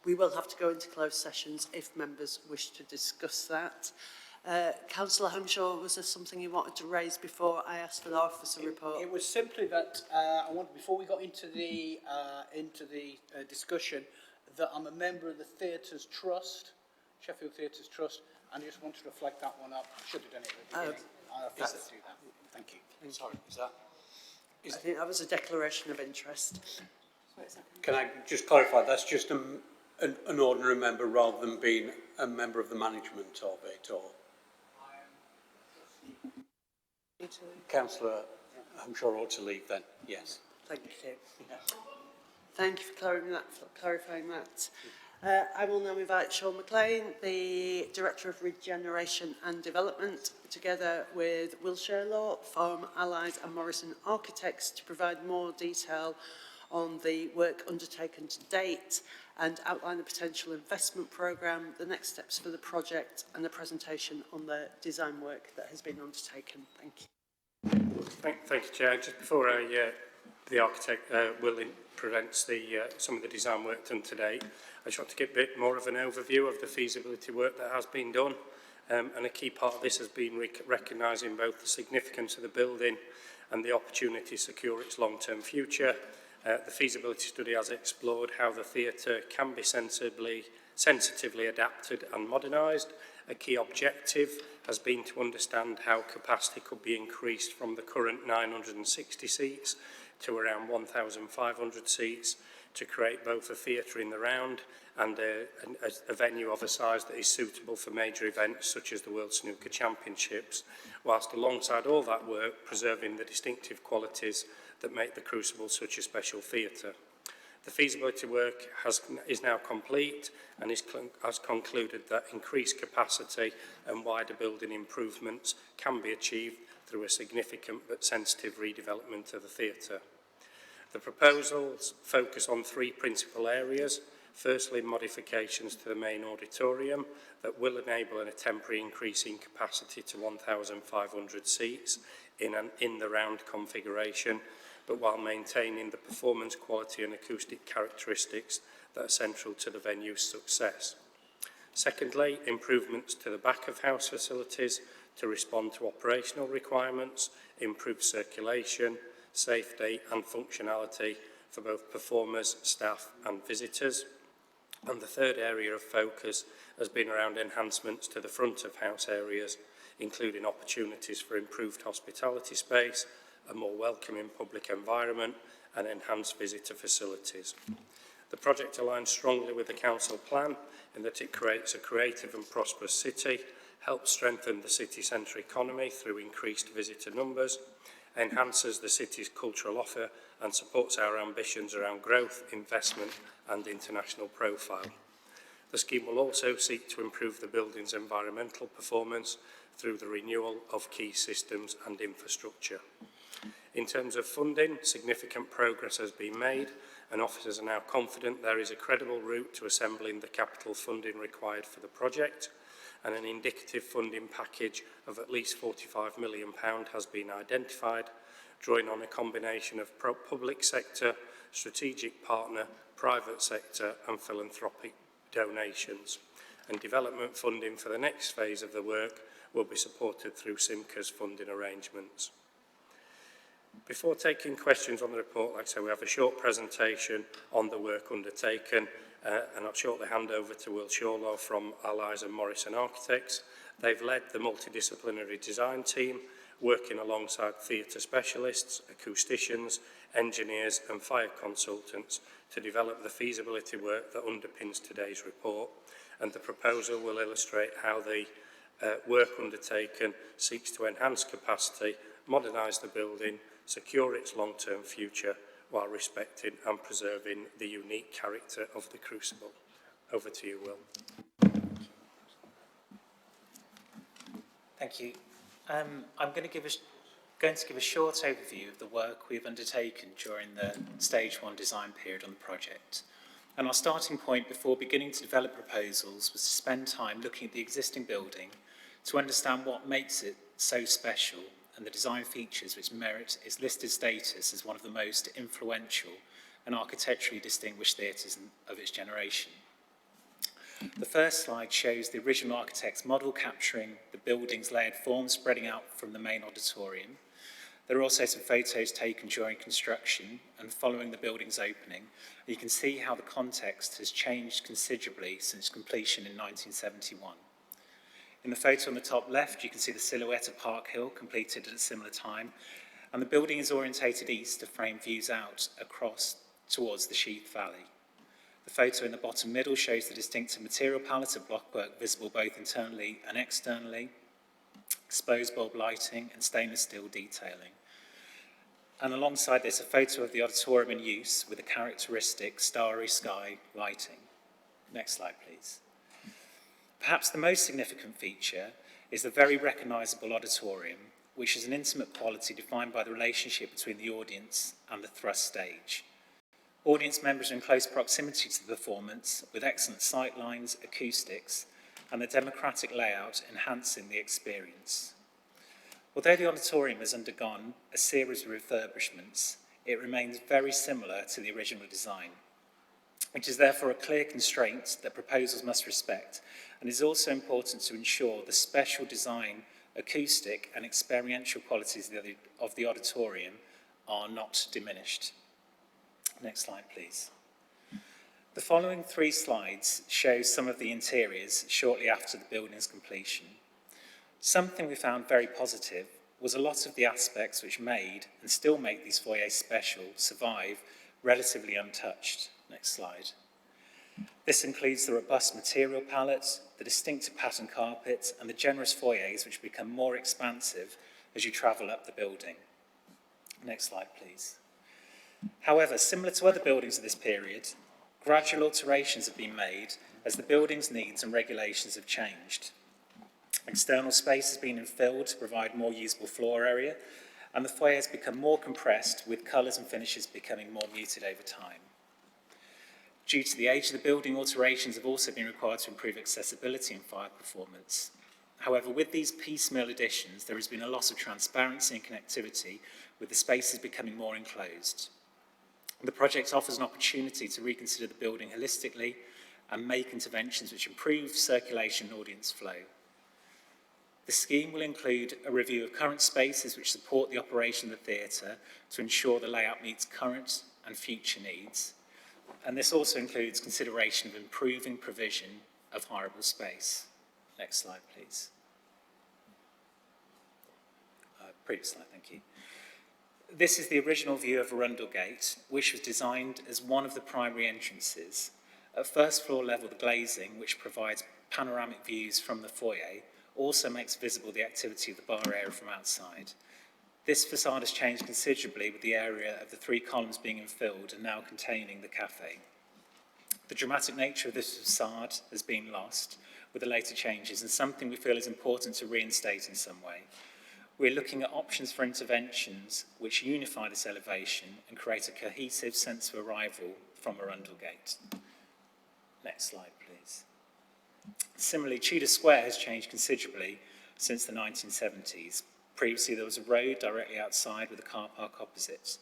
We will have to go into closed sessions if members wish to discuss that. Councillor Hamshaw, was there something you wanted to raise before I asked for the officer report? It was simply that I wanted, before we got into the discussion, that I'm a member of the Theatres Trust, Sheffield Theatres Trust, and I just wanted to reflect that one up. Should have done it at the beginning. I'll have to do that. Thank you. Sorry, is that? I think that was a declaration of interest. Can I just clarify, that's just an ordinary member rather than being a member of the management of it, or? Councillor, I'm sure ought to leave then, yes. Thank you. Thank you for clarifying that. I will now invite Sean McLean, the Director of Regeneration and Development, together with Wilshire Law, Forum Allies and Morrison Architects, to provide more detail on the work undertaken to date and outline the potential investment programme, the next steps for the project and the presentation on the design work that has been undertaken. Thank you. Thank you, Chair. Just before the architect will presents some of the design work done today, I just want to give a bit more of an overview of the feasibility work that has been done. And a key part of this has been recognising both the significance of the building and the opportunity to secure its long-term future. The feasibility study has explored how the theatre can be sensitively adapted and modernised. A key objective has been to understand how capacity could be increased from the current 960 seats to around 1,500 seats to create both a theatre in the round and a venue of a size that is suitable for major events such as the World Snooker Championships, whilst alongside all that work preserving the distinctive qualities that make the Crucible such a special theatre. The feasibility work is now complete and has concluded that increased capacity and wider building improvements can be achieved through a significant but sensitive redevelopment of the theatre. The proposals focus on three principal areas. Firstly, modifications to the main auditorium that will enable a temporary increase in capacity to 1,500 seats in the round configuration, but while maintaining the performance quality and acoustic characteristics that are central to the venue's success. Secondly, improvements to the back of house facilities to respond to operational requirements, improve circulation, safety and functionality for both performers, staff and visitors. And the third area of focus has been around enhancements to the front of house areas, including opportunities for improved hospitality space, a more welcoming public environment and enhanced visitor facilities. The project aligns strongly with the council plan in that it creates a creative and prosperous city, helps strengthen the city centre economy through increased visitor numbers, enhances the city's cultural offer and supports our ambitions around growth, investment and international profile. The scheme will also seek to improve the building's environmental performance through the renewal of key systems and infrastructure. In terms of funding, significant progress has been made and officers are now confident there is a credible route to assembling the capital funding required for the project, and an indicative funding package of at least £45 million has been identified, drawing on a combination of public sector, strategic partner, private sector and philanthropic donations. And development funding for the next phase of the work will be supported through SIMCA's funding arrangements. Before taking questions on the report, like I say, we have a short presentation on the work undertaken, and I'll shortly hand over to Will Shawlaw from Allies and Morrison Architects. They've led the multidisciplinary design team, working alongside theatre specialists, acousticians, engineers and fire consultants to develop the feasibility work that underpins today's report. And the proposal will illustrate how the work undertaken seeks to enhance capacity, modernise the building, secure its long-term future while respecting and preserving the unique character of the Crucible. Over to you, Will. Thank you. I'm going to give a short overview of the work we've undertaken during the Stage 1 design period on the project. And our starting point before beginning to develop proposals was to spend time looking at the existing building to understand what makes it so special and the design features which merit its listed status as one of the most influential and architecturally distinguished theatres of its generation. The first slide shows the original architect's model capturing the building's layered form spreading out from the main auditorium. There are also some photos taken during construction and following the building's opening. You can see how the context has changed considerably since completion in 1971. In the photo on the top left, you can see the silhouette of Park Hill, completed at a similar time, and the building is orientated east to frame views out across towards the Sheath Valley. The photo in the bottom middle shows the distinctive material palette of blockwork visible both internally and externally, exposed bulb lighting and stainless steel detailing. And alongside this, a photo of the auditorium in use with the characteristic starry sky lighting. Next slide, please. Perhaps the most significant feature is the very recognisable auditorium, which is an intimate quality defined by the relationship between the audience and the thrust stage. Audience members are in close proximity to the performance, with excellent sight lines, acoustics, and the democratic layout enhancing the experience. Although the auditorium has undergone a series of refurbishments, it remains very similar to the original design. It is therefore a clear constraint that proposals must respect, and is also important to ensure the special design, acoustic and experiential qualities of the auditorium are not diminished. Next slide, please. The following 3 slides show some of the interiors shortly after the building's completion. Something we found very positive was a lot of the aspects which made and still make these foyers special survive relatively untouched. Next slide. This includes the robust material palette, the distinctive pattern carpets, and the generous foyers which become more expansive as you travel up the building. Next slide, please. However, similar to other buildings of this period, gradual alterations have been made as the building's needs and regulations have changed. External space has been infilled to provide more usable floor area, and the foyer has become more compressed, with colours and finishes becoming more muted over time. Due to the age of the building, alterations have also been required to improve accessibility and fire performance. However, with these piecemeal additions, there has been a loss of transparency and connectivity, with the spaces becoming more enclosed. The project offers an opportunity to reconsider the building holistically and make interventions which improve circulation and audience flow. The scheme will include a review of current spaces which support the operation of the theatre to ensure the layout meets current and future needs. And this also includes consideration of improving provision of hireable space. Next slide, please. Previous slide, thank you. This is the original view of Arundel Gate, which was designed as one of the primary entrances. At first floor level, the glazing, which provides panoramic views from the foyer, also makes visible the activity of the bar area from outside. This facade has changed considerably, with the area of the 3 columns being infilled and now containing the cafe. The dramatic nature of this facade has been lost with the later changes, and something we feel is important to reinstate in some way. We're looking at options for interventions which unify this elevation and create a cohesive sense of arrival from Arundel Gate. Next slide, please. Similarly, Tudor Square has changed considerably since the 1970s. Previously, there was a road directly outside with a car park opposite.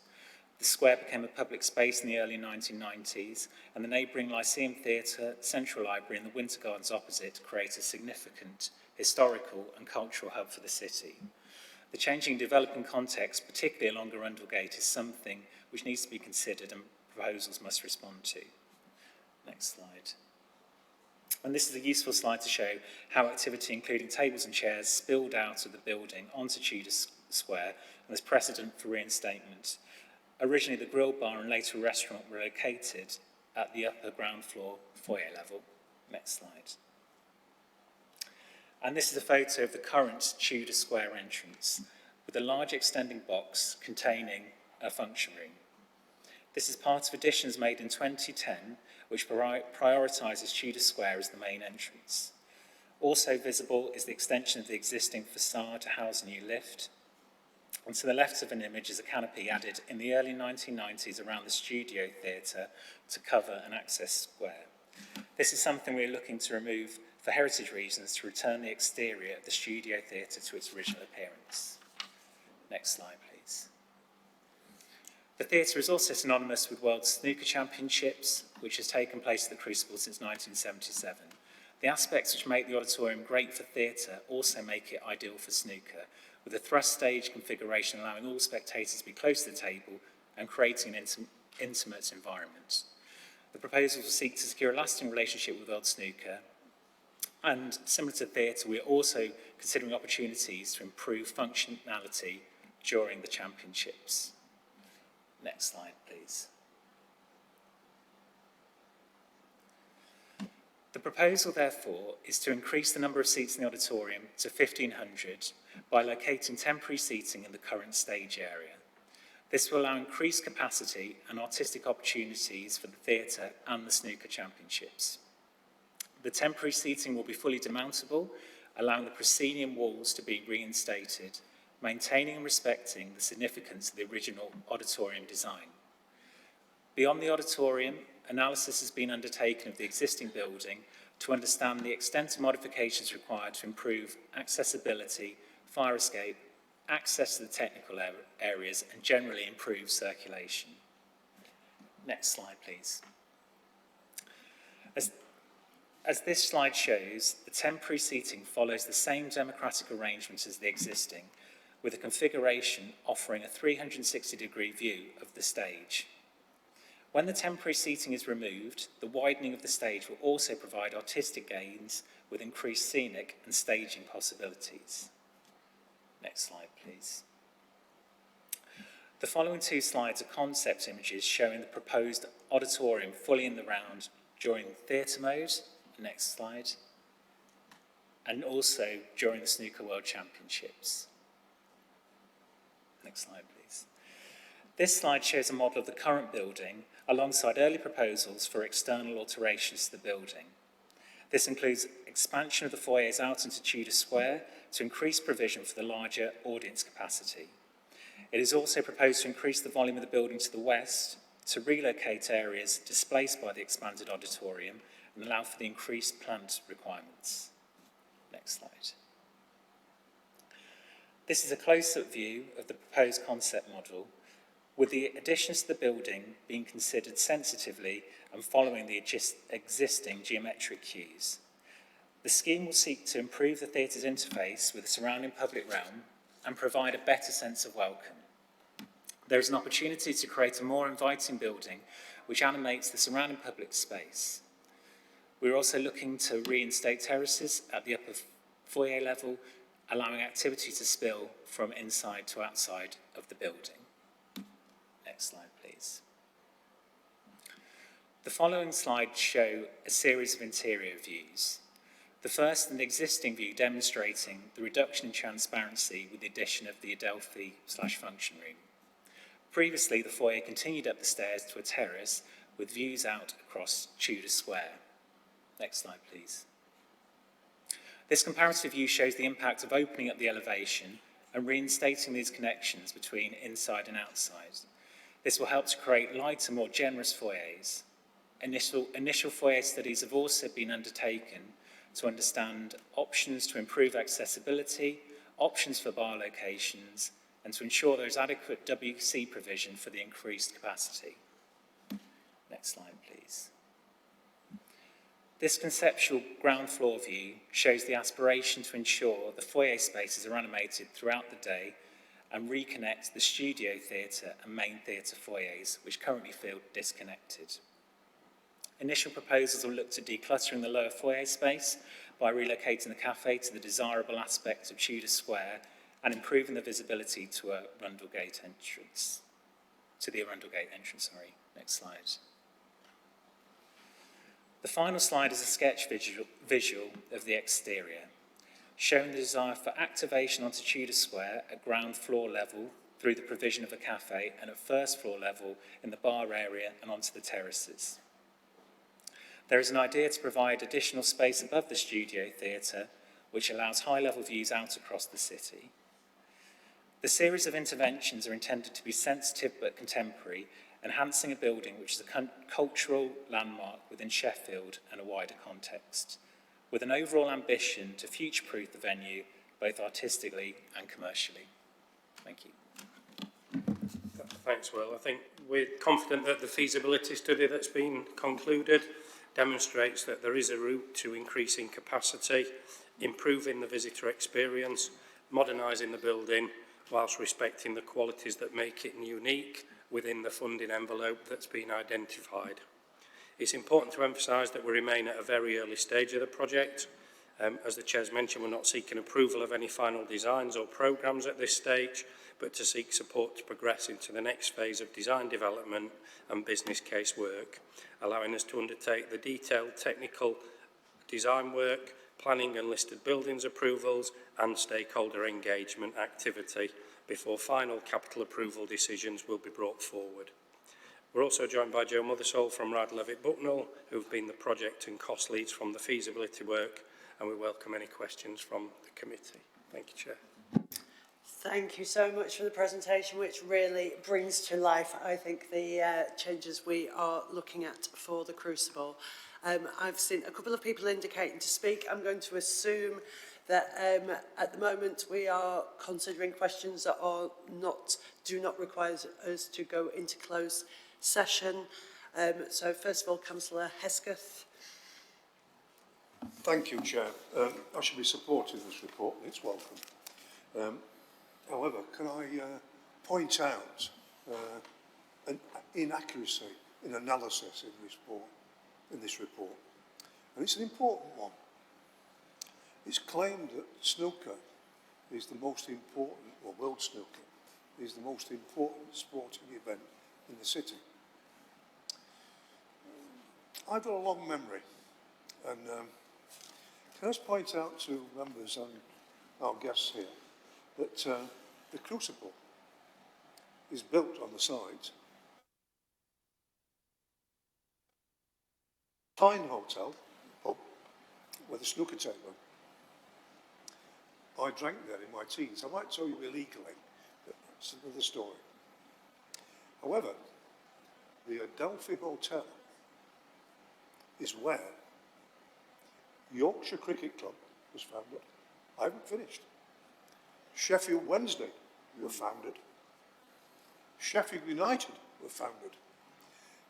The square became a public space in the early 1990s, and the neighbouring Lyceum Theatre, Central Library and the Winter Gardens opposite create a significant historical and cultural hub for the city. The changing developing context, particularly along Arundelgate, is something which needs to be considered and proposals must respond to. Next slide. And this is a useful slide to show how activity, including tables and chairs, spilled out of the building onto Tudor Square, and there's precedent for reinstatement. Originally, the grill bar and later restaurant were located at the upper ground floor foyer level. Next slide. And this is a photo of the current Tudor Square entrance, with a large extending box containing a function room. This is part of additions made in 2010, which prioritises Tudor Square as the main entrance. Also visible is the extension of the existing facade to house a new lift. And to the left of an image is a canopy added in the early 1990s around the studio theatre to cover an access square. This is something we're looking to remove for heritage reasons to return the exterior of the studio theatre to its original appearance. Next slide, please. The theatre is also synonymous with World Snooker Championships, which has taken place at the Crucible since 1977. The aspects which make the auditorium great for theatre also make it ideal for snooker, with a thrust stage configuration allowing all spectators to be close to the table and creating an intimate environment. The proposal will seek to secure a lasting relationship with World Snooker, and similar to theatre, we are also considering opportunities to improve functionality during the championships. Next slide, please. The proposal, therefore, is to increase the number of seats in the auditorium to 1,500 by locating temporary seating in the current stage area. This will allow increased capacity and artistic opportunities for the theatre and the snooker championships. The temporary seating will be fully demountable, allowing the proscenium walls to be reinstated, maintaining and respecting the significance of the original auditorium design. Beyond the auditorium, analysis has been undertaken of the existing building to understand the extent of modifications required to improve accessibility, fire escape, access to the technical areas, and generally improve circulation. Next slide, please. As this slide shows, the temporary seating follows the same democratic arrangement as the existing, with a configuration offering a 360-degree view of the stage. When the temporary seating is removed, the widening of the stage will also provide artistic gains with increased scenic and staging possibilities. Next slide, please. The following two slides are concept images showing the proposed auditorium fully in the round during theatre mode. Next slide. And also during the Snooker World Championships. Next slide, please. This slide shows a model of the current building alongside early proposals for external alterations to the building. This includes expansion of the foyers out into Tudor Square to increase provision for the larger audience capacity. It is also proposed to increase the volume of the building to the west, to relocate areas displaced by the expanded auditorium and allow for the increased plant requirements. Next slide. This is a close-up view of the proposed concept model, with the additions to the building being considered sensitively and following the existing geometric cues. The scheme will seek to improve the theatre's interface with the surrounding public realm and provide a better sense of welcome. There is an opportunity to create a more inviting building which animates the surrounding public space. We're also looking to reinstate terraces at the upper foyer level, allowing activity to spill from inside to outside of the building. Next slide, please. The following slides show a series of interior views. The first, an existing view demonstrating the reduction in transparency with the addition of the Adelphi/function room. Previously, the foyer continued up the stairs to a terrace with views out across Tudor Square. Next slide, please. This comparative view shows the impact of opening up the elevation and reinstating these connections between inside and outside. This will help to create lighter, more generous foyers. Initial foyer studies have also been undertaken to understand options to improve accessibility, options for bar locations, and to ensure there is adequate WC provision for the increased capacity. Next slide, please. This conceptual ground floor view shows the aspiration to ensure the foyer spaces are animated throughout the day and reconnect the studio theatre and main theatre foyers, which currently feel disconnected. Initial proposals will look to decluttering the lower foyer space by relocating the cafe to the desirable aspects of Tudor Square and improving the visibility to the Arundel Gate entrance. Next slide. The final slide is a sketch visual of the exterior, showing the desire for activation onto Tudor Square at ground floor level through the provision of a cafe and at first floor level in the bar area and onto the terraces. There is an idea to provide additional space above the studio theatre, which allows high-level views out across the city. The series of interventions are intended to be sensitive but contemporary, enhancing a building which is a cultural landmark within Sheffield and a wider context, with an overall ambition to future-proof the venue, both artistically and commercially. Thank you. Thanks, Will. I think we're confident that the feasibility study that's been concluded demonstrates that there is a route to increasing capacity, improving the visitor experience, modernising the building, whilst respecting the qualities that make it unique within the funding envelope that's been identified. It's important to emphasise that we remain at a very early stage of the project. As the Chair's mentioned, we're not seeking approval of any final designs or programmes at this stage, but to seek support to progress into the next phase of design development and business case work, allowing us to undertake the detailed technical design work, planning and listed buildings approvals and stakeholder engagement activity before final capital approval decisions will be brought forward. We're also joined by Joe Mothersole from Rad Levitt Bucknell, who've been the project and cost leads from the feasibility work, and we welcome any questions from the committee. Thank you, Chair. Thank you so much for the presentation, which really brings to life, I think, the changes we are looking at for the Crucible. I've seen a couple of people indicating to speak. I'm going to assume that at the moment we are considering questions that are do not require us to go into closed session. So first of all, Councillor Hesketh. Thank you, Chair. I should be supporting this report. It's welcome. However, can I point out an inaccuracy in analysis in this report? And it's an important one. It's claimed that snooker is the most important, or world snooker, is the most important sporting event in the city. I've got a long memory, and can I just point out to members and our guests here that the Crucible is built on the site. Fine hotel, pub, with a snooker table. I drank there in my teens. I might tell you illegally, but that's another story. However, the Adelphi Hotel is where Yorkshire Cricket Club was founded. I haven't finished. Sheffield Wednesday were founded. Sheffield United were founded.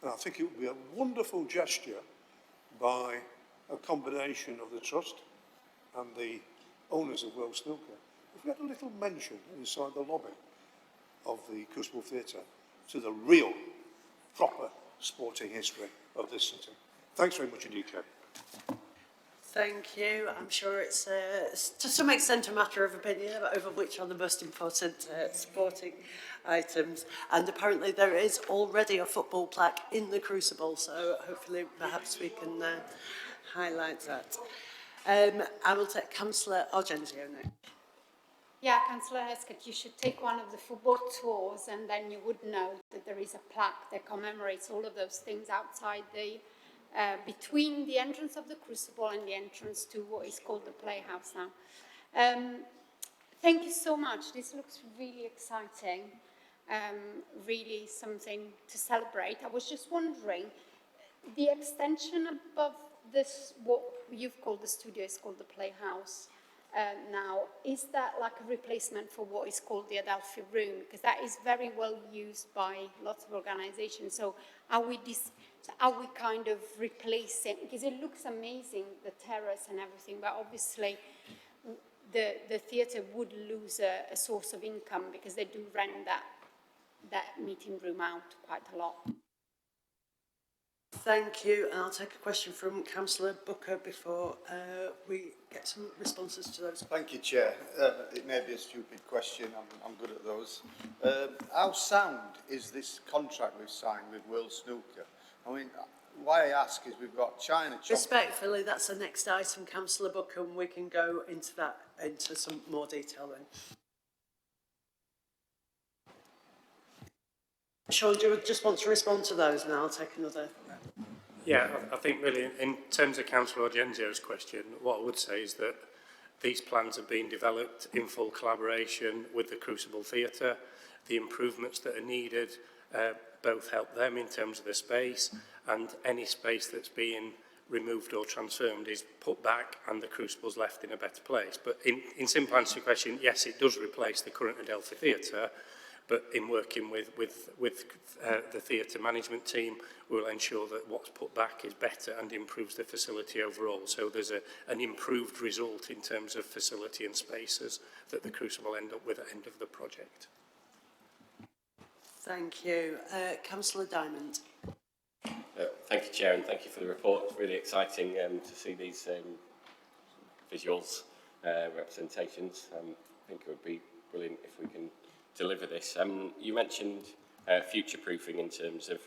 And I think it would be a wonderful gesture by a combination of the Trust and the owners of World Snooker if we had a little mention inside the lobby of the Crucible Theatre to the real, proper sporting history of this city. Thanks very much indeed, Chair. Thank you. I'm sure it's to some extent a matter of opinion over which are the most important sporting items. And apparently there is already a football plaque in the Crucible, so hopefully perhaps we can highlight that. I will take Councillor Argentio now. Yeah, Councillor Hesketh, you should take one of the football tours and then you would know that there is a plaque that commemorates all of those things outside the between the entrance of the Crucible and the entrance to what is called the Playhouse now. Thank you so much. This looks really exciting, really something to celebrate. I was just wondering, the extension above this, what you've called the studio, is called the Playhouse now. Is that like a replacement for what is called the Adelphi Room? Because that is very well used by lots of organizations. So are we kind of replacing, because it looks amazing, the terrace and everything, but obviously the theatre would lose a source of income because they do rent that meeting room out quite a lot. Thank you, and I'll take a question from Councillor Booker before we get some responses to those. Thank you, Chair. It may be a stupid question, I'm good at those. How sound is this contract we've signed with World Snooker? I mean, why I ask is we've got China... Respectfully, that's the next item, Councillor Booker, and we can go into that, into some more detail then. Sean, do you just want to respond to those, and I'll take another? Yeah, I think really in terms of Councillor Argenzio's question, what I would say is that these plans have been developed in full collaboration with the Crucible Theatre. The improvements that are needed both help them in terms of the space, and any space that's being removed or transformed is put back and the Crucible's left in a better place. But in simple answer to your question, yes, it does replace the current Adelphi Theatre, but in working with the theatre management team, we'll ensure that what's put back is better and improves the facility overall. So there's an improved result in terms of facility and spaces that the Crucible end up with at the end of the project. Thank you. Councillor Diamond. Thank you, Chair, and thank you for the report. It's really exciting to see these visuals, representations. I think it would be brilliant if we can deliver this. You mentioned future-proofing in terms of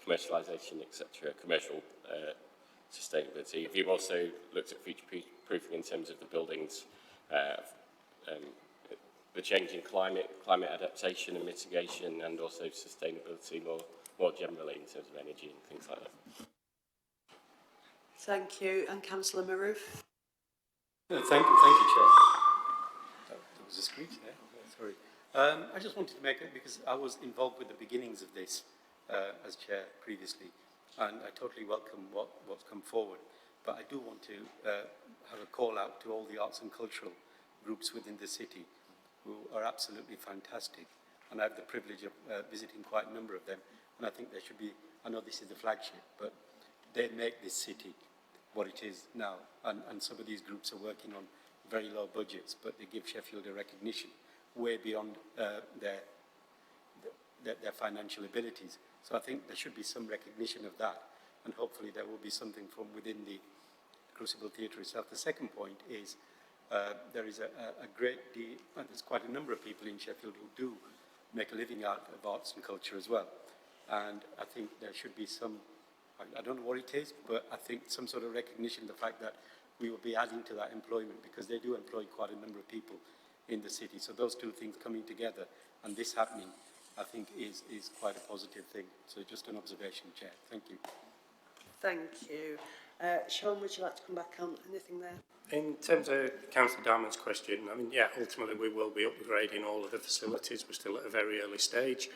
commercialisation, etc., commercial sustainability. Have you also looked at future-proofing in terms of the buildings, the changing climate adaptation and mitigation, and also sustainability more generally in terms of energy and things like that? Thank you. And Councillor Maroof. Thank you, Chair. There was a screech there. Sorry. I just wanted to make it because I was involved with the beginnings of this as Chair previously, and I totally welcome what's come forward. But I do want to have a call out to all the arts and cultural groups within the city who are absolutely fantastic, and I have the privilege of visiting quite a number of them, and I think there should be, I know this is the flagship, but they make this city what it is now, and some of these groups are working on very low budgets, but they give Sheffield a recognition way beyond their financial abilities. So I think there should be some recognition of that, and hopefully there will be something from within the Crucible Theatre itself. The second point is there is a great deal, and there's quite a number of people in Sheffield who do make a living out of arts and culture as well. And I think there should be some, I don't know what it is, but I think some sort of recognition of the fact that we will be adding to that employment, because they do employ quite a number of people in the city. So those two things coming together and this happening, I think is quite a positive thing. So just an observation, Chair. Thank you. Thank you. Sean, would you like to come back on anything there? In terms of Councillor Diamond's question, I mean, yeah, ultimately we will be upgrading all of the facilities. We're still at a very early stage.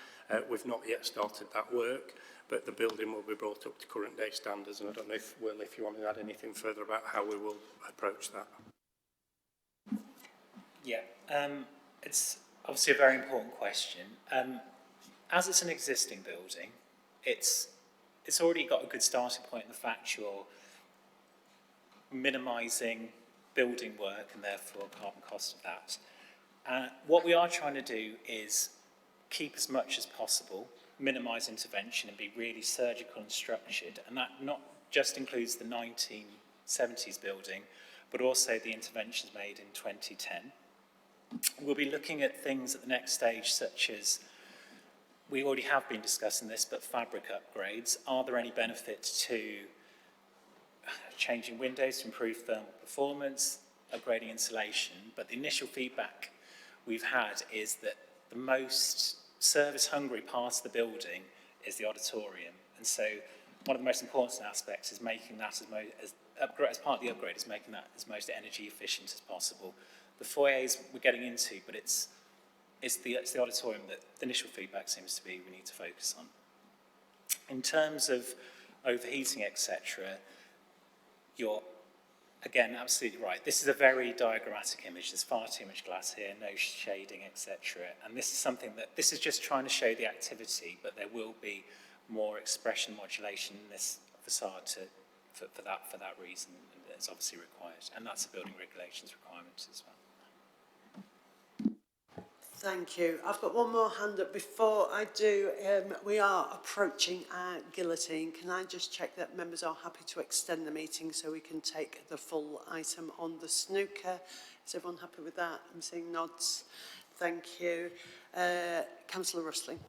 We've not yet started that work, but the building will be brought up to current day standards. And I don't know if, Will, if you want to add anything further about how we will approach that. Yeah, it's obviously a very important question. As it's an existing building, it's already got a good starting point in the fact you're minimising building work and therefore carbon cost of that. What we are trying to do is keep as much as possible, minimise intervention and be really surgical and structured, and that not just includes the 1970s building, but also the interventions made in 2010. We'll be looking at things at the next stage, such as, we already have been discussing this, but fabric upgrades. Are there any benefits to changing windows to improve thermal performance, upgrading insulation? But the initial feedback we've had is that the most service-hungry part of the building is the auditorium. And so one of the most important aspects is making that as part of the upgrade, is making that as most energy efficient as possible. The foyers we're getting into, but it's the auditorium that the initial feedback seems to be we need to focus on. In terms of overheating, etc., you're, again, absolutely right. This is a very diagrammatic image. There's far too much glass here, no shading, etc. And this is something that, this is just trying to show the activity, but there will be more expression modulation in this facade for that reason, and it's obviously required. And that's a building regulations requirement as well. Thank you. I've got one more hand up. Before I do, we are approaching our guillotine. Can I just check that members are happy to extend the meeting so we can take the full item on the snooker? Is everyone happy with that? I'm seeing nods. Thank you. Councillor Rustling.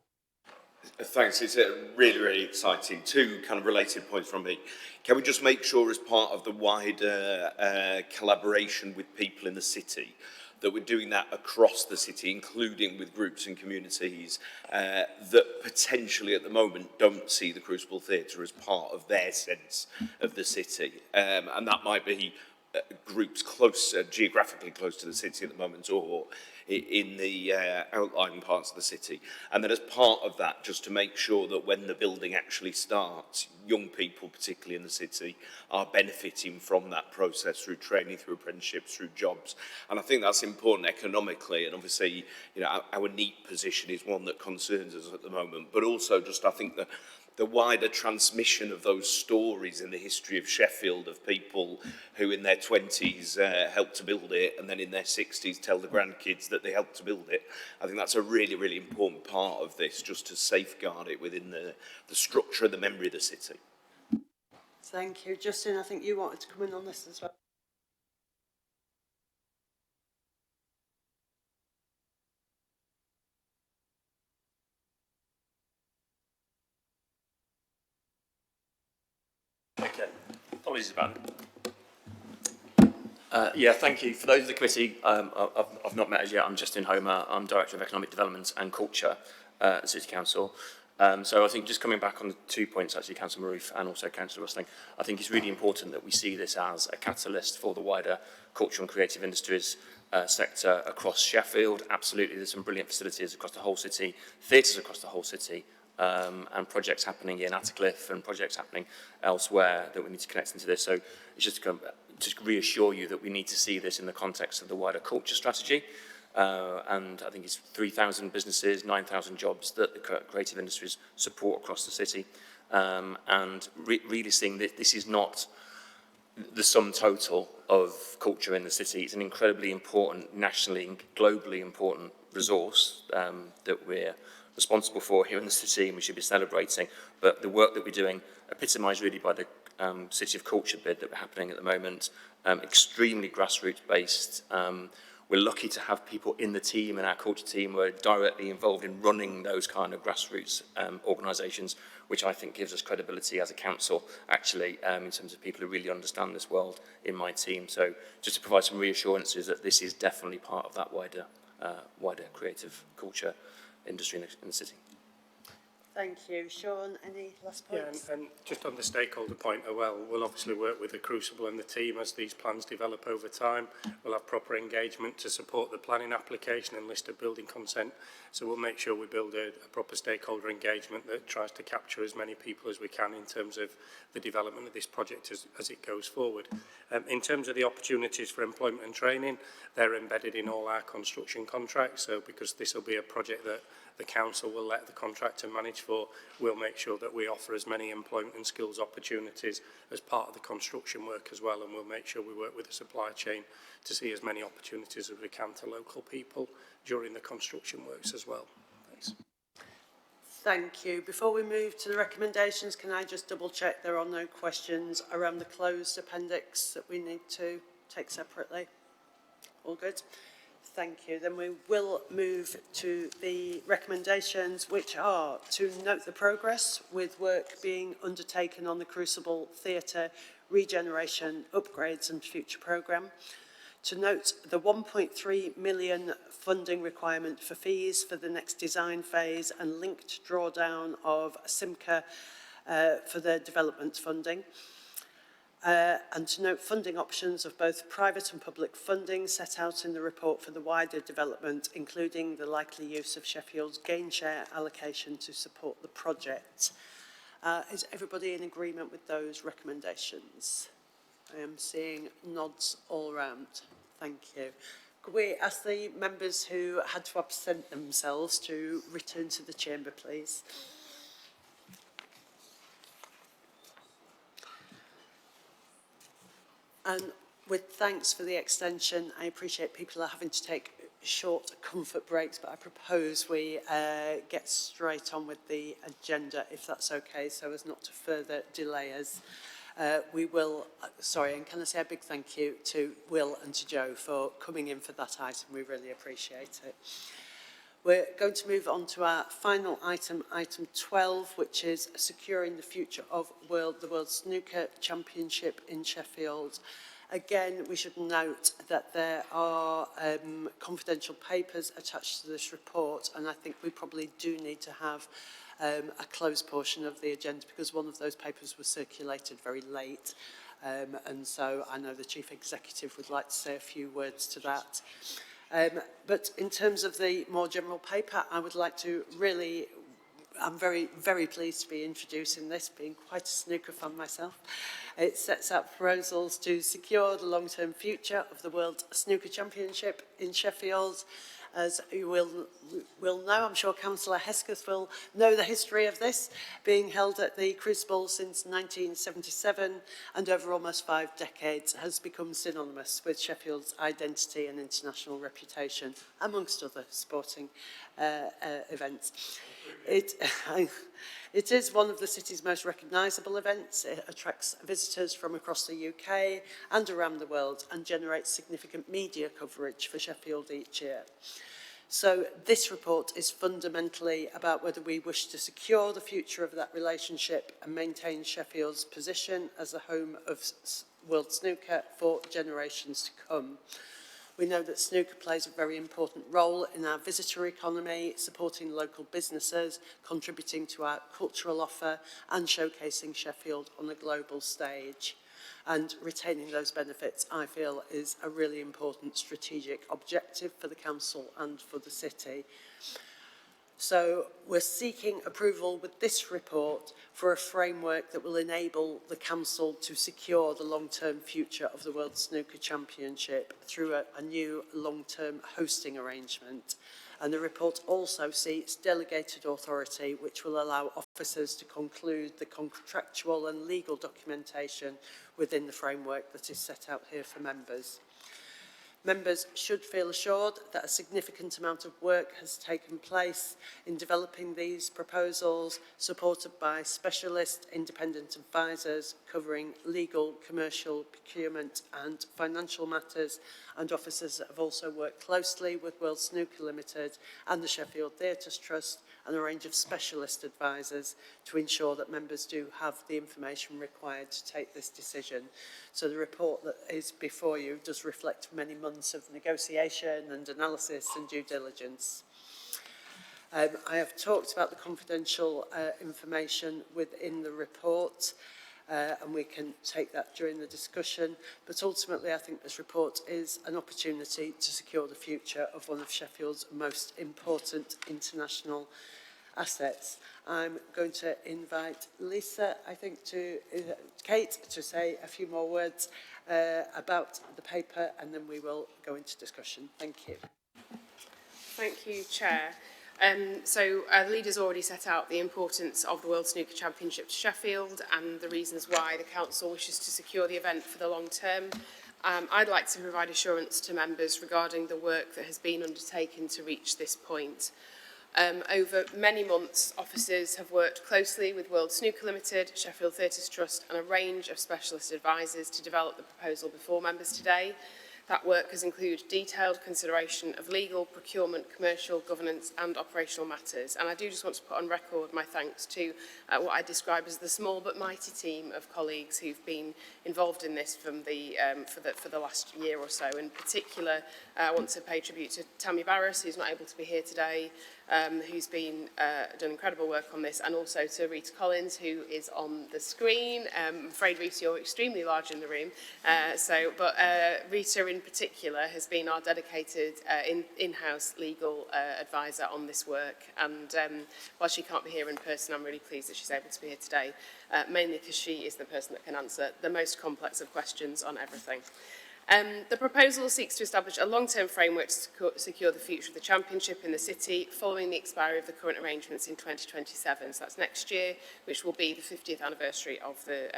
Thanks. It's really exciting. Two kind of related points from me. Can we just make sure, as part of the wider collaboration with people in the city, that we're doing that across the city, including with groups and communities that potentially at the moment don't see the Crucible Theatre as part of their sense of the city. And that might be groups close, geographically close to the city at the moment, or in the outlying parts of the city. And then as part of that, just to make sure that when the building actually starts, young people, particularly in the city, are benefiting from that process through training, through apprenticeships, through jobs. And I think that's important economically, and obviously, you know, our NEAT position is one that concerns us at the moment, but also just, I think, the wider transmission of those stories in the history of Sheffield, of people who in their 20s helped to build it, and then in their 60s tell the grandkids that they helped to build it. I think that's a really important part of this, just to safeguard it within the structure and the memory of the city. Thank you. Justin, I think you wanted to come in on this as well. Okay, apologies about it. Yeah, thank you. For those of the committee, I've not met as yet. I'm Justin Homer. I'm Director of Economic Development and Culture at the City Council. So I think just coming back on the 2 points, actually, Councillor Maroof and also Councillor Rustling, I think it's really important that we see this as a catalyst for the wider cultural and creative industries sector across Sheffield. Absolutely, there's some brilliant facilities across the whole city, theatres across the whole city, and projects happening in Attercliffe and projects happening elsewhere that we need to connect into this. So it's just to just reassure you that we need to see this in the context of the wider culture strategy. And I think it's 3,000 businesses, 9,000 jobs that the creative industries support across the city. And really seeing that this is not the sum total of culture in the city. It's an incredibly important, nationally and globally important resource that we're responsible for here in the city, and we should be celebrating. But the work that we're doing, epitomised really by the City of Culture bid that we're happening at the moment, extremely grassroots based. We're lucky to have people in the team, and our culture team who are directly involved in running those kind of grassroots organisations, which I think gives us credibility as a council, actually, in terms of people who really understand this world in my team. So just to provide some reassurances that this is definitely part of that wider creative culture industry in the city. Thank you. Sean, any last points? Yeah, and just on the stakeholder point as well, we'll obviously work with the Crucible and the team as these plans develop over time. We'll have proper engagement to support the planning application and list of building consent. So we'll make sure we build a proper stakeholder engagement that tries to capture as many people as we can in terms of the development of this project as it goes forward. In terms of the opportunities for employment and training, they're embedded in all our construction contracts. So because this will be a project that the council will let the contractor manage for, we'll make sure that we offer as many employment and skills opportunities as part of the construction work as well, and we'll make sure we work with the supply chain to see as many opportunities as we can to local people during the construction works as well. Thanks. Thank you. Before we move to the recommendations, can I just double check there are no questions around the closed appendix that we need to take separately? All good? Thank you. Then we will move to the recommendations, which are to note the progress with work being undertaken on the Crucible Theatre regeneration, upgrades and future programme, to note the 1.3 million funding requirement for fees for the next design phase and linked drawdown of SIMCA for the development funding, and to note funding options of both private and public funding set out in the report for the wider development, including the likely use of Sheffield's gain share allocation to support the project. Is everybody in agreement with those recommendations? I am seeing nods all round. Thank you. Could we ask the members who had to absent themselves to return to the chamber, please? And with thanks for the extension, I appreciate people are having to take short comfort breaks, but I propose we get straight on with the agenda, if that's okay, so as not to further delay us. We will, and can I say a big thank you to Will and to Joe for coming in for that item. We really appreciate it. We're going to move on to our final item, item 12, which is securing the future of the World Snooker Championship in Sheffield. Again, we should note that there are confidential papers attached to this report, and I think we probably do need to have a closed portion of the agenda because one of those papers was circulated very late. And so I know the Chief Executive would like to say a few words to that. But in terms of the more general paper, I would like to really, I'm very, very pleased to be introducing this, being quite a snooker fan myself. It sets out proposals to secure the long-term future of the World Snooker Championship in Sheffield. As you will know, I'm sure Councillor Hesketh will know the history of this, being held at the Crucible since 1977 and over almost 5 decades has become synonymous with Sheffield's identity and international reputation, amongst other sporting events. It is one of the city's most recognisable events. It attracts visitors from across the UK and around the world and generates significant media coverage for Sheffield each year. So this report is fundamentally about whether we wish to secure the future of that relationship and maintain Sheffield's position as the home of World Snooker for generations to come. We know that snooker plays a very important role in our visitor economy, supporting local businesses, contributing to our cultural offer and showcasing Sheffield on a global stage. And retaining those benefits, I feel, is a really important strategic objective for the council and for the city. So we're seeking approval with this report for a framework that will enable the council to secure the long-term future of the World Snooker Championship through a new long-term hosting arrangement. And the report also seeks delegated authority, which will allow officers to conclude the contractual and legal documentation within the framework that is set out here for members. Members should feel assured that a significant amount of work has taken place in developing these proposals, supported by specialist independent advisors covering legal, commercial, procurement and financial matters, and officers that have also worked closely with World Snooker Limited and the Sheffield Theatres Trust and a range of specialist advisors to ensure that members do have the information required to take this decision. So the report that is before you does reflect many months of negotiation and analysis and due diligence. I have talked about the confidential information within the report, and we can take that during the discussion, but ultimately I think this report is an opportunity to secure the future of one of Sheffield's most important international assets. I'm going to invite Lisa, I think, Kate, to say a few more words about the paper, and then we will go into discussion. Thank you. Thank you, Chair. The leaders already set out the importance of the World Snooker Championship to Sheffield and the reasons why the Council wishes to secure the event for the long term. I'd like to provide assurance to members regarding the work that has been undertaken to reach this point. Over many months, officers have worked closely with World Snooker Limited, Sheffield Theatres Trust and a range of specialist advisors to develop the proposal before members today. That work has included detailed consideration of legal, procurement, commercial, governance and operational matters. And I do just want to put on record my thanks to what I describe as the small but mighty team of colleagues who've been involved in this from for the last year or so. In particular, I want to pay tribute to Tammy Barras, who's not able to be here today, who's been done incredible work on this, and also to Rita Collins, who is on the screen. I'm afraid, Rita, you're extremely large in the room, but Rita in particular has been our dedicated in-house legal advisor on this work, and while she can't be here in person, I'm really pleased that she's able to be here today, mainly because she is the person that can answer the most complex of questions on everything. The proposal seeks to establish a long-term framework to secure the future of the championship in the city following the expiry of the current arrangements in 2027. So that's next year, which will be the 50th anniversary of the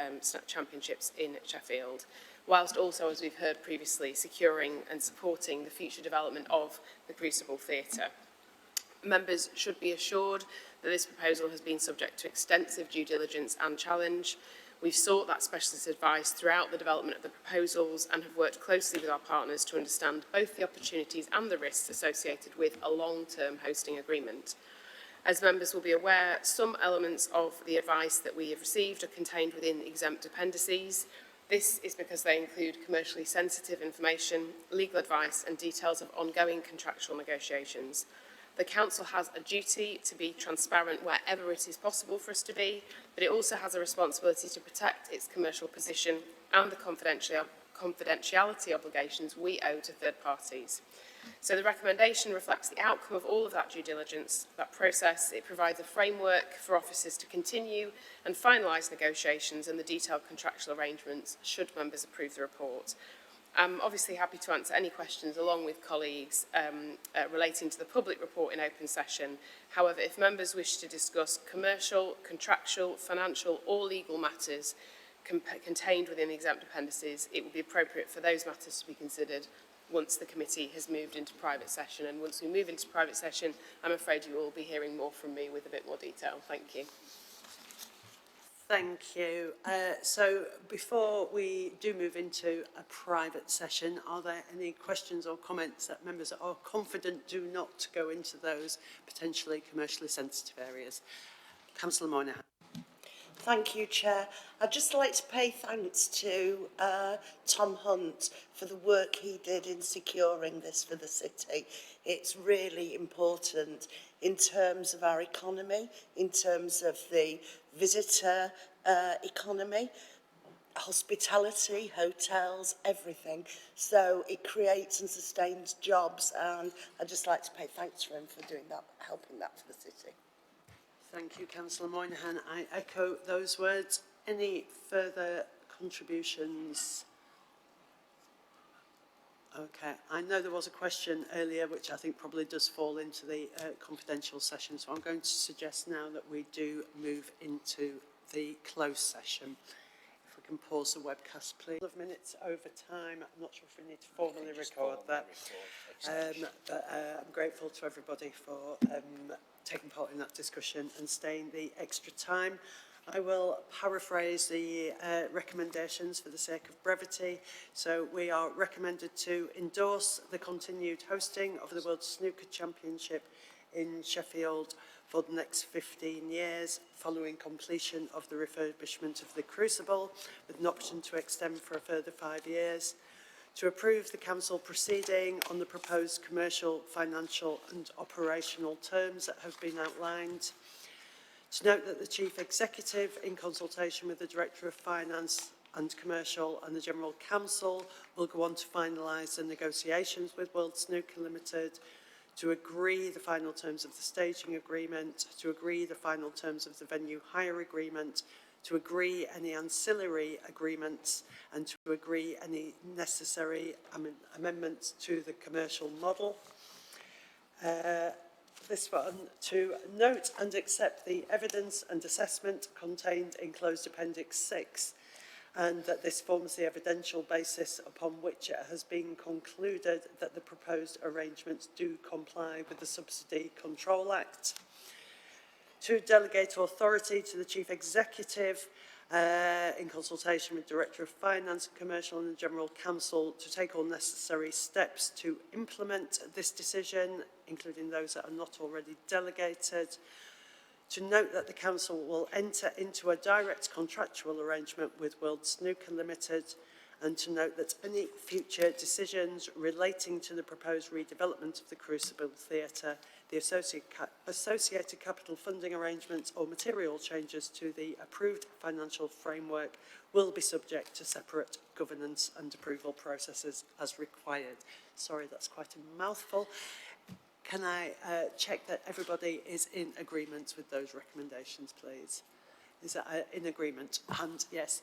championships in Sheffield. whilst also, as we've heard previously, securing and supporting the future development of the Crucible Theatre. Members should be assured that this proposal has been subject to extensive due diligence and challenge. We've sought that specialist advice throughout the development of the proposals and have worked closely with our partners to understand both the opportunities and the risks associated with a long-term hosting agreement. As members will be aware, some elements of the advice that we have received are contained within exempt appendices. This is because they include commercially sensitive information, legal advice and details of ongoing contractual negotiations. The Council has a duty to be transparent wherever it is possible for us to be, but it also has a responsibility to protect its commercial position and the confidentiality obligations we owe to third parties. So the recommendation reflects the outcome of all of that due diligence, that process. It provides a framework for officers to continue and finalise negotiations and the detailed contractual arrangements should members approve the report. I'm obviously happy to answer any questions along with colleagues relating to the public report in open session. However, if members wish to discuss commercial, contractual, financial or legal matters contained within the exempt appendices, it will be appropriate for those matters to be considered once the committee has moved into private session. And once we move into private session, I'm afraid you will be hearing more from me with a bit more detail. Thank you. Thank you. So before we do move into a private session, are there any questions or comments that members are confident do not go into those potentially commercially sensitive areas? Councillor Moynihan. Thank you, Chair. I'd just like to pay thanks to Tom Hunt for the work he did in securing this for the city. It's really important in terms of our economy, in terms of the visitor economy, hospitality, hotels, everything. So it creates and sustains jobs, and I'd just like to pay thanks for him for doing that, helping that for the city. Thank you, Councillor Moynihan. I echo those words. Any further contributions? Okay, I know there was a question earlier which I think probably does fall into the confidential session, so I'm going to suggest now that we do move into the closed session. If we can pause the webcast, please. A couple of minutes over time. I'm not sure if we need to formally record that. But I'm grateful to everybody for taking part in that discussion and staying the extra time. I will paraphrase the recommendations for the sake of brevity. So we are recommended to endorse the continued hosting of the World Snooker Championship in Sheffield for the next 15 years, following completion of the refurbishment of the Crucible, with an option to extend for a further 5 years. To approve the Council proceeding on the proposed commercial, financial and operational terms that have been outlined. To note that the Chief Executive, in consultation with the Director of Finance and Commercial and the General Counsel, will go on to finalise the negotiations with World Snooker Limited, to agree the final terms of the staging agreement, to agree the final terms of the venue hire agreement, to agree any ancillary agreements and to agree any necessary amendments to the commercial model. This one, to note and accept the evidence and assessment contained in closed Appendix 6, and that this forms the evidential basis upon which it has been concluded that the proposed arrangements do comply with the Subsidy Control Act. To delegate authority to the Chief Executive in consultation with Director of Finance, Commercial and the General Counsel to take all necessary steps to implement this decision, including those that are not already delegated. To note that the Council will enter into a direct contractual arrangement with World Snooker Limited, and to note that any future decisions relating to the proposed redevelopment of the Crucible Theatre, the associated capital funding arrangements or material changes to the approved financial framework will be subject to separate governance and approval processes as required. Sorry, that's quite a mouthful. Can I check that everybody is in agreement with those recommendations, please? Is that in agreement? And yes.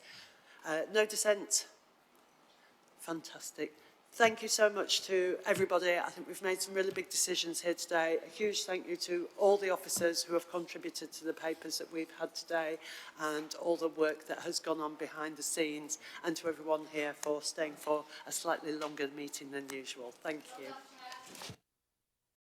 No dissent? Fantastic. Thank you so much to everybody. I think we've made some really big decisions here today. A huge thank you to all the officers who have contributed to the papers that we've had today and all the work that has gone on behind the scenes, and to everyone here for staying for a slightly longer meeting than usual. Thank you.